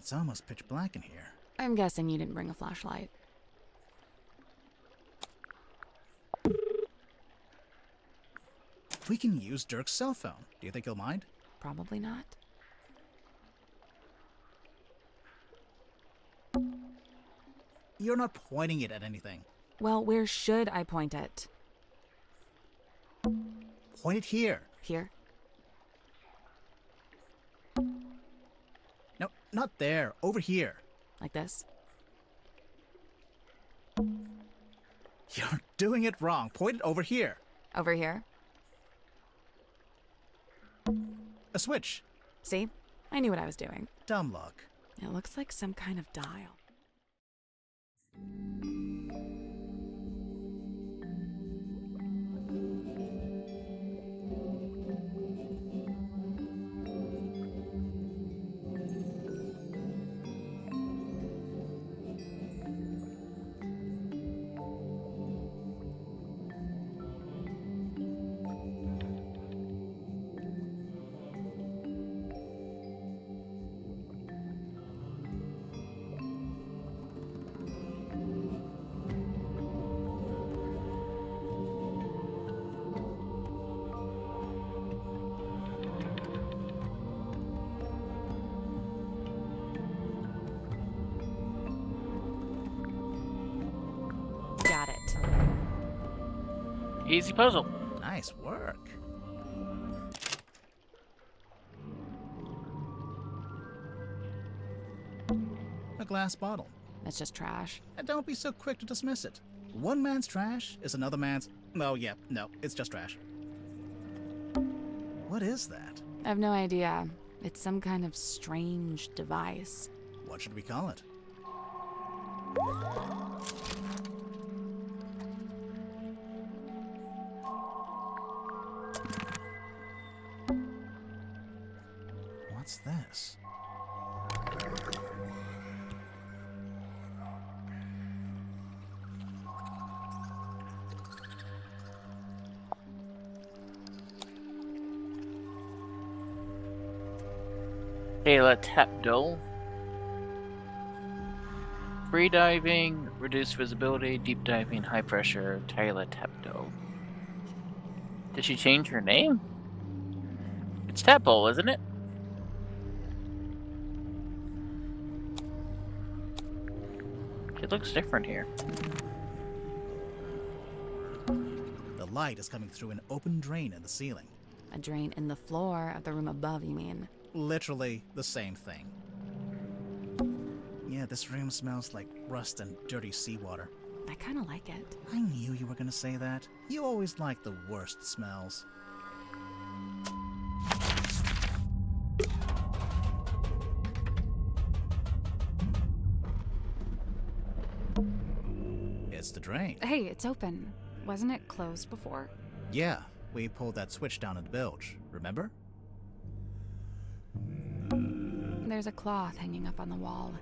It's almost pitch black in here. I'm guessing you didn't bring a flashlight. We can use Dirk's cell phone. Do you think he'll mind? Probably not. You're not pointing it at anything. Well, where should I point it? Point it here. Here? No, not there. Over here. Like this? You're doing it wrong. Point it over here. Over here? A switch. See? I knew what I was doing. Dumb luck. It looks like some kind of dial. Got it. Easy puzzle. Nice work. A glass bottle. That's just trash. And don't be so quick to dismiss it. One man's trash is another man's... Oh, yeah, no, it's just trash. What is that? I have no idea. It's some kind of strange device. What should we call it? What's this? Taylor Tapdo. Free diving, reduced visibility, deep diving, high pressure, Taylor Tapdo. Did she change her name? It's Tadpole, isn't it? It looks different here. The light is coming through an open drain in the ceiling. A drain in the floor of the room above, you mean? Literally the same thing. Yeah, this room smells like rust and dirty seawater. I kind of like it. I knew you were gonna say that. You always like the worst smells. It's the drain. Hey, it's open. Wasn't it closed before? Yeah, we pulled that switch down in the bilge, remember? There's a cloth hanging up on the wall.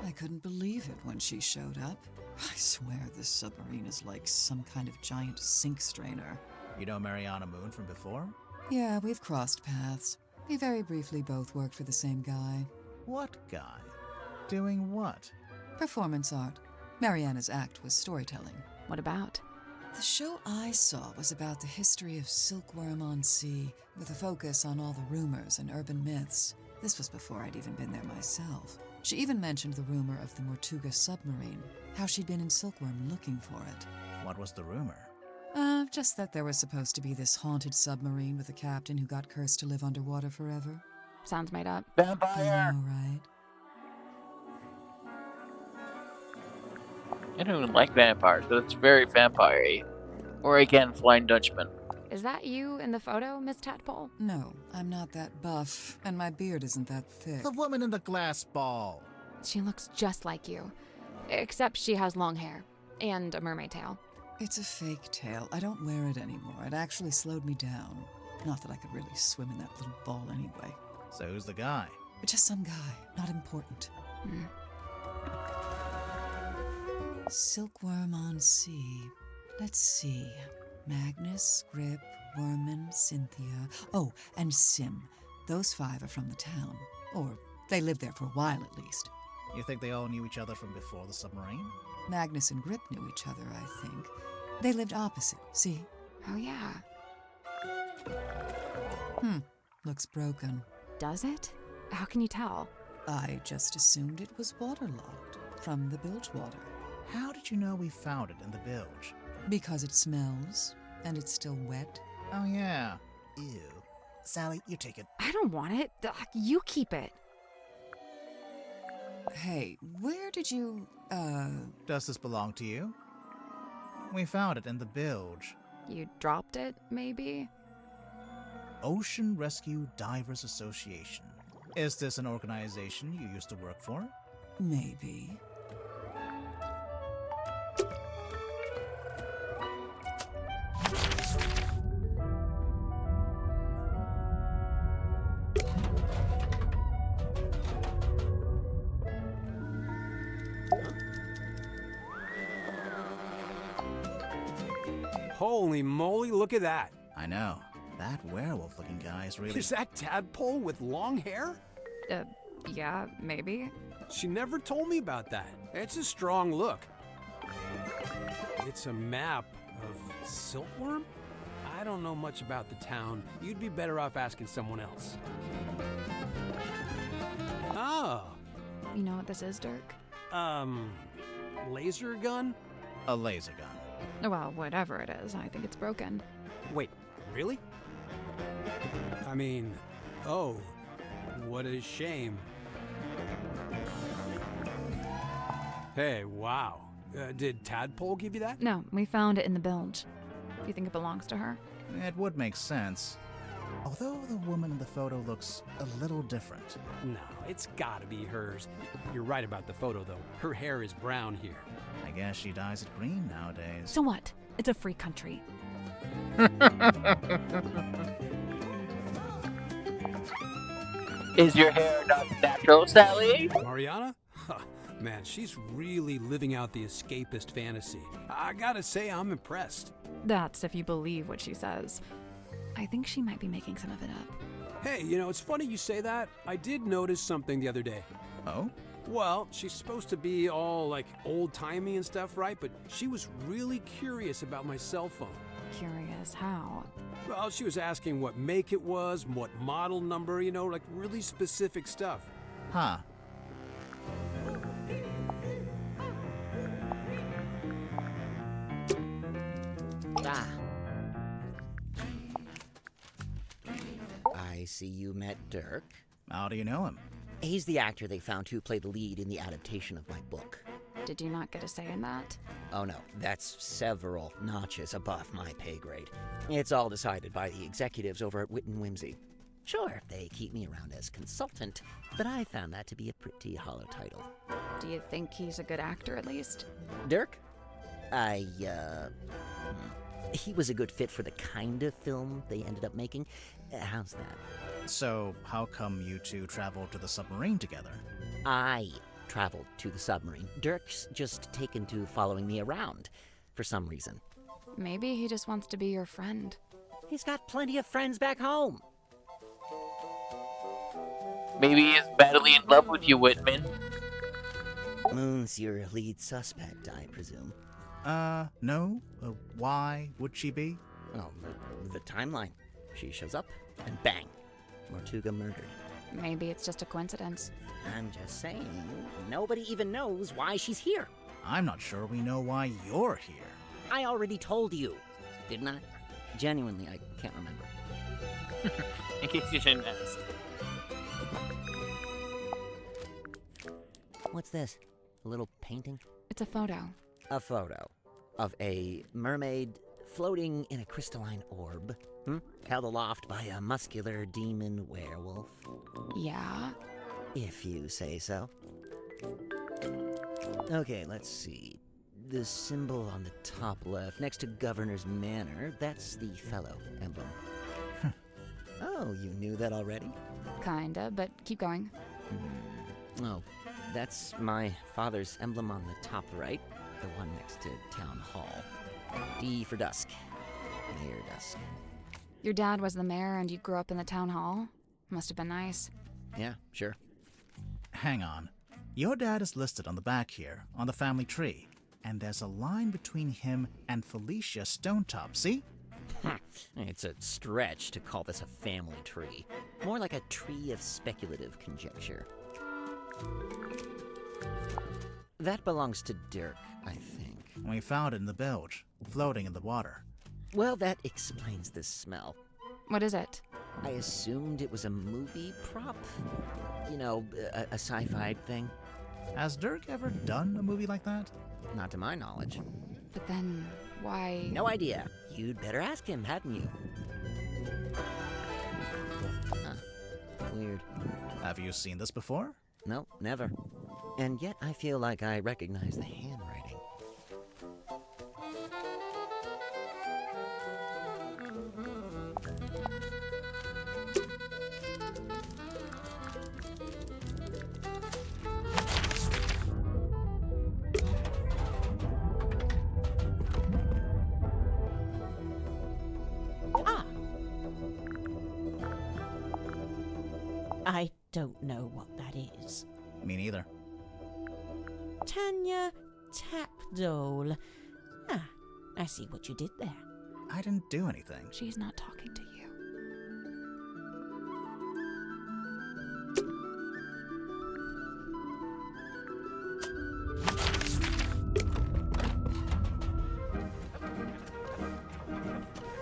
I couldn't believe it when she showed up. I swear this submarine is like some kind of giant sink strainer. You know Mariana Moon from before? Yeah, we've crossed paths. We very briefly both worked for the same guy. What guy? Doing what? Performance art. Mariana's act was storytelling. What about? The show I saw was about the history of silkworm on sea, with a focus on all the rumors and urban myths. This was before I'd even been there myself. She even mentioned the rumor of the Tortuga submarine, how she'd been in Silkworm looking for it. What was the rumor? Just that there was supposed to be this haunted submarine with a captain who got cursed to live underwater forever. Sounds made up. I Vampire! know, right? I don't even like vampires, but it's very vampire-y. Or again, Flying Dutchman. is that you in the photo, Miss Tadpole? No, I'm not that buff, and my beard isn't that thick. The woman in the glass ball. She looks just like you, except she has long hair and a mermaid tail. It's a fake tail. I don't wear it anymore. It actually slowed me down. Not that I could really swim in that little ball anyway. So who's the guy? Just some guy, not important. Silkworm on sea. Let's see. Magnus, Grip, Worman, Cynthia. Oh, and Sim. Those 5 are from the town. Or they lived there for a while at least. You think they all knew each other from before the submarine? Magnus and Grip knew each other, I think. They lived opposite, see? Oh, yeah. Looks broken. Does it? How can you tell? I just assumed it was waterlogged from the bilge water. How did you know we found it in the bilge? Because it smells, and it's still wet. Oh, yeah. Ew. Sally, you take it. I don't want it. You keep it. Hey, where did you, Does this belong to you? We found it in the bilge. You dropped it, maybe? Ocean Rescue Divers Association. Is this an organization you used to work for? Maybe. Holy moly, look at that. I know. That werewolf-looking guy is really... Is that Tadpole with long hair? Yeah, maybe. She never told me about that. It's a strong look. It's a map of Silkworm? I don't know much about the town. You'd be better off asking someone else. Oh. You know what this is, Dirk? Laser gun? A laser gun. Well, whatever it is, I think it's broken. Wait, really? I mean, oh, what a shame. Hey, wow. Did Tadpole give you that? No, we found it in the bilge. Do you think it belongs to her? It would make sense. Although the woman in the photo looks a little different. No, it's gotta be hers. You're right about the photo, though. Her hair is brown here. I guess she dyes it green nowadays. So what? It's a free country. Is your hair not natural, Sally? Mariana? Huh, man, she's really living out the escapist fantasy. I gotta say, I'm impressed. That's if you believe what she says. I think she might be making some of it up. Hey, you know, it's funny you say that. I did notice something the other day. Oh? Well, she's supposed to be all, like, old-timey and stuff, right? But she was really curious about my cell phone. Curious how? Well, she was asking what make it was, what model number, you know, like really specific stuff. Huh. Ah. I see you met Dirk. How do you know him? He's the actor they found who played the lead in the adaptation of my book. Did you not get a say in that? Oh no, that's several notches above my pay grade. It's all decided by the executives over at Wit and Whimsy. Sure, they keep me around as consultant, but I found that to be a pretty hollow title. Do you think he's a good actor at least? Dirk? He was a good fit for the kind of film they ended up making. How's that? So, how come you two traveled to the submarine together? I traveled to the submarine. Dirk's just taken to following me around for some reason. Maybe he just wants to be your friend. He's got plenty of friends back home. Maybe he is madly in love with you, Whitman. Moon's your lead suspect, I presume. No. Why would she be? Oh, the timeline. She shows up, and bang, Mortuga murdered. Maybe it's just a coincidence. I'm just saying, nobody even knows why she's here. I'm not sure we know why you're here. I already told you, didn't I? Genuinely, I can't remember. In case you didn't ask. What's this? A little painting? It's a photo. A photo of a mermaid floating in a crystalline orb, held aloft by a muscular demon werewolf. Yeah? If you say so. Okay, let's see. The symbol on the top left, next to Governor's Manor, that's the fellow emblem. Oh, you knew that already? Kinda, but keep going. Oh, that's my father's emblem on the top right, the one next to Town Hall. D for Dusk. Mayor Dusk. Your dad was the mayor and you grew up in the town hall? Must have been nice. Yeah, sure. Hang on. Your dad is listed on the back here, on the family tree. And there's a line between him and Felicia Stonetop, see? It's a stretch to call this a family tree. More like a tree of speculative conjecture. That belongs to Dirk, I think. We found it in the bilge, floating in the water. Well, that explains the smell. What is it? I assumed it was a movie prop. You know, a sci-fi thing. Has Dirk ever done a movie like that? Not to my knowledge. But then, why... No idea. You'd better ask him, hadn't you? Huh. Weird. Have you seen this before? No, never. And yet I feel like I recognize the handwriting. I don't know what that is. Me neither. Tanya Tapdole. Ah, I see what you did there. I didn't do anything. She's not talking to you.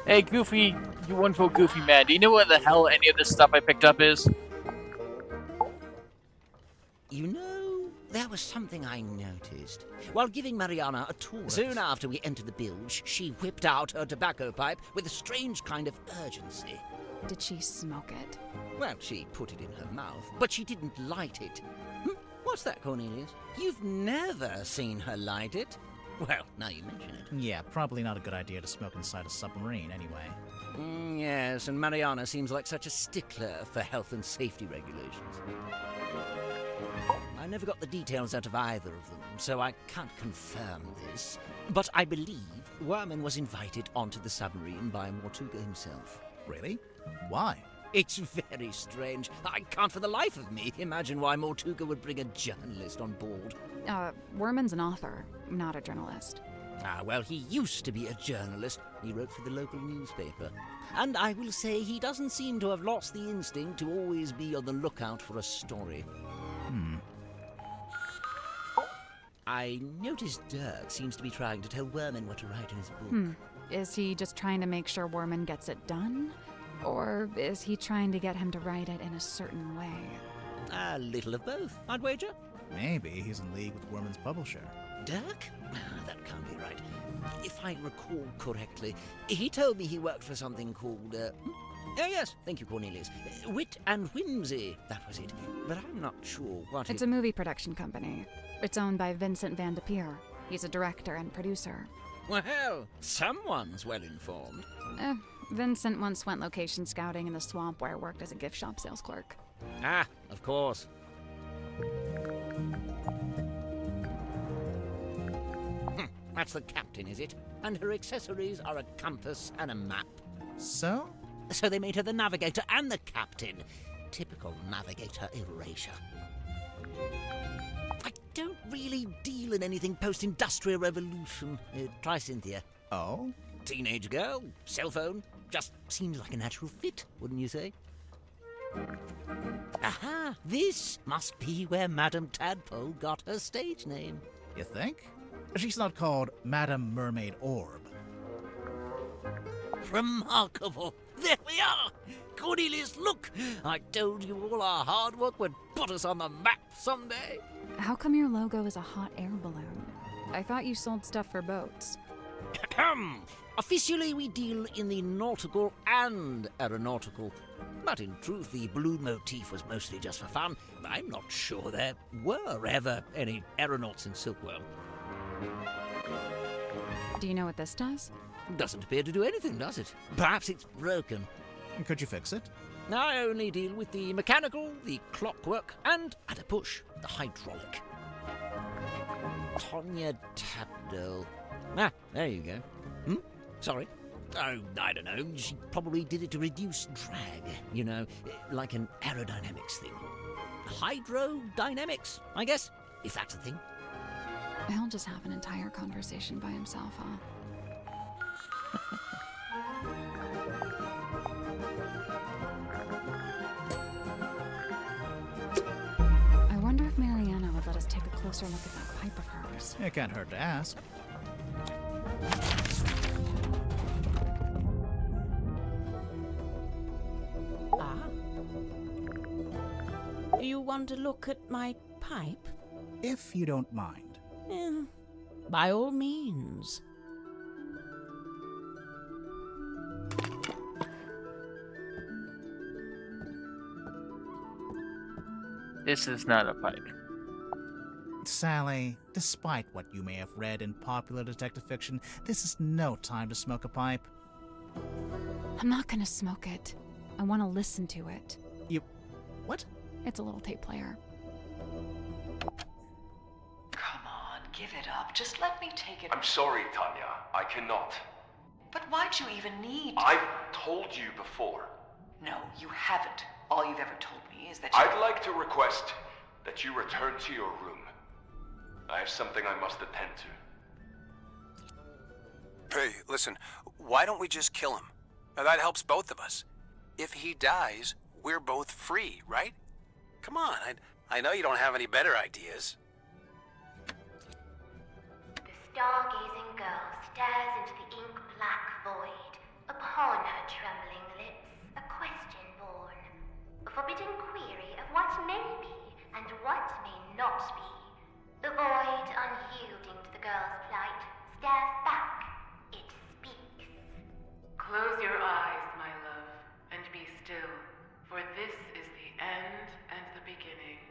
Hey, Goofy, you wonderful Goofy man. Do you know what the hell any of this stuff I picked up is? You know, there was something I noticed. While giving Mariana a tour soon after we entered the bilge, she whipped out her tobacco pipe with a strange kind of urgency. Did she smoke it? Well, she put it in her mouth, but she didn't light it. What's that, Cornelius? You've never seen her light it? Well, now you mention it. Yeah, probably not a good idea to smoke inside a submarine anyway. Yes, and Mariana seems like such a stickler for health and safety regulations. I never got the details out of either of them, so I can't confirm this. But I believe Werman was invited onto the submarine by Mortuga himself. Really? Why? It's very strange. I can't for the life of me imagine why Mortuga would bring a journalist on board. Werman's an author, not a journalist. Ah, well, he used to be a journalist. He wrote for the local newspaper. And I will say he doesn't seem to have lost the instinct to always be on the lookout for a story. I noticed Dirk seems to be trying to tell Werman what to write in his book. Is he just trying to make sure Werman gets it done? Or is he trying to get him to write it in a certain way? A little of both, I'd wager. Maybe he's in league with Werman's publisher. Dirk? That can't be right. If I recall correctly, he told me he worked for something called, Oh yes, thank you, Cornelius. Wit and Whimsy, that was it. But I'm not sure what It's a movie production company. It's owned by Vincent Van de Peer. He's a director and producer. Well, someone's well informed. Vincent once went location scouting in the swamp where I worked as a gift shop sales clerk. Ah, of course. That's the captain, is it? And her accessories are a compass and a map. So? So they made her the navigator and the captain. Typical navigator erasure. I don't really deal in anything post-industrial revolution. Try Cynthia. Oh? Teenage girl, cell phone. Just seems like a natural fit, wouldn't you say? Aha! This must be where Madame Tadpole got her stage name. You think? She's not called Madame Mermaid Orb. Remarkable! There we are! Cornelius, look! I told you all our hard work would put us on the map someday. How come your logo is a hot air balloon? I thought you sold stuff for boats. Officially, we deal in the nautical and aeronautical. But in truth, the blue motif was mostly just for fun. I'm not sure there were ever any aeronauts in Silkworld. Do you know what this does? Doesn't appear to do anything, does it? Perhaps it's broken. Could you fix it? I only deal with the mechanical, the clockwork, and, at a push, the hydraulic. Tonya Tabdo. Ah, there you go. Sorry. Oh, I don't know. She probably did it to reduce drag, you know, like an aerodynamics thing. Hydrodynamics, I guess, if that's a thing. He'll just have an entire conversation by himself, huh? I wonder if Mariana would let us take a closer look at that pipe of hers. It can't hurt to ask. Ah. You want to look at my pipe? If you don't mind. By all means. This is not a pipe. Sally, despite what you may have read in popular detective fiction, this is no time to smoke a pipe. I'm not gonna smoke it. I want to listen to it. You... what? It's a little tape player. Come on, give it up. Just let me take it. I'm sorry, Tanya. I cannot. But why'd you even need... I've told you before. No, you haven't. All you've ever told me is that you... I'd like to request that you return to your room. I have something I must attend to. Hey, listen, why don't we just kill him? Now, that helps both of us. If he dies, we're both free, right? Come on, I know you don't have any better ideas. The stargazing girl stares into the ink-black void. Upon her trembling lips, a question born. A forbidden query of what may be and what may not be. The void, unyielding to the girl's plight, stares back. It speaks. Close your eyes, my love, and be still, for this is the end and the beginning.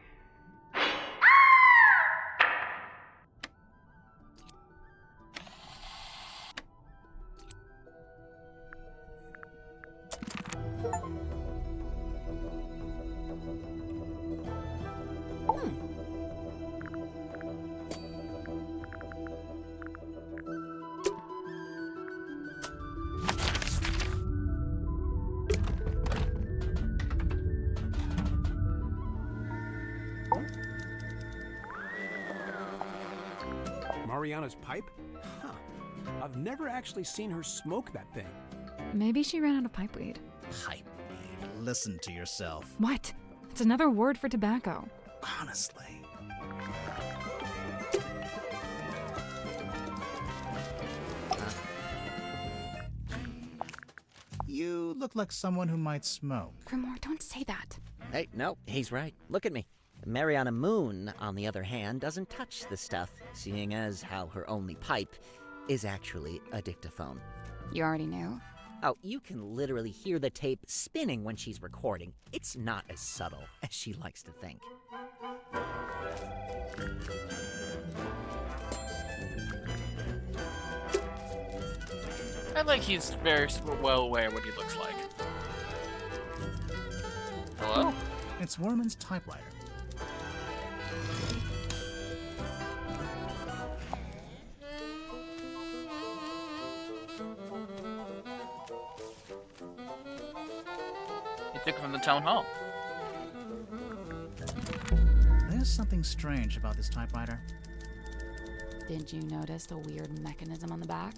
Mariana's pipe? Huh. I've never actually seen her smoke that thing. Maybe she ran out of pipe weed. Pipe. Listen to yourself. What? It's another word for tobacco. Honestly. You look like someone who might smoke. Grimoire, don't say that. Hey, no, he's right. Look at me. Mariana Moon, on the other hand, doesn't touch the stuff, seeing as how her only pipe is actually a dictaphone. You already knew? Oh, you can literally hear the tape spinning when she's recording. It's not as subtle as she likes to think. I like he's very well aware what he looks like. Hello? It's Worman's typewriter. He took it from the town hall. There's something strange about this typewriter. Did you notice the weird mechanism on the back?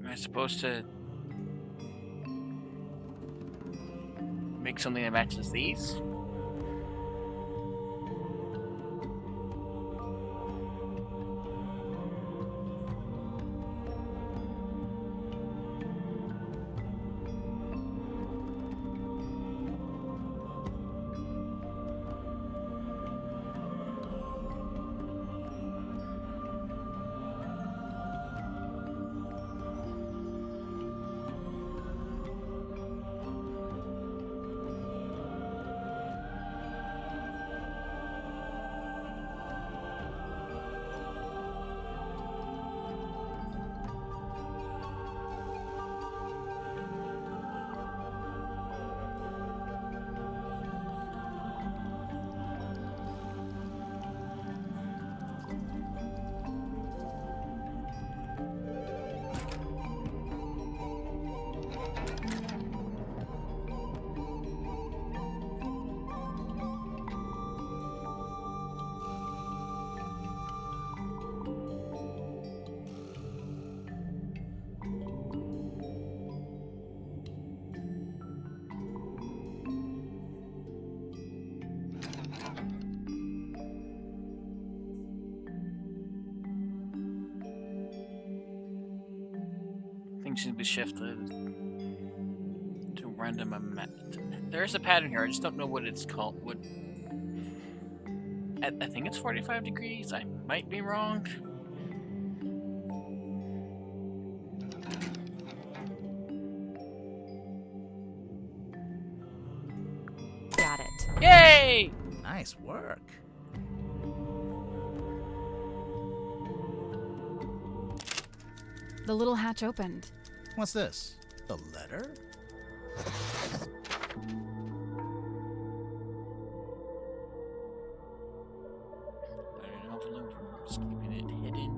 I supposed to make something that matches these? Things should be shifted to random amount. There's a pattern here. I just don't know what it's called. What? I think it's 45 degrees. I might be wrong. Got it. Yay! Nice work. The little hatch opened. What's this? A letter? An envelope from just keeping it hidden.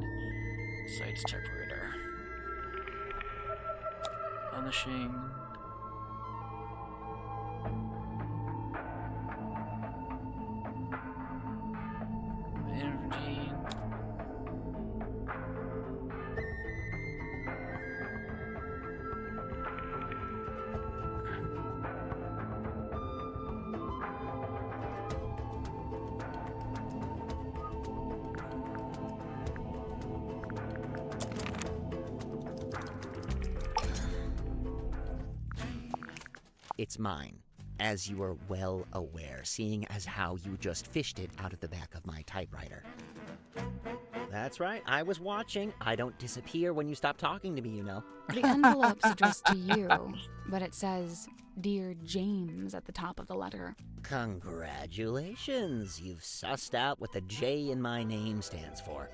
Sites typewriter. Punishing. Energy. It's mine, as you are well aware, seeing as how you just fished it out of the back of my typewriter. That's right, I was watching. I don't disappear when you stop talking to me, you know. The envelope's addressed to you, but it says, Dear James at the top of the letter. Congratulations, you've sussed out what the J in my name stands for.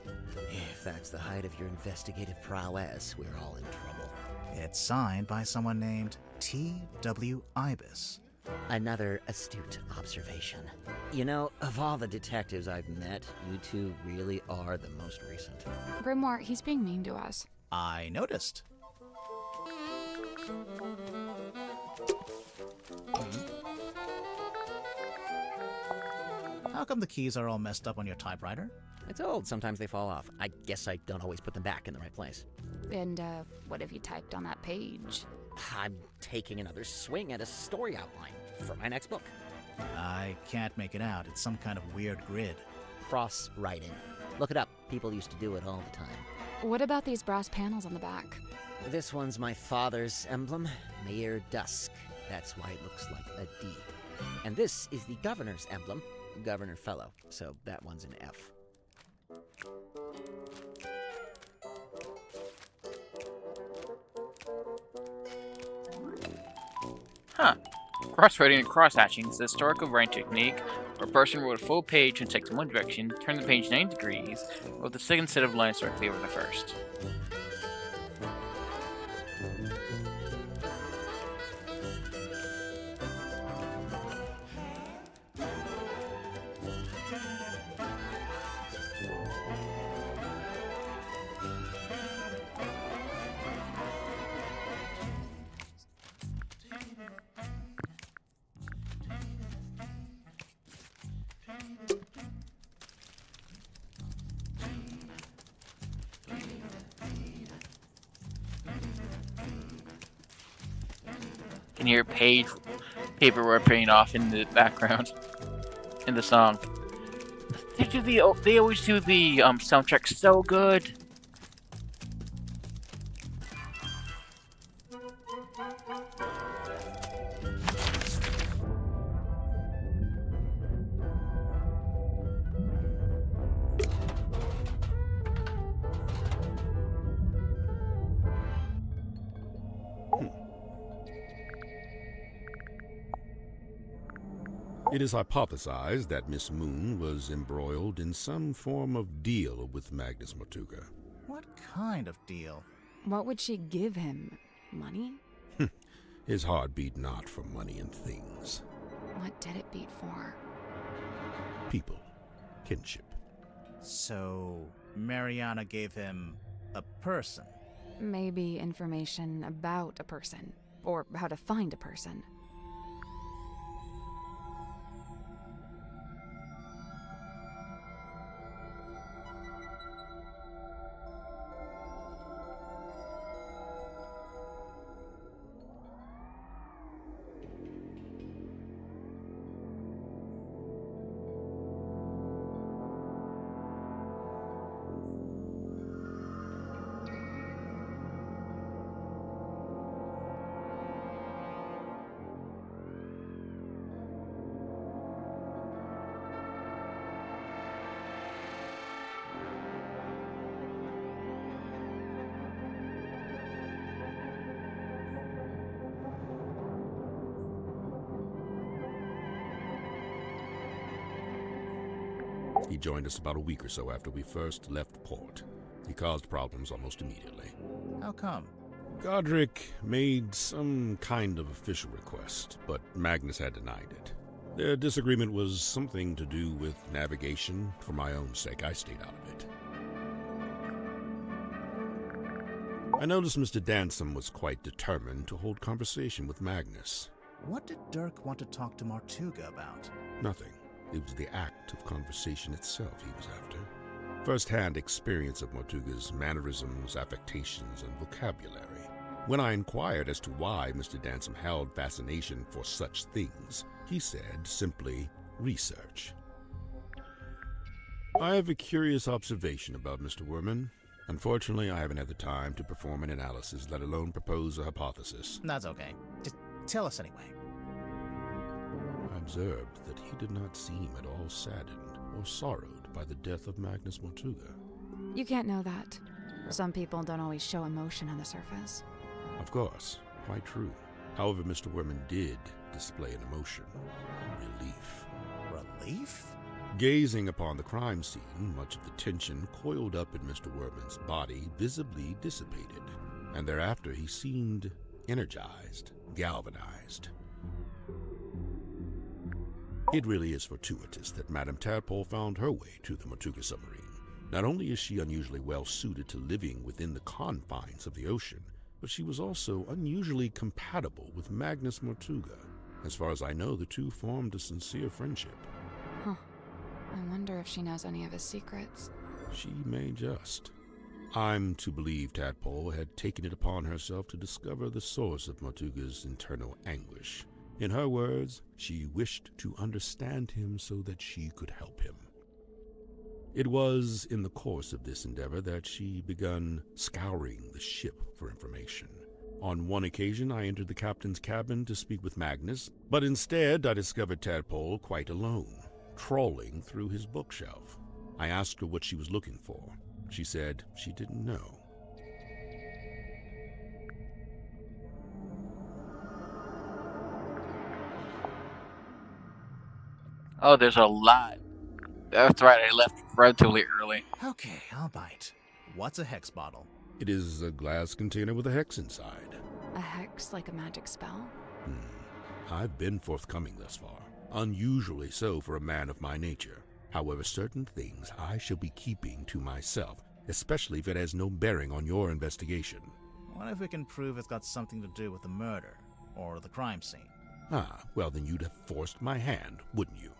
If that's the height of your investigative prowess, we're all in trouble. It's signed by someone named T.W. Ibis. Another astute observation. You know, of all the detectives I've met, you two really are the most recent. Grimoire, he's being mean to us. I noticed. How come the keys are all messed up on your typewriter? It's old, sometimes they fall off. I guess I don't always put them back in the right place. And, what have you typed on that page? I'm taking another swing at a story outline for my next book. I can't make it out. It's some kind of weird grid. Cross-writing. Look it up. People used to do it all the time. What about these brass panels on the back? This one's my father's emblem, Mayor Dusk. That's why it looks like a D. And this is the governor's emblem, Governor Fellow. So that one's an F. Huh. Cross-writing and cross-hatching is a historical writing technique where a person wrote a full page in text in one direction, turned the page 90 degrees, wrote the second set of lines directly over the first. can hear paperwork paying off in the background in the song. They always do the soundtrack so good. It is hypothesized that Miss Moon was embroiled in some form of deal with Magnus Mortuga. What kind of deal? What would she give him? Money? His heart beat not for money and things. What did it beat for? People. Kinship. So, Mariana gave him a person? Maybe information about a person, or how to find a person. He joined us about a week or so after we first left port. He caused problems almost immediately. How come? Godric made some kind of official request, but Magnus had denied it. Their disagreement was something to do with navigation. For my own sake, I stayed out of it. I noticed Mr. Dansom was quite determined to hold conversation with Magnus. What did Dirk want to talk to Mortuga about? Nothing. It was the act of conversation itself he was after. First-hand experience of Mortuga's mannerisms, affectations, and vocabulary. When I inquired as to why Mr. Dansom held fascination for such things, he said simply, research. I have a curious observation about Mr. Werman. Unfortunately, I haven't had the time to perform an analysis, let alone propose a hypothesis. That's okay. Just tell us anyway. I observed that he did not seem at all saddened or sorrowed by the death of Magnus Mortuga. You can't know that. Some people don't always show emotion on the surface. Of course, quite true. However, Mr. Werman did display an emotion. Relief. Relief? Gazing upon the crime scene, much of the tension coiled up in Mr. Werman's body visibly dissipated, and thereafter he seemed energized, galvanized. It really is fortuitous that Madame Tadpole found her way to the Mortuga submarine. Not only is she unusually well suited to living within the confines of the ocean, but she was also unusually compatible with Magnus Mortuga. As far as I know, the two formed a sincere friendship. Huh. I wonder if she knows any of his secrets. She may just. I'm to believe Tadpole had taken it upon herself to discover the source of Mortuga's internal anguish. In her words, she wished to understand him so that she could help him. It was in the course of this endeavor that she began scouring the ship for information. On one occasion, I entered the captain's cabin to speak with Magnus, but instead I discovered Tadpole quite alone, trawling through his bookshelf. I asked her what she was looking for. She said she didn't know. Oh, there's a lot. That's right, I left relatively early. Okay, I'll bite. What's a hex bottle? It is a glass container with a hex inside. A hex like a magic spell? I've been forthcoming thus far. Unusually so for a man of my nature. However, certain things I shall be keeping to myself, especially if it has no bearing on your investigation. What if we can prove it's got something to do with the murder, or the crime scene? Ah, well then you'd have forced my hand, wouldn't you?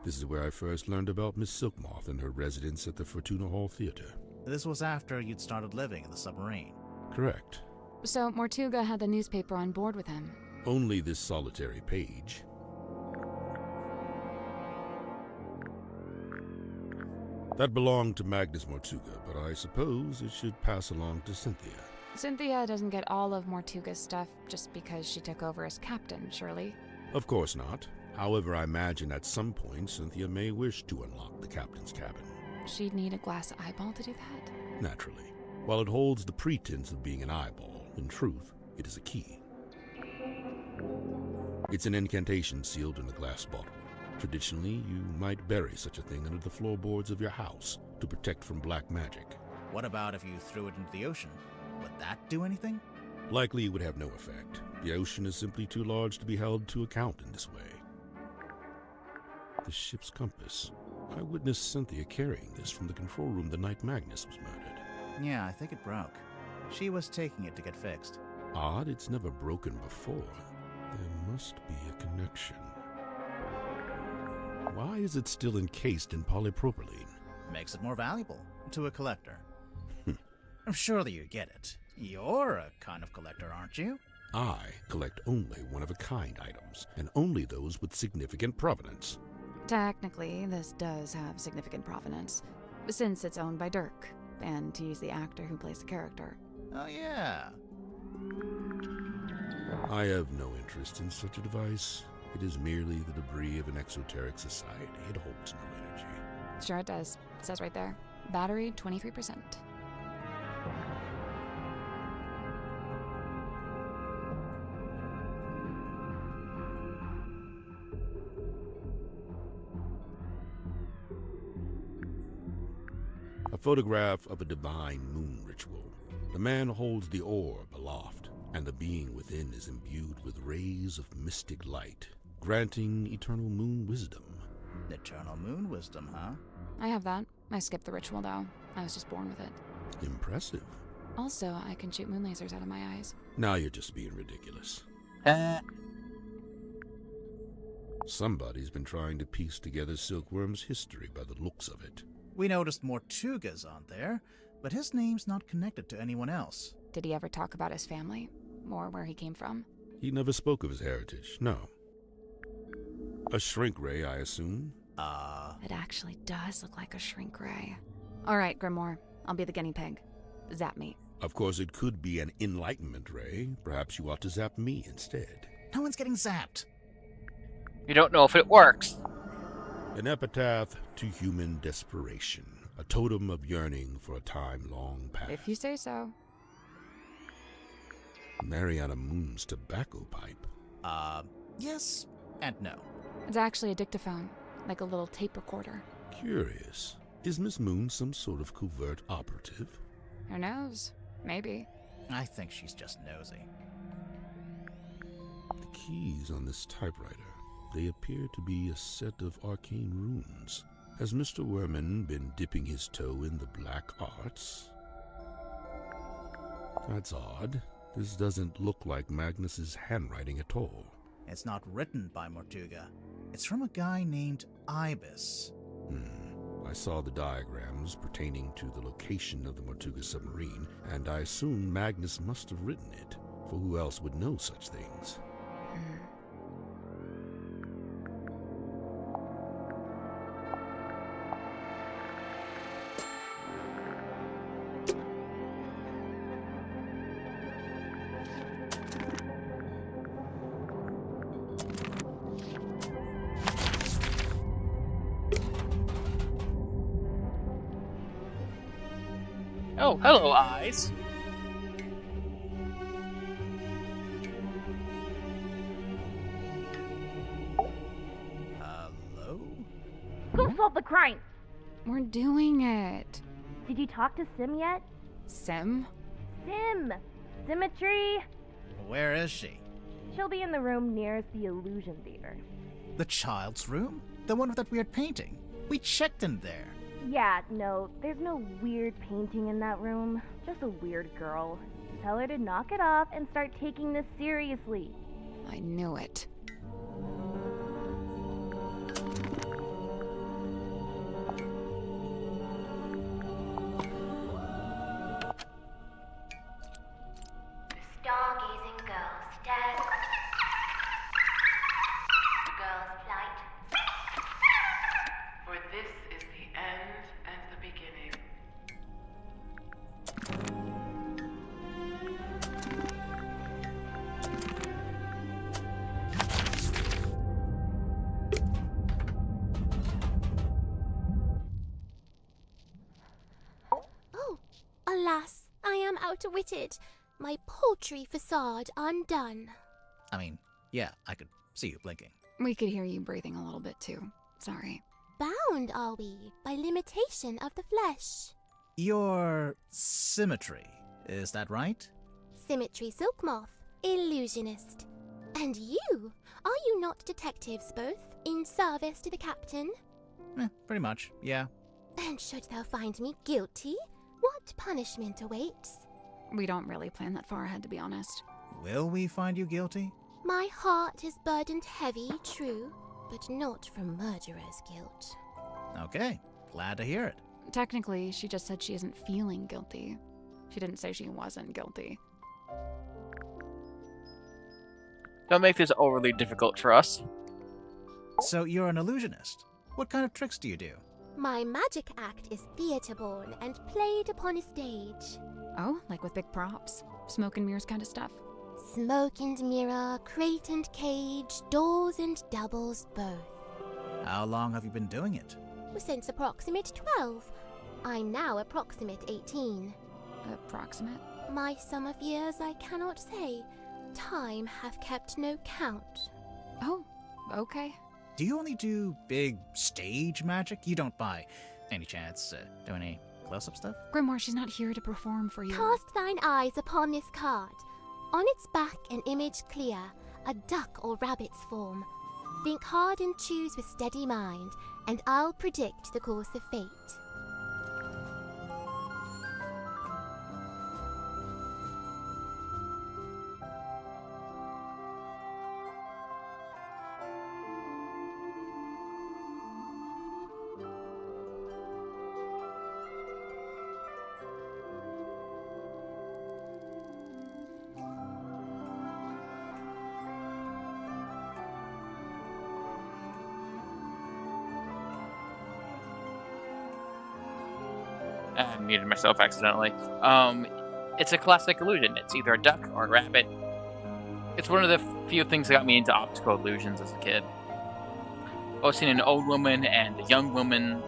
This is where I first learned about Miss Silkmoth and her residence at the Fortuna Hall Theater. This was after you'd started living in the submarine. Correct. So Mortuga had the newspaper on board with him. Only this solitary page. That belonged to Magnus Mortuga, but I suppose it should pass along to Cynthia. Cynthia doesn't get all of Mortuga's stuff just because she took over as captain, surely? Of course not. However, I imagine at some point Cynthia may wish to unlock the captain's cabin. She'd need a glass eyeball to do that? Naturally. While it holds the pretense of being an eyeball, in truth, it is a key. It's an incantation sealed in a glass bottle. Traditionally, you might bury such a thing under the floorboards of your house to protect from black magic. What about if you threw it into the ocean? Would that do anything? Likely it would have no effect. The ocean is simply too large to be held to account in this way. The ship's compass. I witnessed Cynthia carrying this from the control room the night Magnus was murdered. Yeah, I think it broke. She was taking it to get fixed. Odd, it's never broken before. There must be a connection. Why is it still encased in polypropylene? Makes it more valuable to a collector. I'm sure that you get it. You're a kind of collector, aren't you? I collect only one-of-a-kind items, and only those with significant provenance. Technically, this does have significant provenance, since it's owned by Dirk, and he's the actor who plays the character. Oh, yeah. I have no interest in such a device. It is merely the debris of an exoteric society. It holds no energy. Sure it does. It says right there. Battery, 23%. A photograph of a divine moon ritual. The man holds the orb aloft, and the being within is imbued with rays of mystic light, granting eternal moon wisdom. Eternal moon wisdom, huh? I have that. I skipped the ritual, though. I was just born with it. Impressive. Also, I can shoot moon lasers out of my eyes. Now you're just being ridiculous. Somebody's been trying to piece together Silkworm's history by the looks of it. We noticed Mortuga's on there, but his name's not connected to anyone else. Did he ever talk about his family? Or where he came from? He never spoke of his heritage, no. A shrink ray, I assume? It actually does look like a shrink ray. All right, Grimoire. I'll be the guinea pig. Zap me. Of course, it could be an enlightenment ray. Perhaps you ought to zap me instead. No one's getting zapped. You don't know if it works. An epitaph to human desperation. A totem of yearning for a time long past. If you say so. Mariana Moon's tobacco pipe. Yes and no. It's actually a dictaphone, like a little tape recorder. Curious. Is Miss Moon some sort of covert operative? Who knows? Maybe. I think she's just nosy. The keys on this typewriter, they appear to be a set of arcane runes. Has Mr. Werman been dipping his toe in the black arts? That's odd. This doesn't look like Magnus's handwriting at all. It's not written by Mortuga. It's from a guy named Ibis. I saw the diagrams pertaining to the location of the Mortuga submarine, and I assume Magnus must have written it, for who else would know such things? Oh, hello, eyes. Hello? Go solve the crime! We're doing it. Did you talk to Sim yet? Sim? Sim! Symmetry! Where is she? She'll be in the room nearest the Illusion Theater. The child's room? The one with that weird painting? We checked in there. Yeah, no, there's no weird painting in that room. Just a weird girl. Tell her to knock it off and start taking this seriously. I knew it. Alas, I am outwitted, my paltry facade undone. I mean, yeah, I could see you blinking. We could hear you breathing a little bit too. Sorry. Bound are we by limitation of the flesh. Your symmetry, is that right? Symmetry Silk Moth, illusionist. And you? Are you not detectives both, in service to the captain? Pretty much, yeah. And should thou find me guilty, what punishment awaits? We don't really plan that far ahead, to be honest. Will we find you guilty? My heart is burdened heavy, true, but not from murderer's guilt. Okay, glad to hear it. Technically, she just said she isn't feeling guilty. She didn't say she wasn't guilty. Don't make this overly difficult for us. So you're an illusionist. What kind of tricks do you do? My magic act is theatre-born and played upon a stage. Oh, like with big props? Smoke and mirrors kind of stuff? Smoke and mirror, crate and cage, doors and doubles both. How long have you been doing it? Since approximate 12. I'm now approximate 18. Approximate? My sum of years I cannot say. Time hath kept no count. Oh, okay. Do you only do big stage magic? You don't, by any chance, do any close-up stuff? Grimoire, she's not here to perform for you. Cast thine eyes upon this card. On its back an image clear, a duck or rabbit's form. Think hard and choose with steady mind, and I'll predict the course of fate. I muted myself accidentally. It's a classic illusion. It's either a duck or a rabbit. It's one of the few things that got me into optical illusions as a kid. I've seen an old woman and a young woman.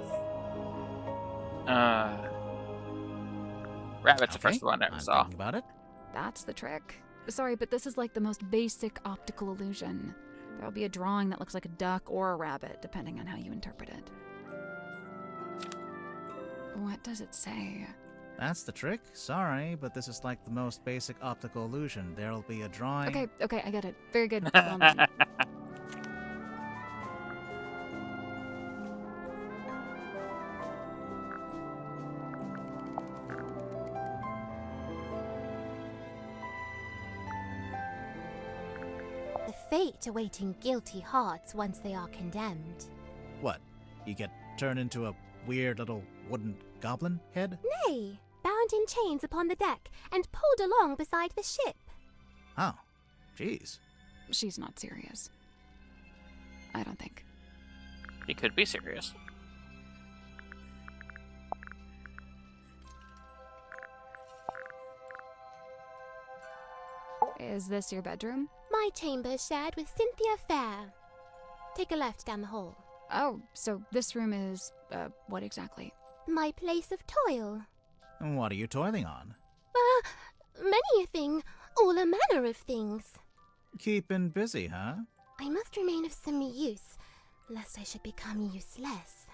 Rabbit's the first one I ever saw. About it. That's the trick. Sorry, but this is like the most basic optical illusion. There'll be a drawing that looks like a duck or a rabbit, depending on how you interpret it. What does it say? That's the trick. Sorry, but this is like the most basic optical illusion. There'll be a drawing. Okay, I get it. Very good. Well done. The fate awaiting guilty hearts once they are condemned. What? You get turned into a weird little wooden goblin head? Nay, bound in chains upon the deck and pulled along beside the ship. Oh, jeez. She's not serious. I don't think. He could be serious. Is this your bedroom? My chamber shared with Cynthia Fair. Take a left down the hall. Oh, so this room is, what exactly? My place of toil. And what are you toiling on? Many a thing, all a manner of things. Keeping busy, huh? I must remain of some use, lest I should become useless.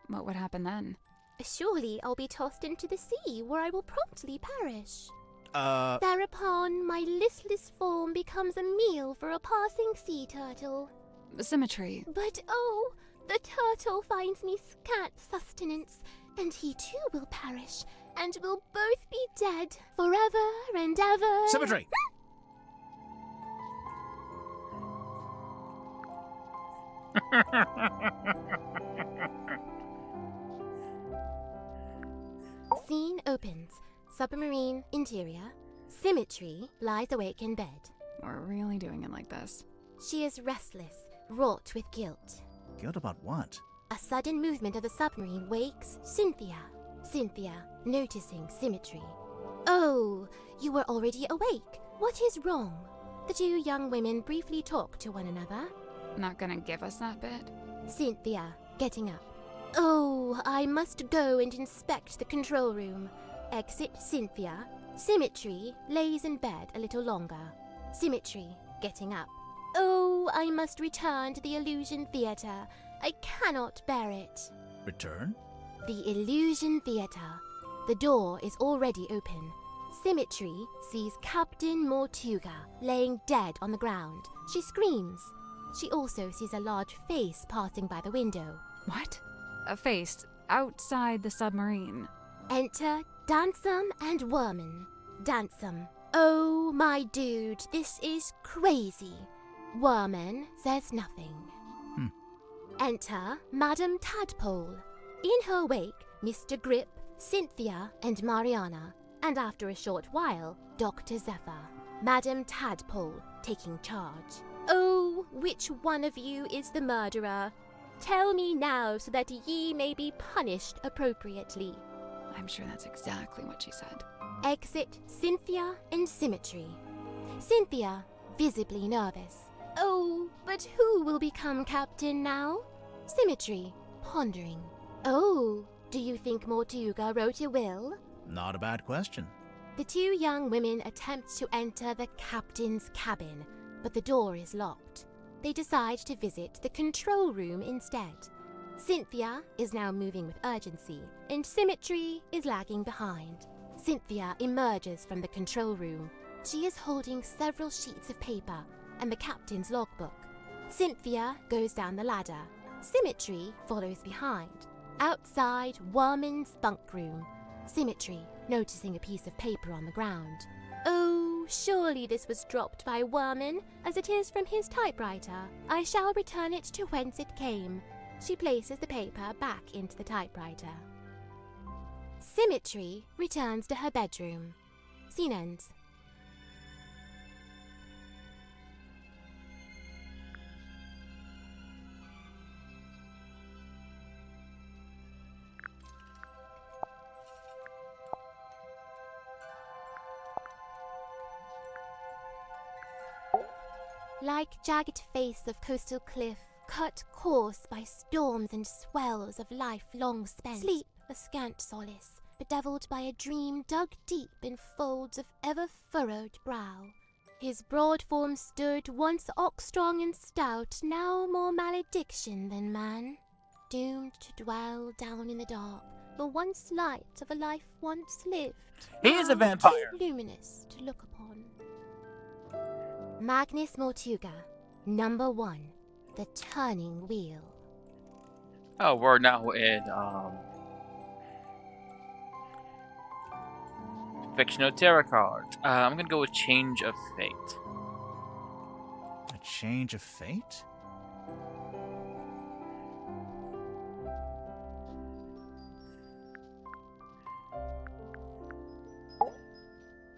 What would happen then? Surely I'll be tossed into the sea, where I will promptly perish. Uh... Thereupon my listless form becomes a meal for a passing sea turtle. Symmetry. But oh, the turtle finds me scant sustenance, and he too will perish, and we'll both be dead forever and ever. Symmetry! Scene opens. Submarine interior. Symmetry lies awake in bed. We're really doing it like this. She is restless, wrought with guilt. Guilt about what? A sudden movement of the submarine wakes Cynthia. Cynthia, noticing Symmetry. Oh, you were already awake. What is wrong? The two young women briefly talk to one another. Not gonna give us that bit? Cynthia, getting up. Oh, I must go and inspect the control room. Exit Cynthia. Symmetry lays in bed a little longer. Symmetry getting up. Oh, I must return to the Illusion Theatre. I cannot bear it. Return? The Illusion Theatre. The door is already open. Symmetry sees Captain Mortuga laying dead on the ground. She screams. She also sees a large face passing by the window. What? A face outside the submarine. Enter Dansum and Worman. Dansum. Oh, my dude, this is crazy. Worman says nothing. Enter Madame Tadpole. In her wake, Mr. Grip, Cynthia, and Mariana. And after a short while, Dr. Zephyr. Madame Tadpole taking charge. Oh, which one of you is the murderer? Tell me now so that ye may be punished appropriately. I'm sure that's exactly what she said. Exit Cynthia and Symmetry. Cynthia, visibly nervous. Oh, but who will become captain now? Symmetry, pondering. Oh, do you think Mortuga wrote a will? Not a bad question. The two young women attempt to enter the captain's cabin, but the door is locked. They decide to visit the control room instead. Cynthia is now moving with urgency, and Symmetry is lagging behind. Cynthia emerges from the control room. She is holding several sheets of paper and the captain's logbook. Cynthia goes down the ladder. Symmetry follows behind. Outside Worman's bunk room, Symmetry noticing a piece of paper on the ground. Oh, surely this was dropped by Worman, as it is from his typewriter. I shall return it to whence it came. She places the paper back into the typewriter. Symmetry returns to her bedroom. Scene ends. Like jagged face of coastal cliff, cut coarse by storms and swells of life long spent. Sleep a scant solace, bedevilled by a dream dug deep in folds of ever-furrowed brow. His broad form stood, once ox-strong and stout, now more malediction than man. Doomed to dwell down in the dark, the once light of a life once lived. He is a now vampire. too luminous to look upon. Magnus Mortuga, number 1, The Turning Wheel. Oh, we're now in fictional tarot cards. I'm gonna go with Change of Fate. A change of fate?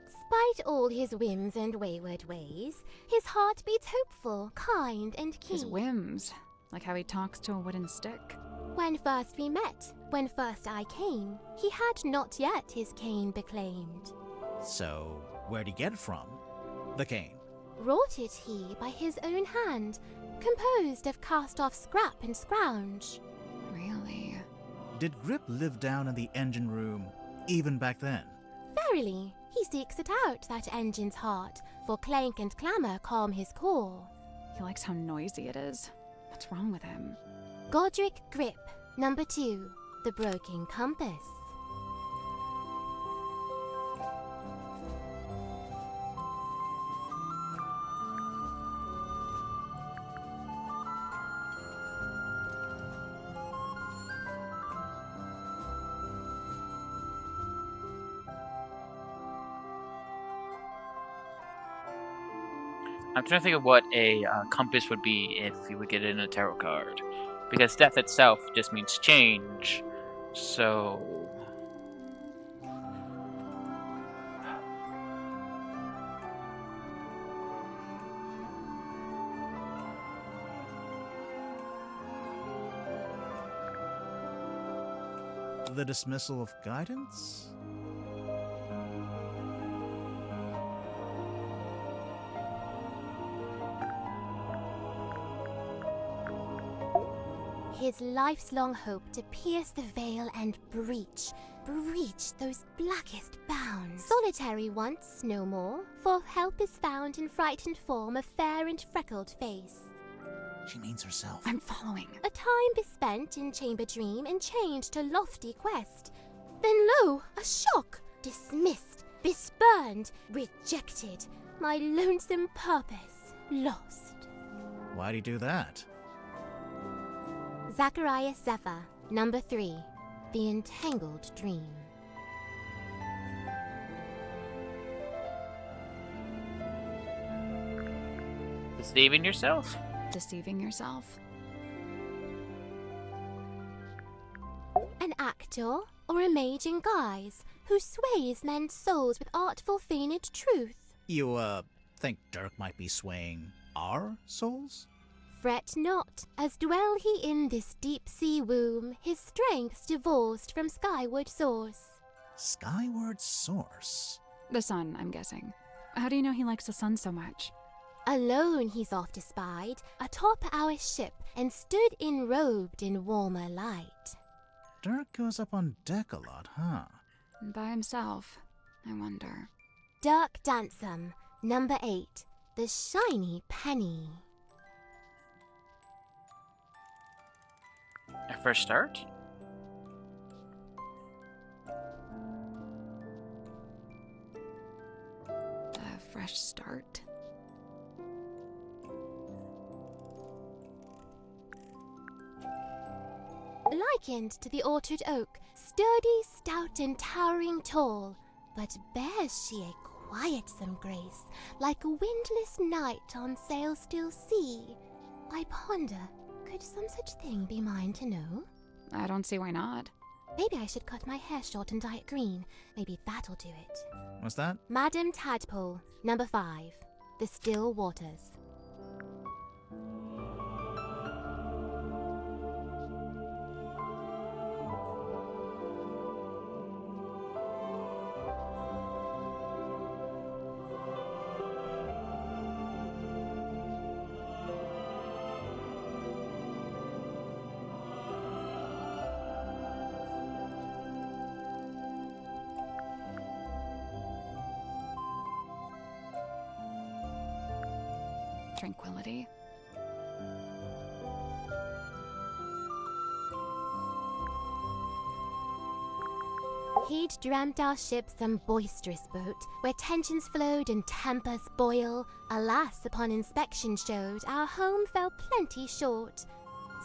Despite all his whims and wayward ways, his heart beats hopeful, kind, and keen. His whims, like how he talks to a wooden stick. When first we met, when first I came, he had not yet his cane beclaimed. So, where'd he get it from? The cane. Wrought it he by his own hand, composed of cast-off scrap and scrounge. Really? Did Grip live down in the engine room, even back then? Verily, he seeks it out, that engine's heart, for clank and clamour calm his core. He likes how noisy it is. What's wrong with him? Godric Grip, number 2, The Broken Compass. I'm trying to think of what a compass would be if you would get it in a tarot card. Because death itself just means change. So... The dismissal of guidance? His life's long hope to pierce the veil and breach those blackest bounds. Solitary once, no more, for help is found in frightened form of fair and freckled face. She means herself. I'm following. A time bespent in chamber dream and chained to lofty quest. Then lo, a shock! Dismissed, bespurned, rejected. My lonesome purpose lost. Why'd he do that? Zacharias Zephyr, number 3. The Entangled Dream. Deceiving yourself? Deceiving yourself? An actor or a mage in guise who sways men's souls with artful feigned truth. You, think Dirk might be swaying our souls? Fret not, as dwell he in this deep sea womb, his strength's divorced from skyward source. Skyward source? The sun, I'm guessing. How do you know he likes the sun so much? Alone he's oft espied, atop our ship, and stood enrobed in warmer light. Dirk goes up on deck a lot, huh? By himself, I wonder. Dirk Dansom, number 8. The Shiny Penny. A fresh start? A fresh start? Likened to the orchard oak, sturdy, stout, and towering tall, but bears she a quietsome grace, like a windless night on sail-still sea. I ponder, could some such thing be mine to know? I don't see why not. Maybe I should cut my hair short and dye it green. Maybe that'll do it. What's that? Madam Tadpole, number 5. The Still Waters. Tranquility. He'd dreamt our ship some boisterous boat, where tensions flowed and tempers boil. Alas, upon inspection showed, our home fell plenty short.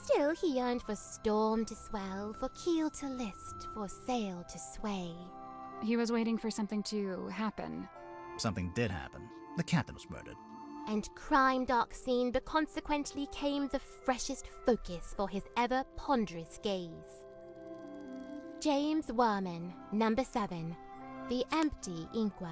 Still he yearned for storm to swell, for keel to list, for sail to sway. He was waiting for something to happen. Something did happen. The captain was murdered. And crime dark scene, but consequently came the freshest focus for his ever ponderous gaze. James Werman, number 7. The Empty Inkwell.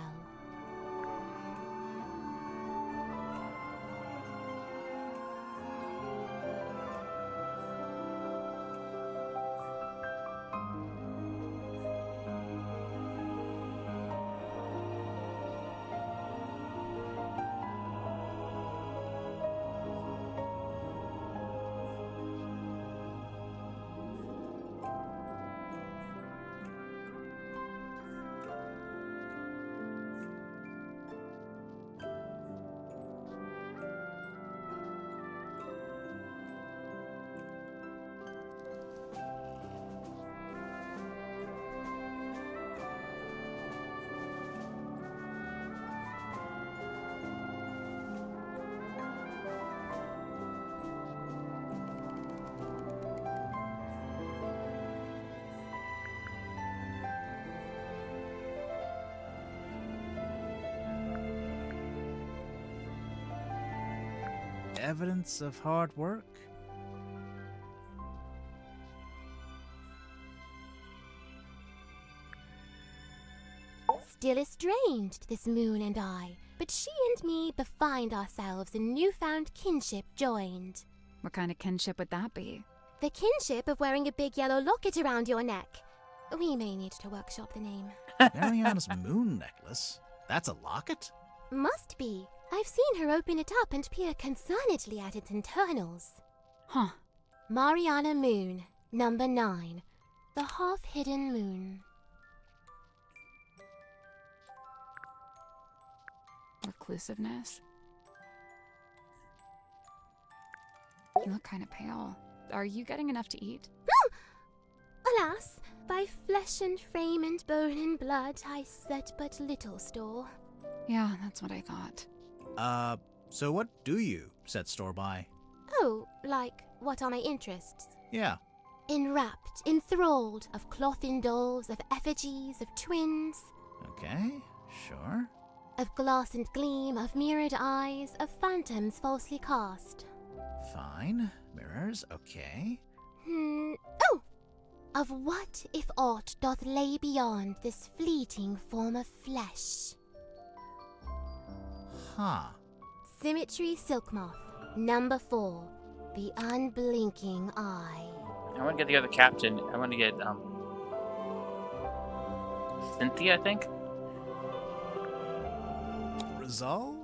Evidence of hard work? Still estranged, this moon and I, but she and me befind ourselves in newfound kinship joined. What kind of kinship would that be? The kinship of wearing a big yellow locket around your neck. We may need to workshop the name. Ariana's moon necklace? That's a locket? Must be. I've seen her open it up and peer concernedly at its internals. Huh. Mariana Moon, number 9. The half-hidden moon. Reclusiveness. You look kind of pale. Are you getting enough to eat? Alas, by flesh and frame and bone and blood I set but little store. Yeah, that's what I thought. So what do you set store by? Oh, like, what are my interests? Yeah. Enwrapped, enthralled, of cloth-in dolls, of effigies, of twins. Okay, sure. Of glass and gleam, of mirrored eyes, of phantoms falsely cast. Fine. Mirrors, okay. Oh! Of what if aught doth lay beyond this fleeting form of flesh? Huh. Symmetry Silk Moth, number 4. The unblinking eye. I want to get the other captain. I want to get, Cynthia, I think? Resolve?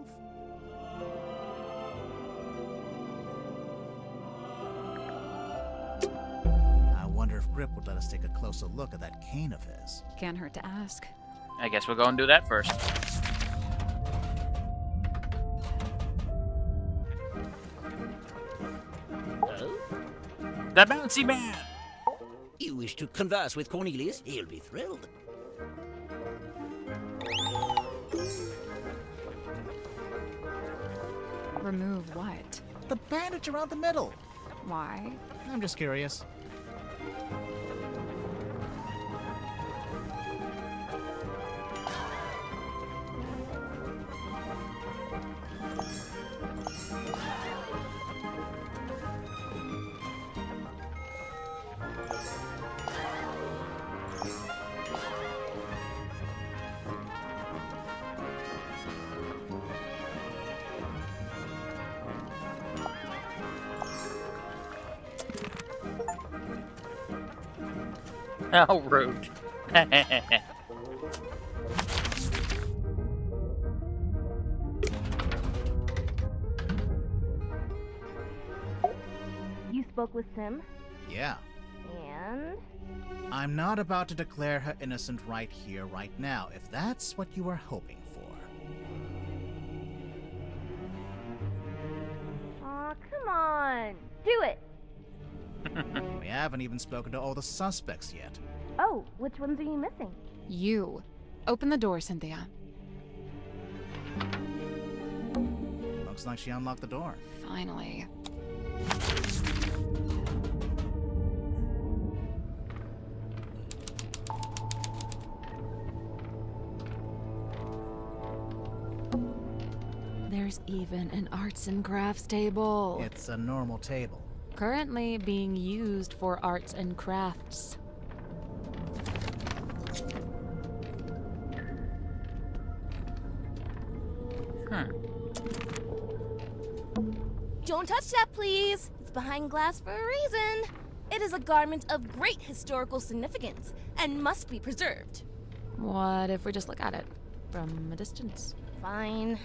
I wonder if Grip would let us take a closer look at that cane of his. Can't hurt to ask. I guess we'll go and do that first. The bouncy man! You wish to converse with Cornelius? He'll be thrilled. Remove what? The bandage around the middle. Why? I'm just curious. How rude. You spoke with Sim? Yeah. And? I'm not about to declare her innocent right here, right now, if that's what you were hoping for. Aw, come on! Do it! We haven't even spoken to all the suspects yet. Oh, which ones are you missing? You. Open the door, Cynthia. Looks like she unlocked the door. Finally. There's even an arts and crafts table. It's a normal table. Currently being used for arts and crafts. Don't touch that, please. It's behind glass for a reason. It is a garment of great historical significance and must be preserved. What if we just look at it from a distance? Fine.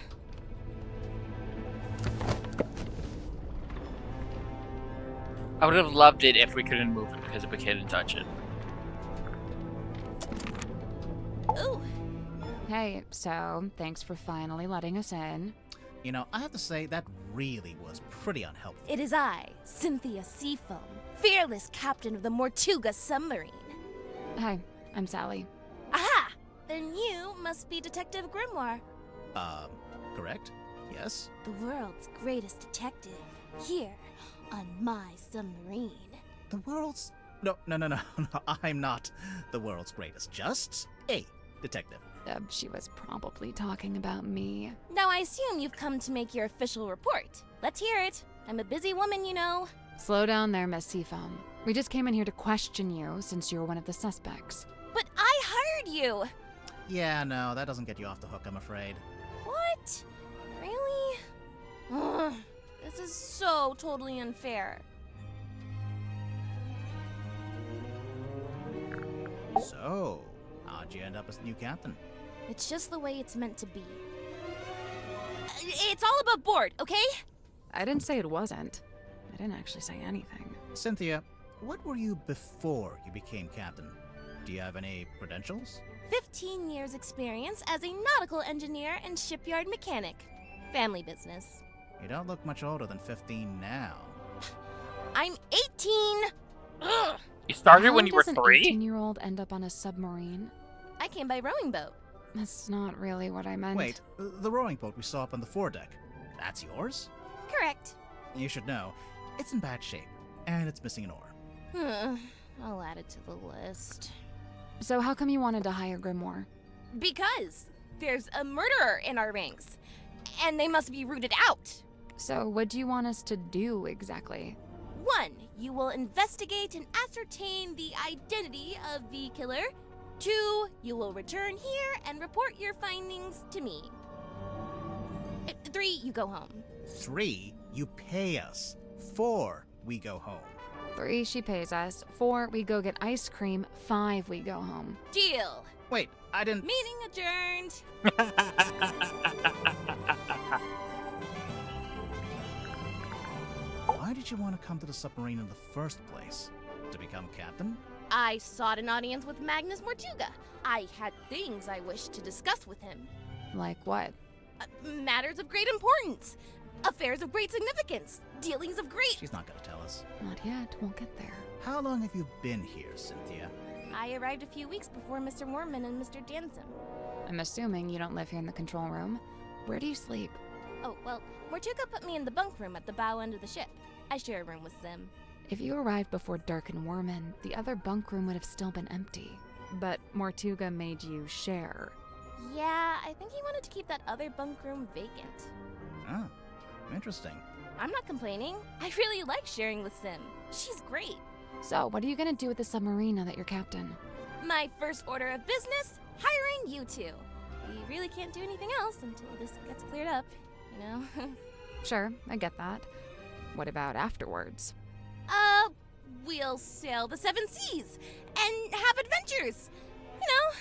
I would have loved it if we couldn't move it because we couldn't touch it. Ooh. Hey, so thanks for finally letting us in. You know, I have to say, that really was pretty unhelpful. It is I, Cynthia Seafoam, fearless captain of the Mortuga submarine. Hi, I'm Sally. Aha! Then you must be Detective Grimoire. Correct? Yes? The world's greatest detective, here on my submarine. The world's... No, I'm not the world's greatest. Just a detective. She was probably talking about me. Now I assume you've come to make your official report. Let's hear it. I'm a busy woman, you know. Slow down there, Miss Seafoam. We just came in here to question you since you're one of the suspects. But I hired you! Yeah, no, that doesn't get you off the hook, I'm afraid. What? Really? Ugh, this is so totally unfair. So, how'd you end up as the new captain? It's just the way it's meant to be. It's all above board, okay? I didn't say it wasn't. I didn't actually say anything. Cynthia, what were you before you became captain? Do you have any credentials? 15 years experience as a nautical engineer and shipyard mechanic. Family business. You don't look much older than 15 now. I'm 18! Ugh. You started How when you were does an 3? 18-year-old end up on a submarine? I came by rowing boat. That's not really what I meant. Wait, the rowing boat we saw up on the foredeck, that's yours? Correct. You should know, it's in bad shape, and it's missing an oar. I'll add it to the list. So how come you wanted to hire Grimoire? Because there's a murderer in our ranks, and they must be rooted out. So what do you want us to do exactly? 1. You will investigate and ascertain the identity of the killer. 2. You will return here and report your findings to me. 3. You go home. 3. You pay us. 4. We go home. 3. She pays us. 4. We go get ice cream. 5. We go home. Deal. Wait, I didn't... Meeting adjourned. Why did you want to come to the submarine in the first place? To become captain? I sought an audience with Magnus Mortuga. I had things I wished to discuss with him. Like what? Matters of great importance. Affairs of great significance. Dealings of great... She's not gonna tell us. Not yet. We'll get there. How long have you been here, Cynthia? I arrived a few weeks before Mr. Mormon and Mr. Danson. I'm assuming you don't live here in the control room. Where do you sleep? Oh, well, Mortuga put me in the bunk room at the bow end of the ship. I share a room with Sim. If you arrived before Dirk and Worman, the other bunk room would have still been empty. But Mortuga made you share. Yeah, I think he wanted to keep that other bunk room vacant. Oh, interesting. I'm not complaining. I really like sharing with Sim. She's great. So, what are you gonna do with the submarine now that you're captain? My first order of business, hiring you two. We really can't do anything else until this gets cleared up, you know? Sure, I get that. What about afterwards? We'll sail the 7 seas and have adventures. You know,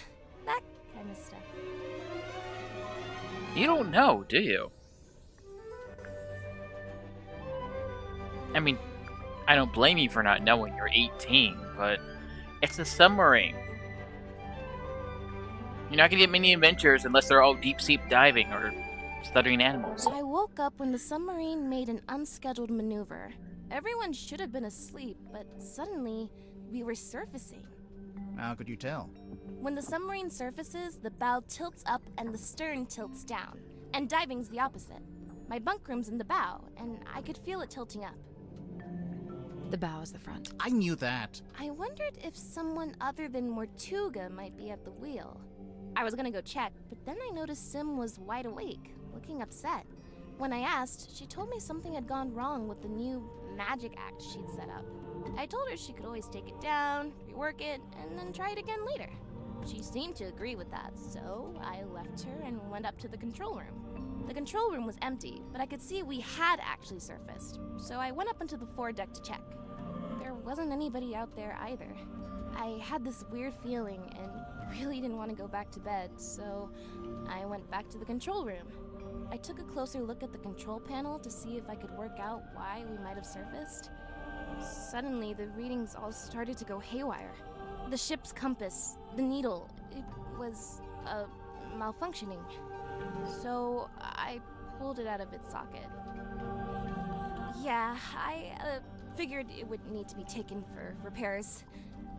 that kind of stuff. You don't know, do you? I mean, I don't blame you for not knowing. You're 18, but it's a submarine. You're not gonna get many adventures unless they're all deep-sea diving or studying animals. I woke up when the submarine made an unscheduled maneuver. Everyone should have been asleep, but suddenly we were surfacing. How could you tell? When the submarine surfaces, the bow tilts up and the stern tilts down, and diving's the opposite. My bunk room's in the bow, and I could feel it tilting up. The bow is the front. I knew that. I wondered if someone other than Mortuga might be at the wheel. I was gonna go check, but then I noticed Sim was wide awake, looking upset. When I asked, she told me something had gone wrong with the new magic act she'd set up. I told her she could always take it down, rework it, and then try it again later. She seemed to agree with that, so I left her and went up to the control room. The control room was empty, but I could see we had actually surfaced, so I went up onto the foredeck to check. There wasn't anybody out there either. I had this weird feeling and really didn't want to go back to bed, so I went back to the control room. I took a closer look at the control panel to see if I could work out why we might have surfaced. Suddenly, the readings all started to go haywire. The ship's compass, the needle, it was, malfunctioning. So I pulled it out of its socket. Yeah, I figured it would need to be taken for repairs.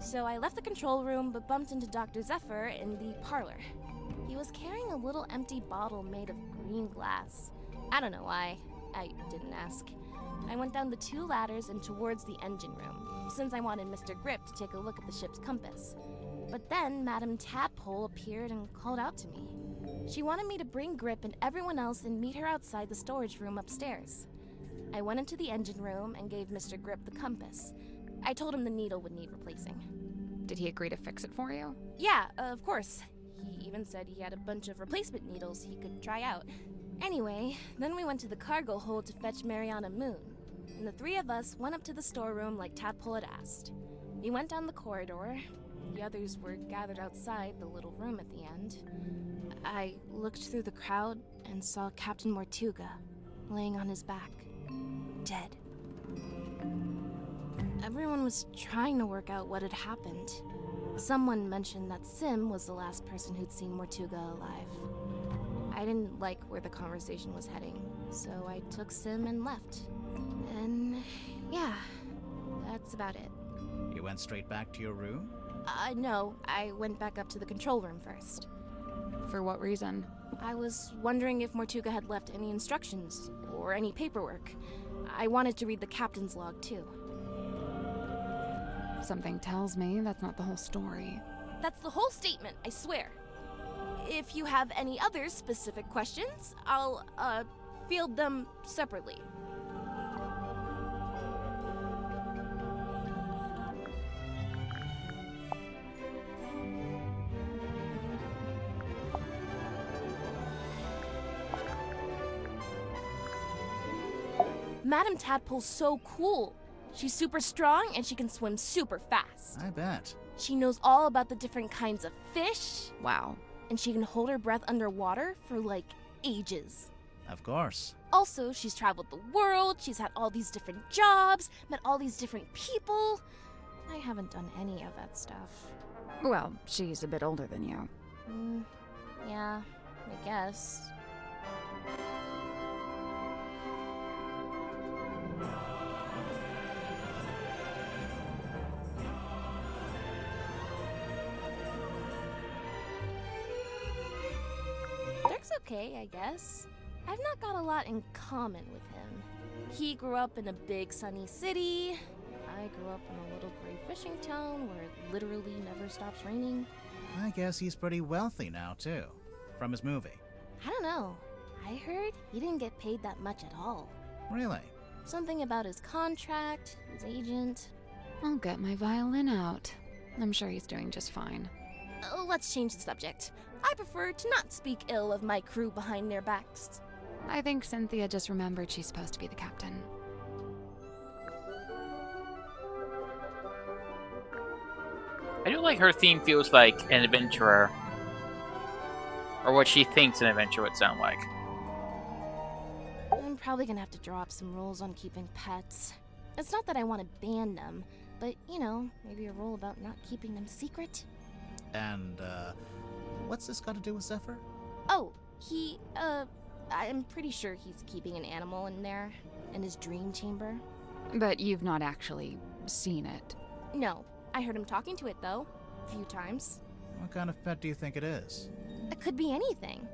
So I left the control room but bumped into Dr. Zephyr in the parlor. He was carrying a little empty bottle made of green glass. I don't know why. I didn't ask. I went down the 2 ladders and towards the engine room, since I wanted Mr. Grip to take a look at the ship's compass. But then Madame Tadpole appeared and called out to me. She wanted me to bring Grip and everyone else and meet her outside the storage room upstairs. I went into the engine room and gave Mr. Grip the compass. I told him the needle would need replacing. Did he agree to fix it for you? Yeah, of course. He even said he had a bunch of replacement needles he could try out. Anyway, then we went to the cargo hold to fetch Mariana Moon, and the 3 of us went up to the storeroom like Tadpole had asked. We went down the corridor. The others were gathered outside the little room at the end. I looked through the crowd and saw Captain Mortuga laying on his back, dead. Everyone was trying to work out what had happened. Someone mentioned that Sim was the last person who'd seen Mortuga alive. I didn't like where the conversation was heading, so I took Sim and left. And yeah, that's about it. You went straight back to your room? No, I went back up to the control room first. For what reason? I was wondering if Mortuga had left any instructions or any paperwork. I wanted to read the captain's log too. Something tells me that's not the whole story. That's the whole statement, I swear. If you have any other specific questions, I'll, field them separately. Madame Tadpole's so cool. She's super strong and she can swim super fast. I bet. She knows all about the different kinds of fish. Wow. And she can hold her breath underwater for like ages. Of course. Also, she's traveled the world, she's had all these different jobs, met all these different people. I haven't done any of that stuff. Well, she's a bit older than you. Yeah, I guess. Dirk's okay, I guess. I've not got a lot in common with him. He grew up in a big sunny city. I grew up in a little gray fishing town where it literally never stops raining. I guess he's pretty wealthy now, too. From his movie. I don't know. I heard he didn't get paid that much at all. Really? Something about his contract, his agent. I'll get my violin out. I'm sure he's doing just fine. Let's change the subject. I prefer to not speak ill of my crew behind their backs. I think Cynthia just remembered she's supposed to be the captain. I do like her theme feels like an adventurer. Or what she thinks an adventure would sound like. I'm probably gonna have to draw up some rules on keeping pets. It's not that I want to ban them, but, you know, maybe a rule about not keeping them secret. And, what's this got to do with Zephyr? Oh, I'm pretty sure he's keeping an animal in there, in his dream chamber. But you've not actually seen it. No, I heard him talking to it, though. A few times. What kind of pet do you think it is? It could be anything.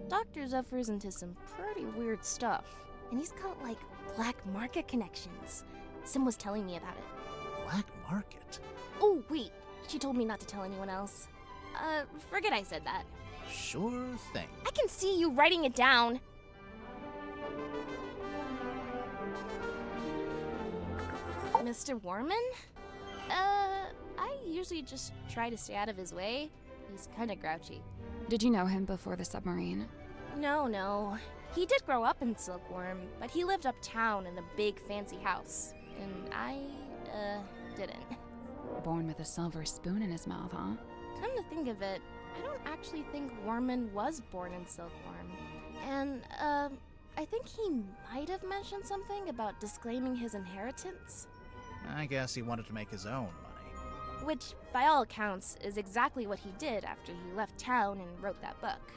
Dr. Zephyr's into some pretty weird stuff. And he's got, like, black market connections. Sim was telling me about it. Black market? Oh, wait. She told me not to tell anyone else. Forget I said that. Sure thing. I can see you writing it down. Mr. Warman? I usually just try to stay out of his way. He's kinda grouchy. Did you know him before the submarine? No. He did grow up in Silkworm, but he lived uptown in a big fancy house. And I, didn't. Born with a silver spoon in his mouth, huh? Come to think of it, I don't actually think Warman was born in Silkworm. And, I think he might have mentioned something about disclaiming his inheritance. I guess he wanted to make his own money. Which, by all accounts, is exactly what he did after he left town and wrote that book.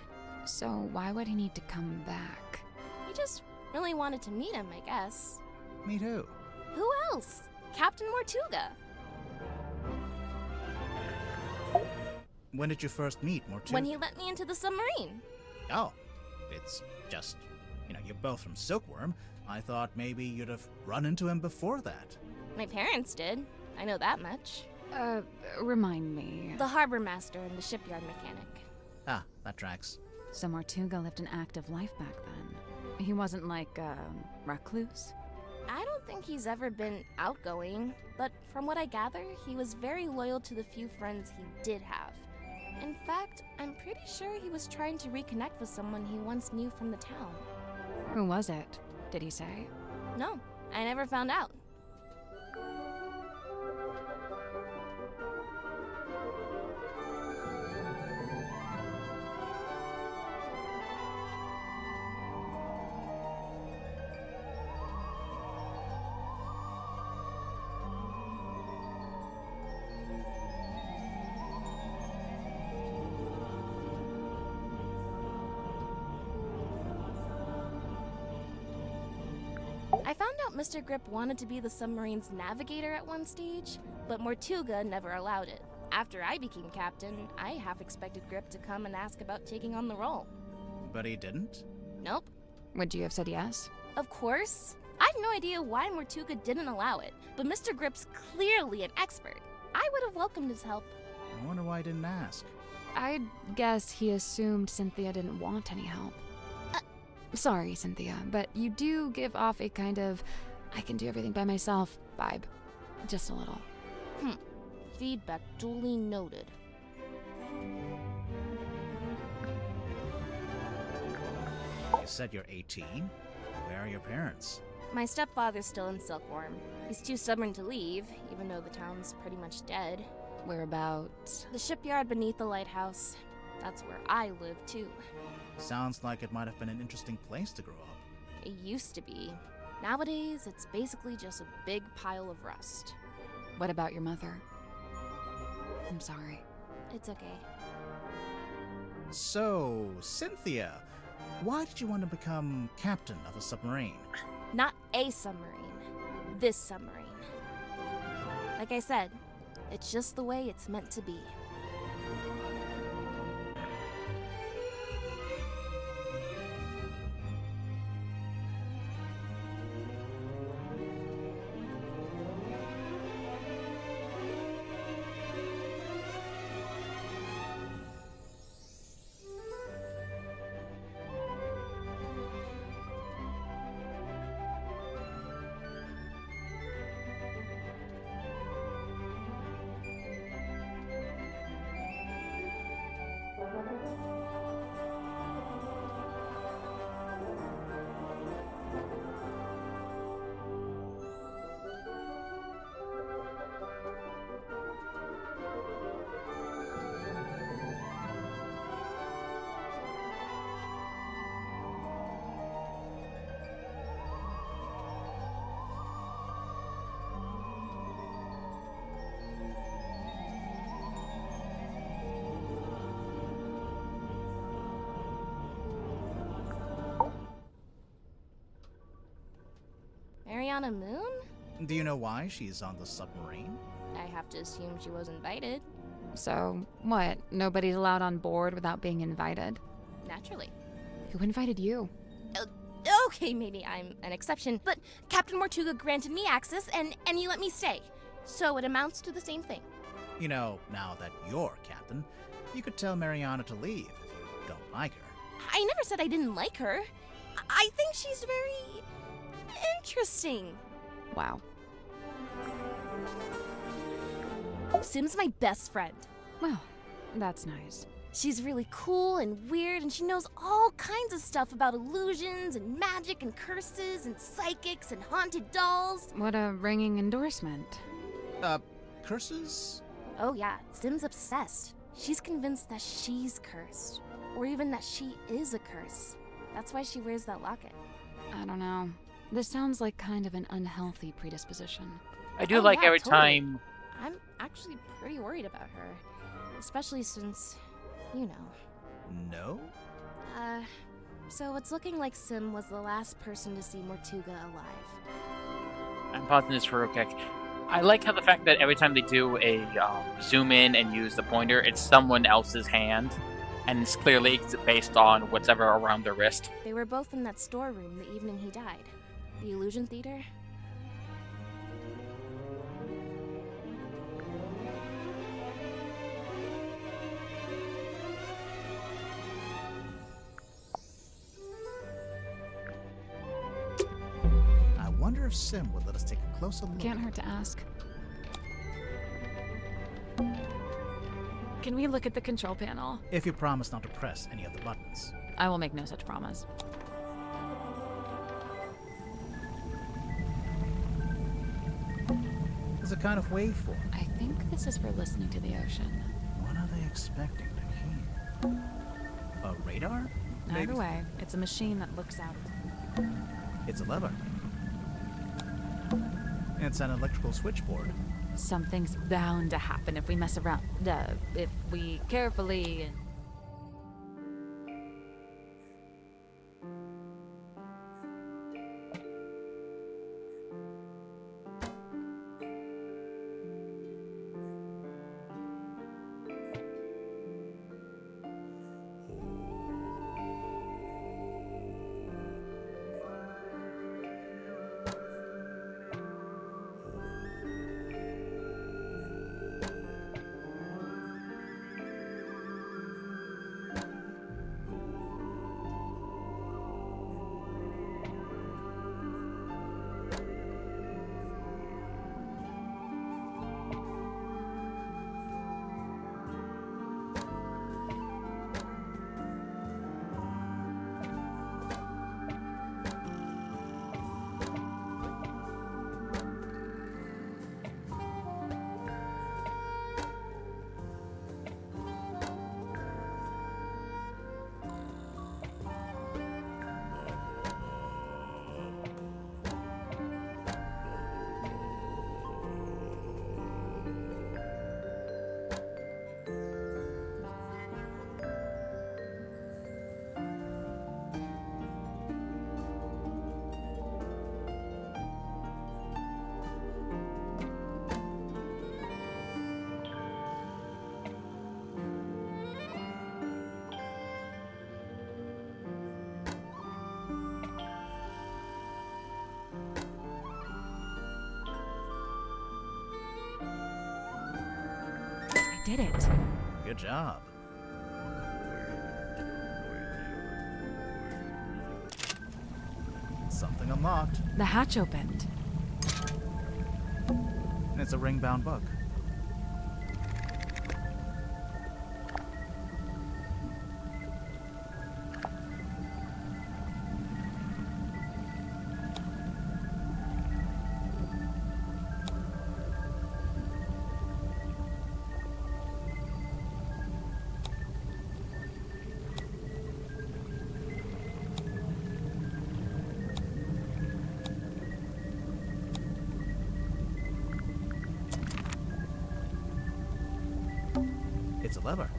So why would he need to come back? He just really wanted to meet him, I guess. Meet who? Who else? Captain Mortuga. When did you first meet Mortuga? When he let me into the submarine. Oh, it's just, you're both from Silkworm. I thought maybe you'd have run into him before that. My parents did. I know that much. Remind me. The harbor master and the shipyard mechanic. Ah, that tracks. So Mortuga lived an active life back then. He wasn't like a recluse? I don't think he's ever been outgoing, but from what I gather, he was very loyal to the few friends he did have. In fact, I'm pretty sure he was trying to reconnect with someone he once knew from the town. Who was it? Did he say? No, I never found out. I found out Mr. Grip wanted to be the submarine's navigator at one stage, but Mortuga never allowed it. After I became captain, I half expected Grip to come and ask about taking on the role. But he didn't? Nope. Would you have said yes? Of course. I have no idea why Mortuga didn't allow it, but Mr. Grip's clearly an expert. I would have welcomed his help. I wonder why he didn't ask. I'd guess he assumed Cynthia didn't want any help. Sorry, Cynthia, but you do give off a kind of I can do everything by myself vibe. Just a little. Feedback duly noted. You said you're 18? Where are your parents? My stepfather's still in Silkworm. He's too stubborn to leave, even though the town's pretty much dead. Whereabouts? The shipyard beneath the lighthouse. That's where I live, too. Sounds like it might have been an interesting place to grow up. It used to be. Nowadays, it's basically just a big pile of rust. What about your mother? I'm sorry. It's okay. So, Cynthia, why did you want to become captain of a submarine? Not a submarine. This submarine. Like I said, it's just the way it's meant to be. Mariana Moon? Do you know why she's on the submarine? I have to assume she was invited. So, what? Nobody's allowed on board without being invited? Naturally. Who invited you? Okay, maybe I'm an exception, but Captain Mortuga granted me access and he let me stay. So it amounts to the same thing. You know, now that you're captain, you could tell Mariana to leave if you don't like her. I never said I didn't like her. I think she's very interesting. Wow. Sim's my best friend. Well, that's nice. She's really cool and weird, and she knows all kinds of stuff about illusions and magic and curses and psychics and haunted dolls. What a ringing endorsement. Curses? Oh yeah, Sim's obsessed. She's convinced that she's cursed. Or even that she is a curse. That's why she wears that locket. I don't know. This sounds like kind of an unhealthy predisposition. I do like every totally. time. I'm actually pretty worried about her. Especially since, you know. No? So it's looking like Sim was the last person to see Mortuga alive. I'm pausing this for a quick. I like how the fact that every time they do a zoom in and use the pointer, it's someone else's hand, and it's clearly based on whatever around their wrist. They were both in that storeroom the evening he died. The Illusion Theater. I wonder if Sim would let us take a closer look. Can't hurt to ask. Can we look at the control panel? If you promise not to press any of the buttons. I will make no such promise. What's a kind of waveform? I think this is for listening to the ocean. What are they expecting to hear? A radar? Either way, it's a machine that looks out. It's a lever. It's an electrical switchboard. Something's bound to happen if we mess around. If we carefully. did it. Good job. Something unlocked. The hatch opened. And it's a ring-bound book. It's a lever.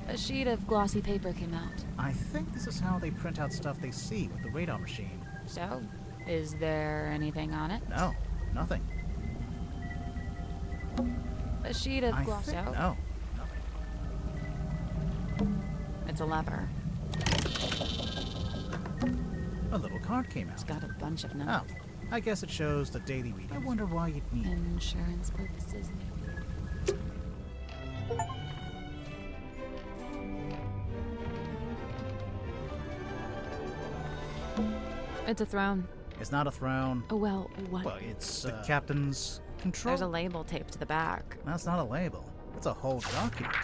A sheet of glossy paper came out. I think this is how they print out stuff they see with the radar machine. So, is there anything on it? No, nothing. A sheet of glossy. No. It's a lever. A little card came out. It's got a bunch of numbers. Oh, I guess it shows the daily reading. I wonder why you'd need insurance purposes. It's a throne. It's not a throne. Oh, well, what? Well, it's the captain's control. There's a label taped to the back. That's not a label. It's a whole document.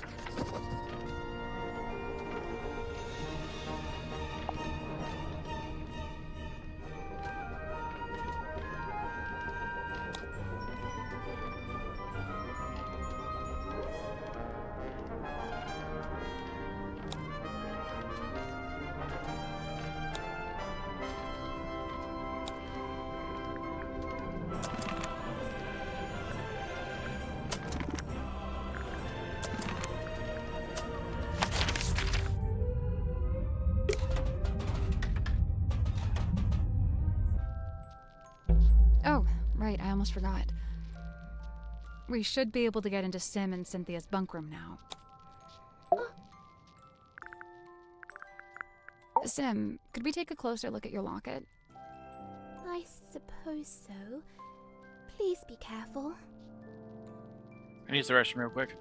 Oh, right, I almost forgot. We should be able to get into Sim and Cynthia's bunk room now. Sim, could we take a closer look at your locket? I suppose so. Please be careful. I use the restroom real quick.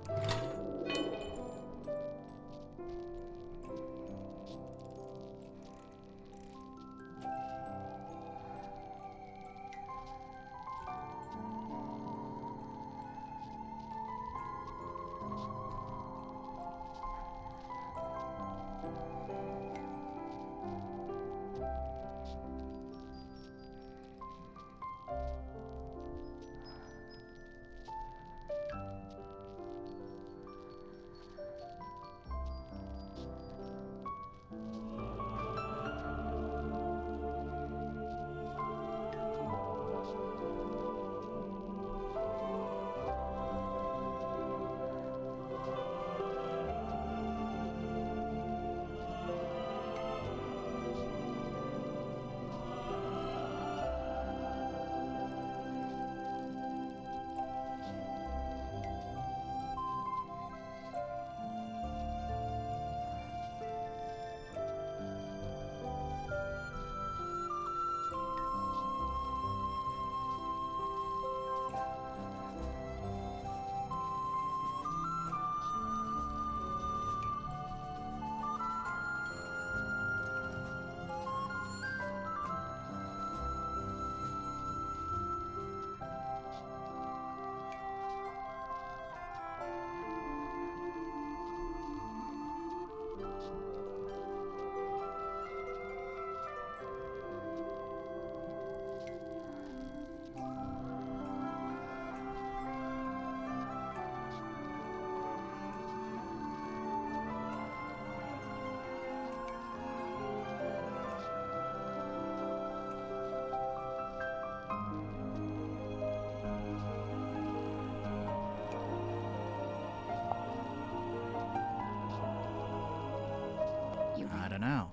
I don't know.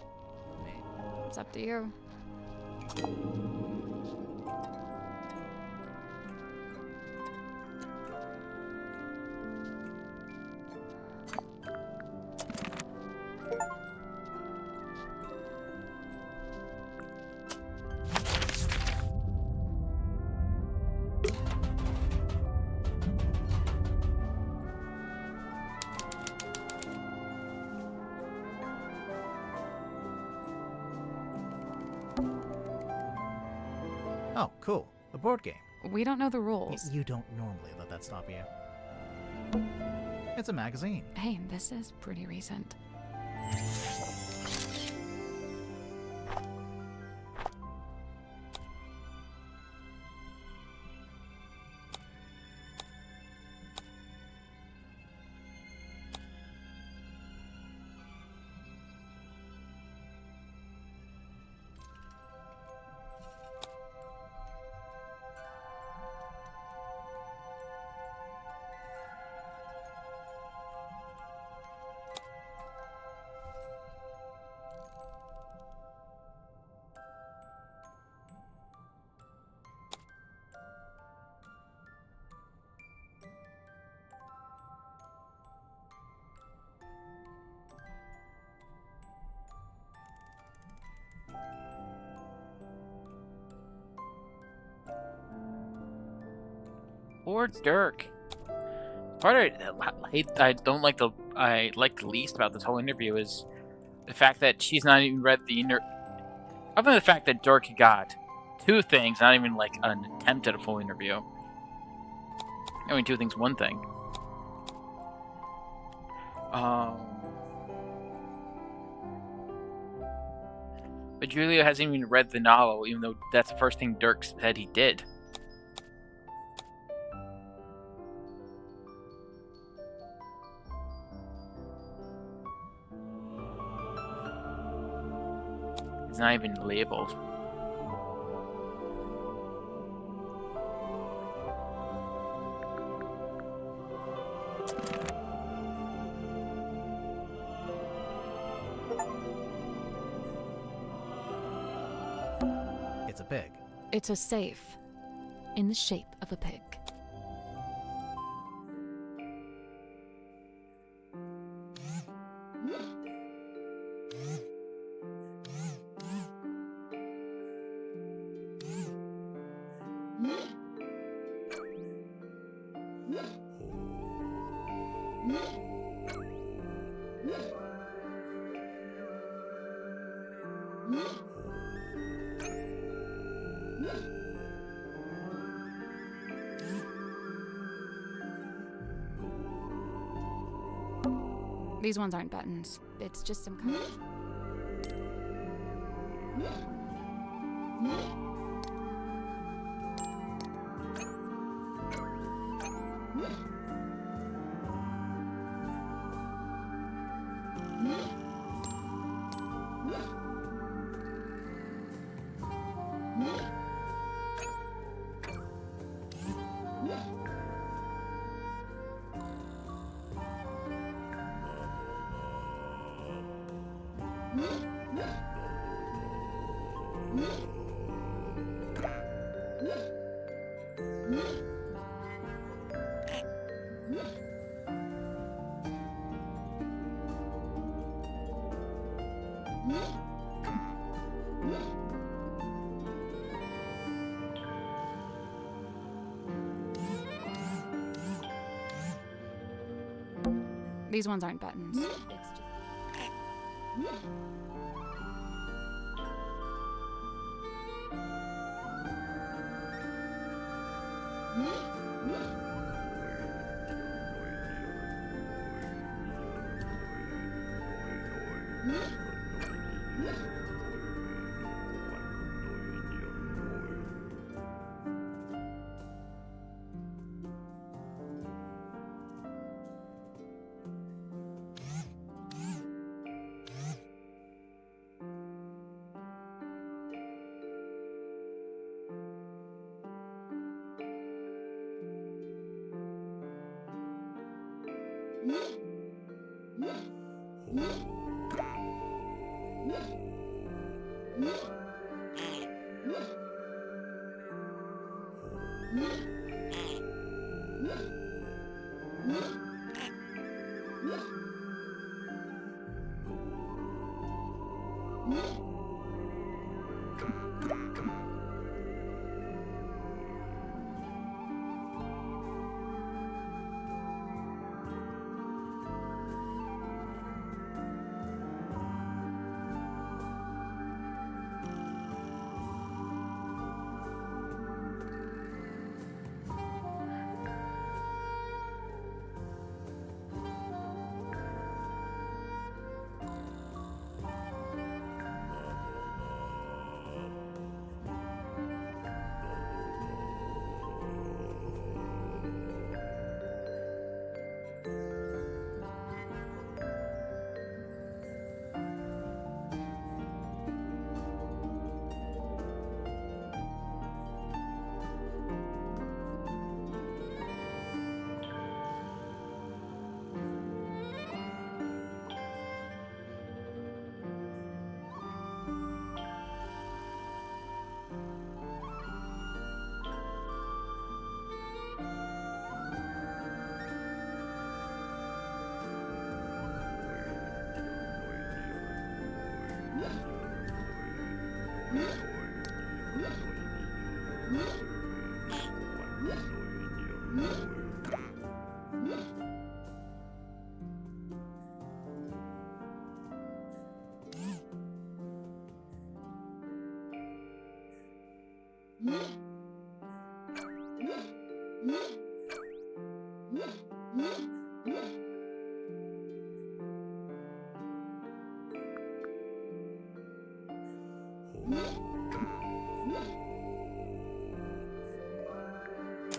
It's up to you. Oh, cool. A board game. We don't know the rules. You don't normally let that stop you. It's a magazine. Hey, this is pretty recent. Or Dirk. Part of I like the least about this whole interview is the fact that she's not even read the other than the fact that Dirk got 2 things, not even like an attempt at a full interview. I mean, 2 things, 1 thing. But Julio hasn't even read the novel, even though that's the first thing Dirk said he did. It's not even labeled. It's a pig. It's a safe in the shape of a pig. These ones aren't buttons. It's just some kind of... These ones aren't buttons. It's just...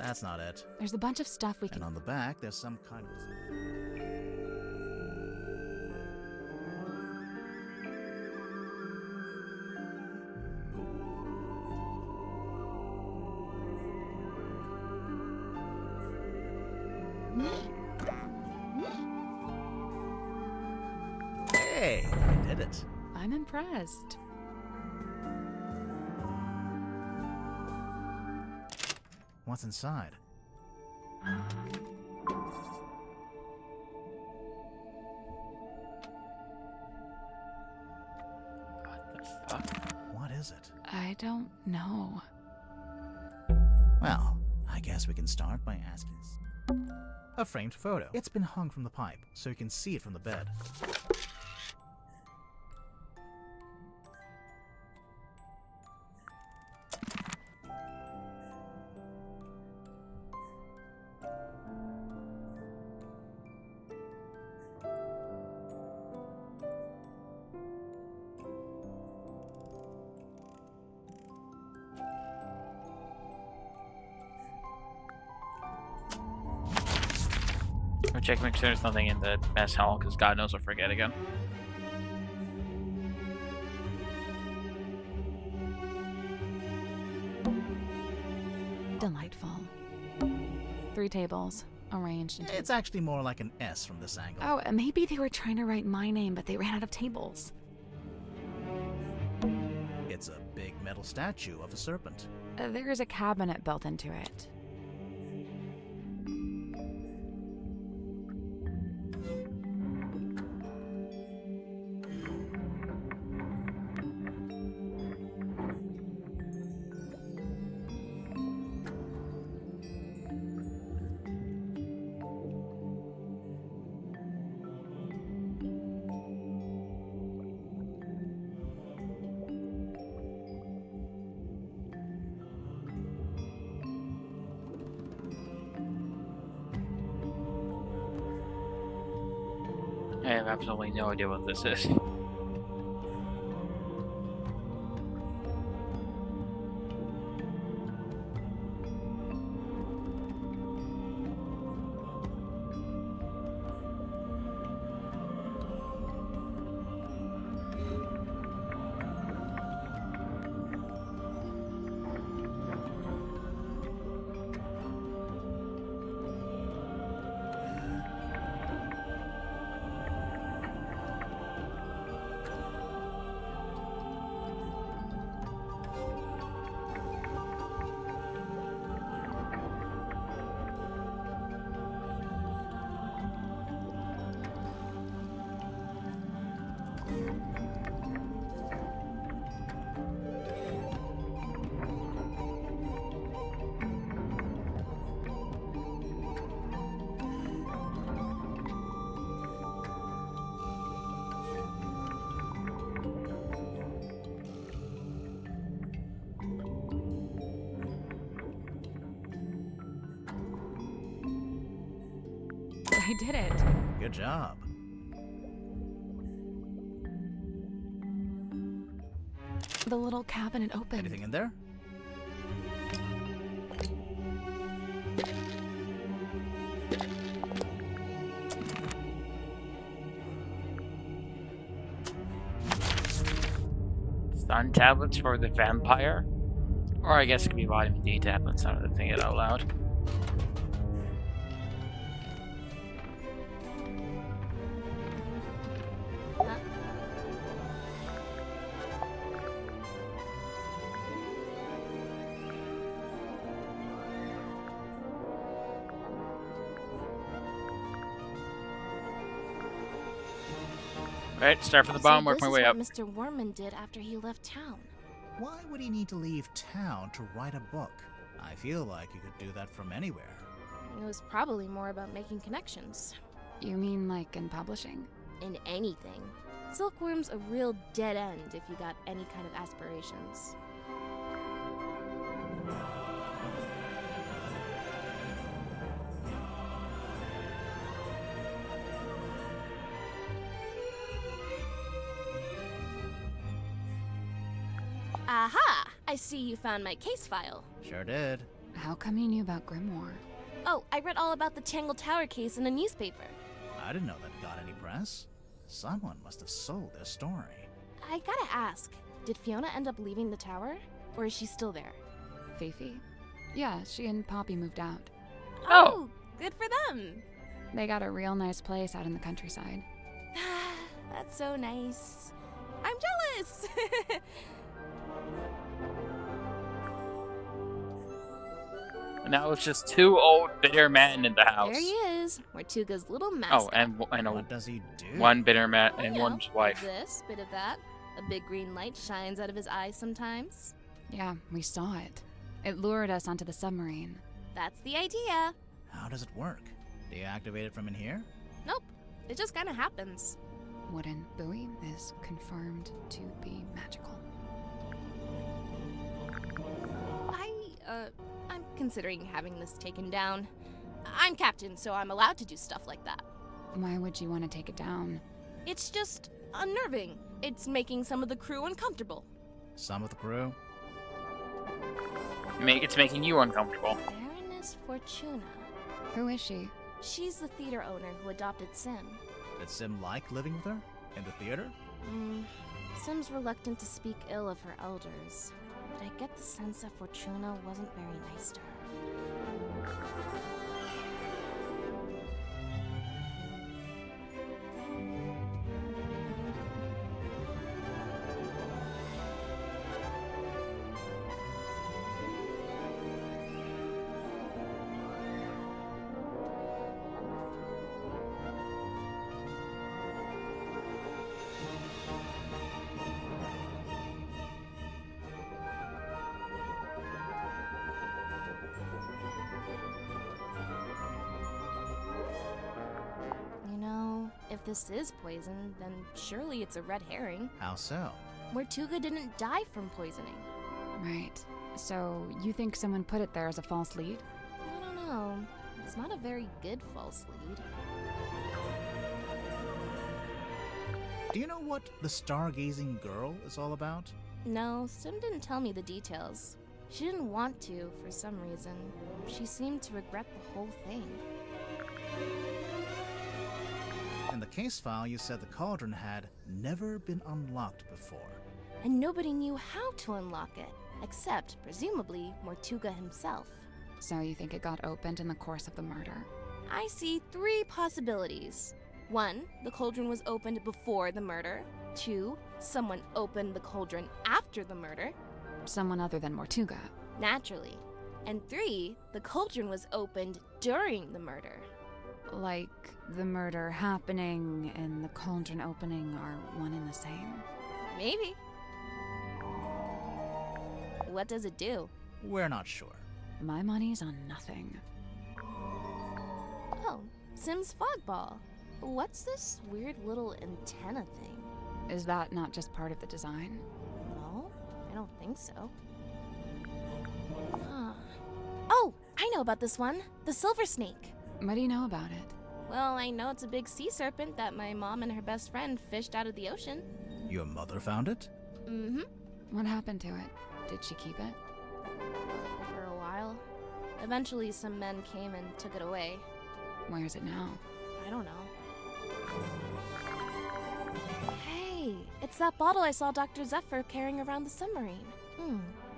That's not it. There's a bunch of stuff we And can. on the back, there's some kind of. Hey, I did it. I'm impressed. What's inside? What the fuck? What is it? I don't know. Well, I guess we can start by asking. A framed photo. It's been hung from the pipe, so you can see it from the bed. I'm checking make sure there's nothing in the mess hall, because God knows I'll forget again. Delightful. 3 tables, arranged into... It's actually more like an S from this angle. Oh, maybe they were trying to write my name, but they ran out of tables. It's a big metal statue of a serpent. There's a cabinet built into it. I have absolutely no idea what this is. I did it. Good job. The little cabinet opened. Anything in there? Sun tablets for the vampire? Or I guess it could be vitamin D tablets, now that I'm thinking it out loud. Right, start from the bottom, work my way up. This is what Mr. Worman did after he left town. Why would he need to leave town to write a book? I feel like he could do that from anywhere. It was probably more about making connections. You mean like in publishing? In anything. Silkworm's a real dead end if you got any kind of aspirations. Aha! I see you found my case file. Sure did. How come you knew about Grimoire? Oh, I read all about the Tangle Tower case in a newspaper. I didn't know that got any press. Someone must have sold their story. I gotta ask, did Fiona end up leaving the tower? Or is she still there? Fifi? Yeah, she and Poppy moved out. Oh, good for them. They got a real nice place out in the countryside. That's so nice. I'm jealous! Now it's just two old bitter men in the house. There he is, Mortuga's little Oh, mascot. and What does he do? one bitter man and You know, one's wife. This, bit of that. A big green light shines out of his eyes sometimes. Yeah, we saw it. It lured us onto the submarine. That's the idea. How does it work? Do you activate it from in here? Nope, it just kinda happens. Wooden buoy is confirmed to be magical. I'm considering having this taken down. I'm captain, so I'm allowed to do stuff like that. Why would you want to take it down? It's just unnerving. It's making some of the crew uncomfortable. Some of the crew? It's making you uncomfortable. Baroness Fortuna. Who is she? She's the theater owner who adopted Sim. Did Sim like living with her? In the theater? Sim's reluctant to speak ill of her elders, but I get the sense that Fortuna wasn't very nice to her. If this is poison, then surely it's a red herring. How so? Mortuga didn't die from poisoning. Right. So, you think someone put it there as a false lead? I don't know. It's not a very good false lead. Do you know what the stargazing girl is all about? No, Sim didn't tell me the details. She didn't want to, for some reason. She seemed to regret the whole thing. In the case file, you said the cauldron had never been unlocked before. And nobody knew how to unlock it, except, presumably, Mortuga himself. So you think it got opened in the course of the murder? I see 3 possibilities. 1, the cauldron was opened before the murder. 2, someone opened the cauldron after the murder. Someone other than Mortuga. Naturally. And 3, the cauldron was opened during the murder. Like the murder happening and the cauldron opening are one and the same? Maybe. What does it do? We're not sure. My money's on nothing. Oh, Sim's fog ball. What's this weird little antenna thing? Is that not just part of the design? No, I don't think so. Huh. Oh, I know about this one. The silver snake. What do you know about it? Well, I know it's a big sea serpent that my mom and her best friend fished out of the ocean. Your mother found it? Mm-hmm. What happened to it? Did she keep it? For a while. Eventually, some men came and took it away. Where is it now? I don't know. Hey, it's that bottle I saw Dr. Zephyr carrying around the submarine.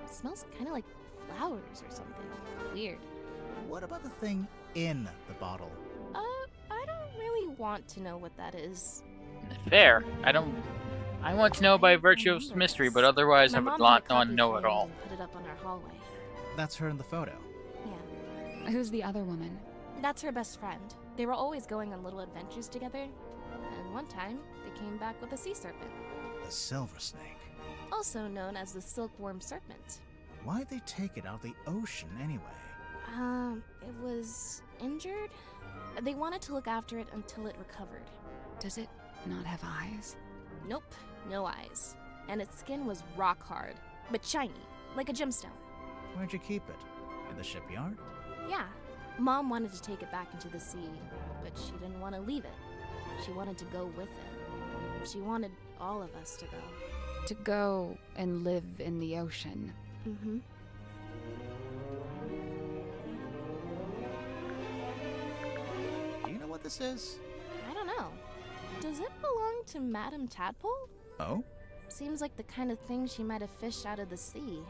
Smells kind of like flowers or something. Weird. What about the thing in the bottle? I don't really want to know what that is. Fair. I want to know by virtue of mystery, but otherwise I would not know at all. Put it up on our hallway. That's her in the photo. Yeah. Who's the other woman? That's her best friend. They were always going on little adventures together. And one time, they came back with a sea serpent. The silver snake. Also known as the silkworm serpent. Why'd they take it out of the ocean anyway? It was injured. They wanted to look after it until it recovered. Does it not have eyes? Nope, no eyes. And its skin was rock hard, but shiny, like a gemstone. Where'd you keep it? In the shipyard? Yeah. Mom wanted to take it back into the sea, but she didn't want to leave it. She wanted to go with it. She wanted all of us to go. To go and live in the ocean. Mm-hmm. Do you know what this is? I don't know. Does it belong to Madame Tadpole? Oh? Seems like the kind of thing she might have fished out of the sea.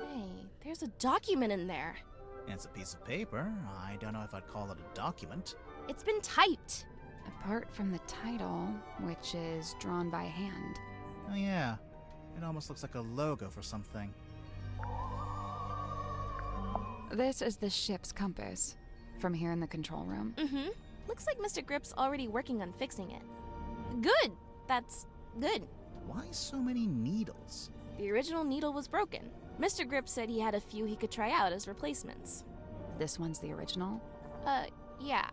Hey, there's a document in there. It's a piece of paper. I don't know if I'd call it a document. It's been typed. Apart from the title, which is drawn by hand. Oh yeah, it almost looks like a logo for something. This is the ship's compass, from here in the control room. Mm-hmm. Looks like Mr. Grip's already working on fixing it. Good! That's good. Why so many needles? The original needle was broken. Mr. Grip said he had a few he could try out as replacements. This one's the original? Yeah.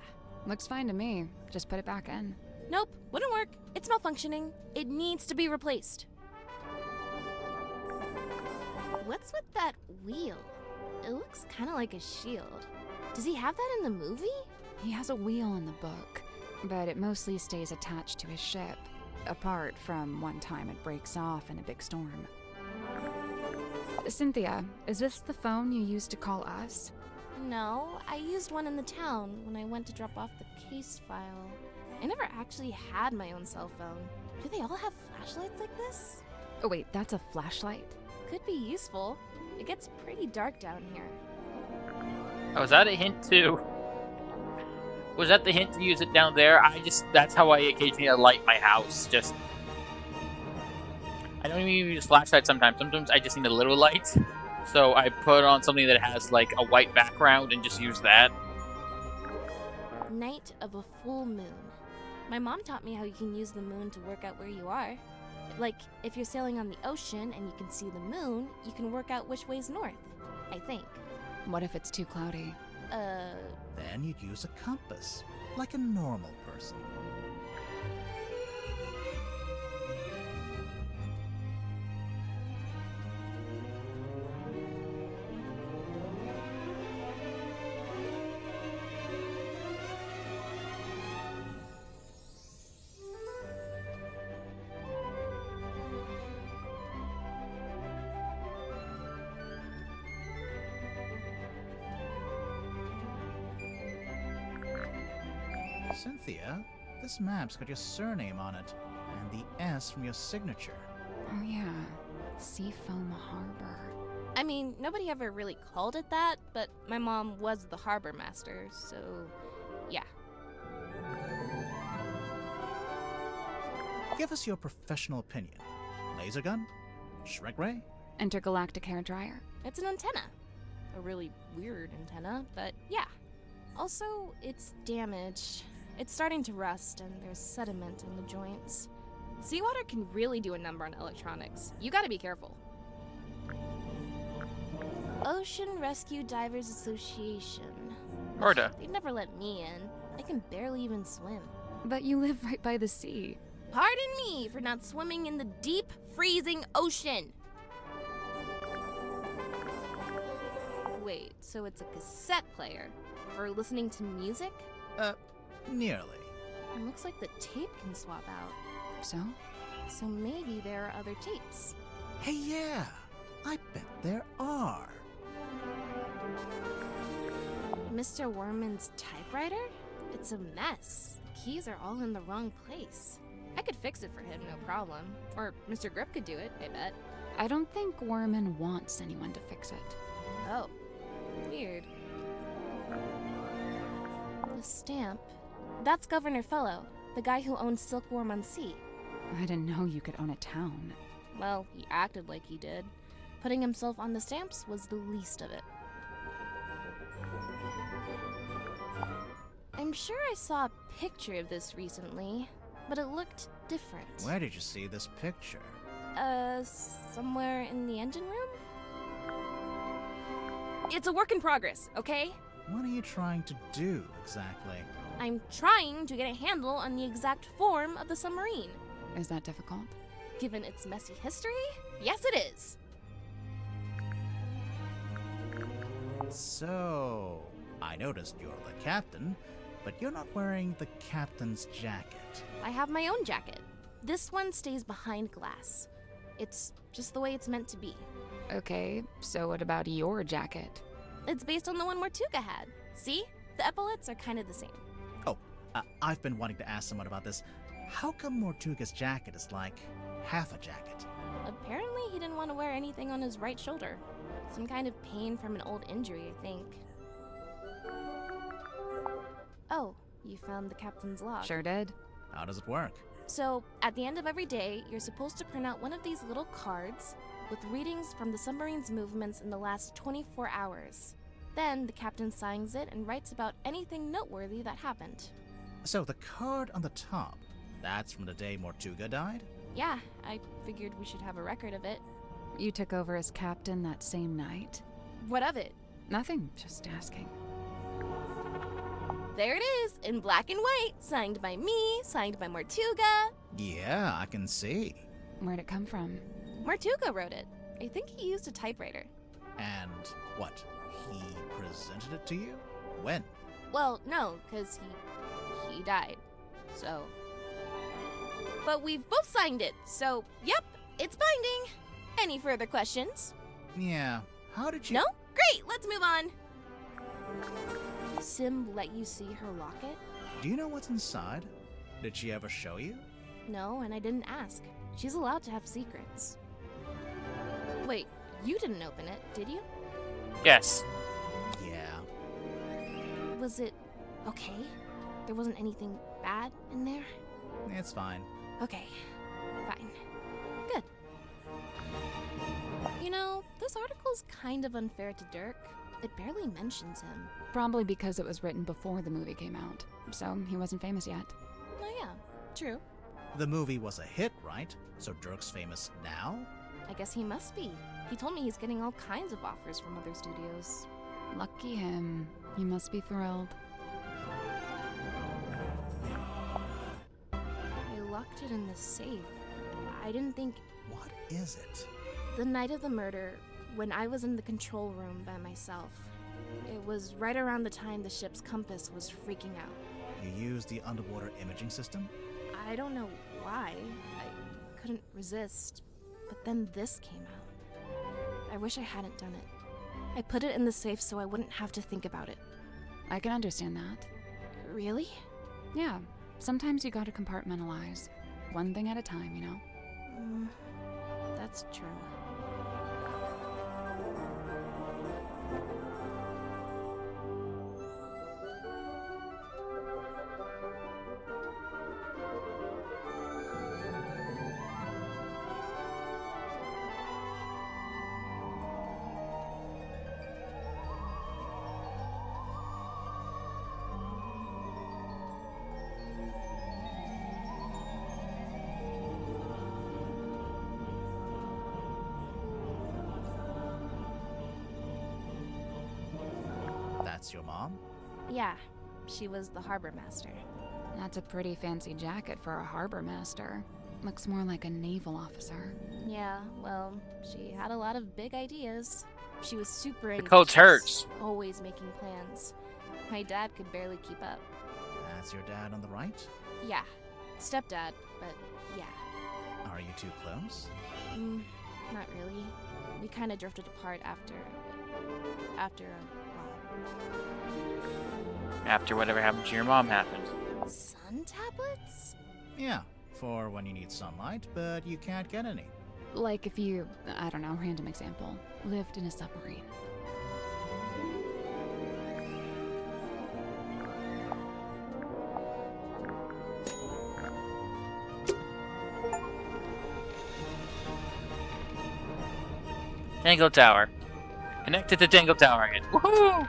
Looks fine to me. Just put it back in. Nope, wouldn't work. It's malfunctioning. It needs to be replaced. What's with that wheel? It looks kind of like a shield. Does he have that in the movie? He has a wheel in the book, but it mostly stays attached to his ship, apart from one time it breaks off in a big storm. Cynthia, is this the phone you used to call us? No, I used one in the town when I went to drop off the case file. I never actually had my own cell phone. Do they all have flashlights like this? Oh wait, that's a flashlight? Could be useful. It gets pretty dark down here. Oh, was that a hint too? Was that the hint to use it down there? That's how I occasionally light my house. I don't even use flashlight sometimes. Sometimes I just need a little light. So I put on something that has like a white background and just use that. Night of a full moon. My mom taught me how you can use the moon to work out where you are. Like, if you're sailing on the ocean and you can see the moon, you can work out which way's north, I think. What if it's too cloudy? Then you'd use a compass, like a normal person. Cynthia, this map's got your surname on it, and the S from your signature. Oh yeah, Seafoam Harbor. I mean, nobody ever really called it that, but my mom was the harbor master, so yeah. Give us your professional opinion. Laser gun? Shrek ray? Intergalactic hair dryer. It's an antenna. A really weird antenna, but yeah. Also, it's damaged. It's starting to rust, and there's sediment in the joints. Seawater can really do a number on electronics. You gotta be careful. Ocean Rescue Divers Association. Orda. They'd never let me in. I can barely even swim. But you live right by the sea. Pardon me for not swimming in the deep, freezing ocean. Wait, so it's a cassette player for listening to music? Nearly. It looks like the tape can swap out. So? So maybe there are other tapes. Hey, yeah! I bet there are. Mr. Worman's typewriter? It's a mess. The keys are all in the wrong place. I could fix it for him, no problem. Or Mr. Grip could do it, I bet. I don't think Worman wants anyone to fix it. Oh. Weird. The stamp. That's Governor Fellow, the guy who owns Silkworm on Sea. I didn't know you could own a town. Well, he acted like he did. Putting himself on the stamps was the least of it. I'm sure I saw a picture of this recently, but it looked different. Where did you see this picture? Somewhere in the engine room? It's a work in progress, okay? What are you trying to do, exactly? I'm trying to get a handle on the exact form of the submarine. Is that difficult? Given its messy history, yes it is. So, I noticed you're the captain, but you're not wearing the captain's jacket. I have my own jacket. This one stays behind glass. It's just the way it's meant to be. Okay, so what about your jacket? It's based on the one Mortuga had. See? The epaulets are kind of the same. Oh, I've been wanting to ask someone about this. How come Mortuga's jacket is like half a jacket? Apparently, he didn't want to wear anything on his right shoulder. Some kind of pain from an old injury, I think. Oh, you found the captain's log. Sure did. How does it work? So, at the end of every day, you're supposed to print out one of these little cards with readings from the submarine's movements in the last 24 hours. Then, the captain signs it and writes about anything noteworthy that happened. So the card on the top, that's from the day Mortuga died? Yeah, I figured we should have a record of it. You took over as captain that same night? What of it? Nothing, just asking. There it is, in black and white, signed by me, signed by Mortuga. Yeah, I can see. Where'd it come from? Mortuga wrote it. I think he used a typewriter. And what? He presented it to you? When? Well, no, because he died. So. But we've both signed it, so yep, it's binding. Any further questions? Yeah. How did you? No? Great, let's move on. Sim let you see her locket? Do you know what's inside? Did she ever show you? No, and I didn't ask. She's allowed to have secrets. Wait, you didn't open it, did you? Yes. Yeah. Was it okay? There wasn't anything bad in there? It's fine. Okay, fine. Good. You know, this article's kind of unfair to Dirk. It barely mentions him. Probably because it was written before the movie came out, so he wasn't famous yet. Oh yeah, true. The movie was a hit, right? So Dirk's famous now? I guess he must be. He told me he's getting all kinds of offers from other studios. Lucky him. He must be thrilled. I locked it in the safe. I didn't think... What is it? The night of the murder, when I was in the control room by myself, it was right around the time the ship's compass was freaking out. You used the underwater imaging system? I don't know why. I couldn't resist. But then this came out. I wish I hadn't done it. I put it in the safe so I wouldn't have to think about it. I can understand that. Really? Yeah. Sometimes you gotta compartmentalize. One thing at a time, you know? That's true. That's your mom? Yeah, she was the harbor master. That's a pretty fancy jacket for a harbor master. Looks more like a naval officer. Yeah, well, she had a lot of big ideas. She was super The coat's hers. always making plans. My dad could barely keep up. That's your dad on the right? Yeah, stepdad, but yeah. Are you two close? Not really. We kind of drifted apart after a while. After whatever happened to your mom happened. Sun tablets? Yeah, for when you need sunlight, but you can't get any. Like if you, I don't know, random example, lived in a submarine. Dangle Tower. Connected to Dangle Tower again. Woohoo!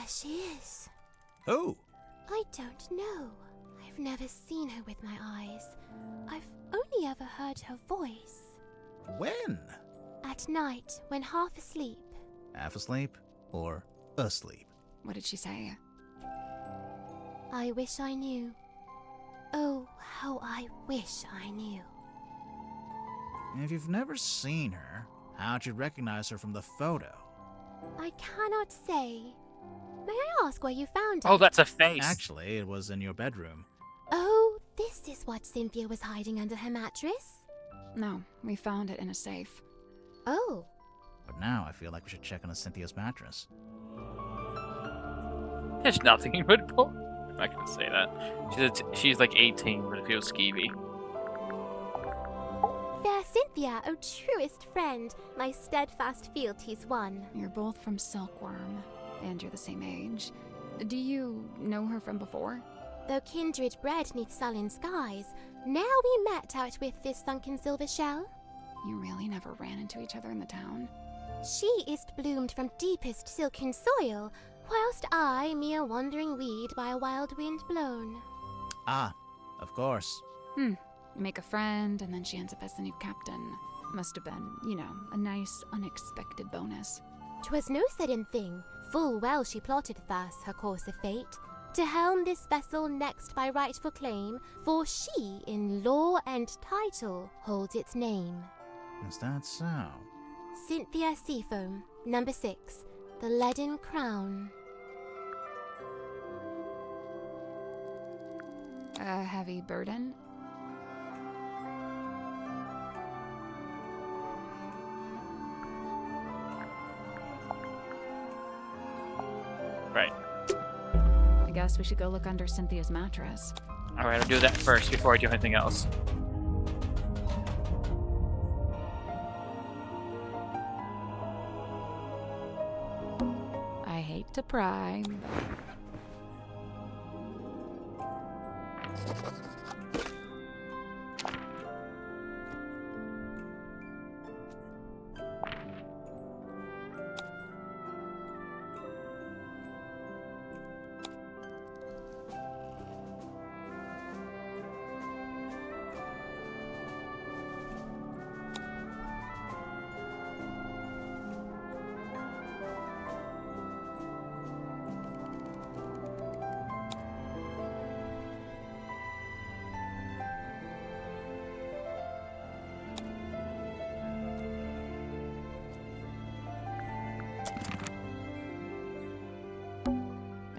There she is. Who? I don't know. I've never seen her with my eyes. I've only ever heard her voice. When? At night, when half asleep. Half asleep or asleep? What did she say? I wish I knew. Oh, how I wish I knew. If you've never seen her, how'd you recognize her from the photo? I cannot say. May I ask where you found her? Oh, that's a face. Actually, it was in your bedroom. Oh, this is what Cynthia was hiding under her mattress? No, we found it in a safe. Oh. But now I feel like we should check on Cynthia's mattress. There's nothing but I'm not gonna say that. She's like 18, but it feels skeevy. Fair Cynthia, oh truest friend, my steadfast fealties won. You're both from Silkworm, and you're the same age. Do you know her from before? Though kindred bred neath sullen skies, now we met out with this sunken silver shell. You really never ran into each other in the town? She is bloomed from deepest silken soil, whilst I, mere wandering weed by a wild wind blown. Ah, of course. You make a friend, and then she ends up as the new captain. Must have been, you know, a nice, unexpected bonus. 'Twas no sudden thing. Full well she plotted thus her course of fate, to helm this vessel next by rightful claim, for she, in law and title, holds its name. Is that so? Cynthia Seafoam, number 6, the Leaden Crown. A heavy burden? Right. I guess we should go look under Cynthia's mattress. Alright, I'll do that first before I do anything else. I hate to pry, but...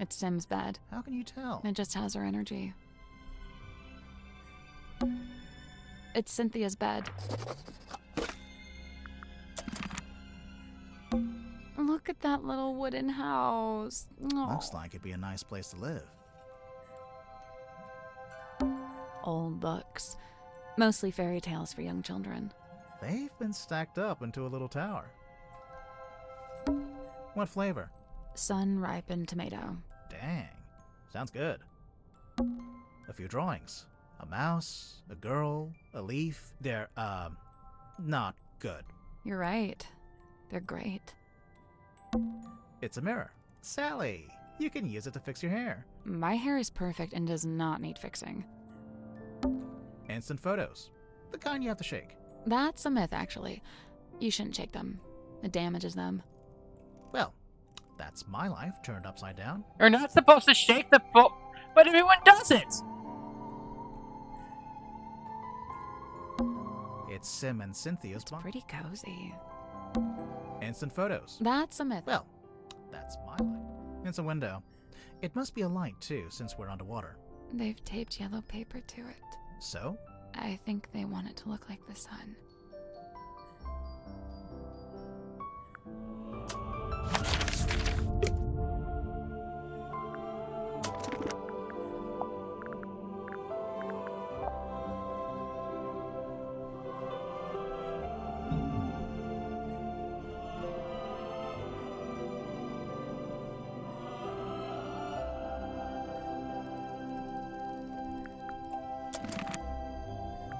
It's Sim's bed. How can you tell? It just has her energy. It's Cynthia's bed. Look at that little wooden house. Aw. Looks like it'd be a nice place to live. Old books. Mostly fairy tales for young children. They've been stacked up into a little tower. What flavor? Sun-ripened tomato. Dang. Sounds good. A few drawings. A mouse, a girl, a leaf. They're, not good. You're right. They're great. It's a mirror. Sally, you can use it to fix your hair. My hair is perfect and does not need fixing. Instant photos. The kind you have to shake. That's a myth, actually. You shouldn't shake them. It damages them. Well, that's my life turned upside down. You're not supposed to shake the book, but everyone does it! It's Sim and Cynthia's It's pretty cozy. Instant photos. That's a myth. Well, that's my light. It's a window. It must be a light, too, since we're underwater. They've taped yellow paper to it. So? I think they want it to look like the sun.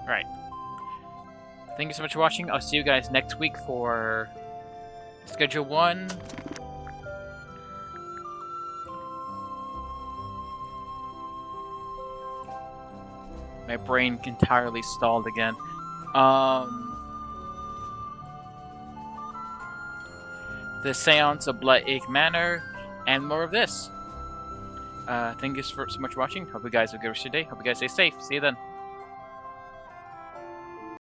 Right. Thank you so much for watching. I'll see you guys next week for Schedule 1. My brain entirely stalled again. The Seance of Blood Ache Manor, and more of this. Thank you so much for watching. Hope you guys have a good rest of your day. Hope you guys stay safe. See you then.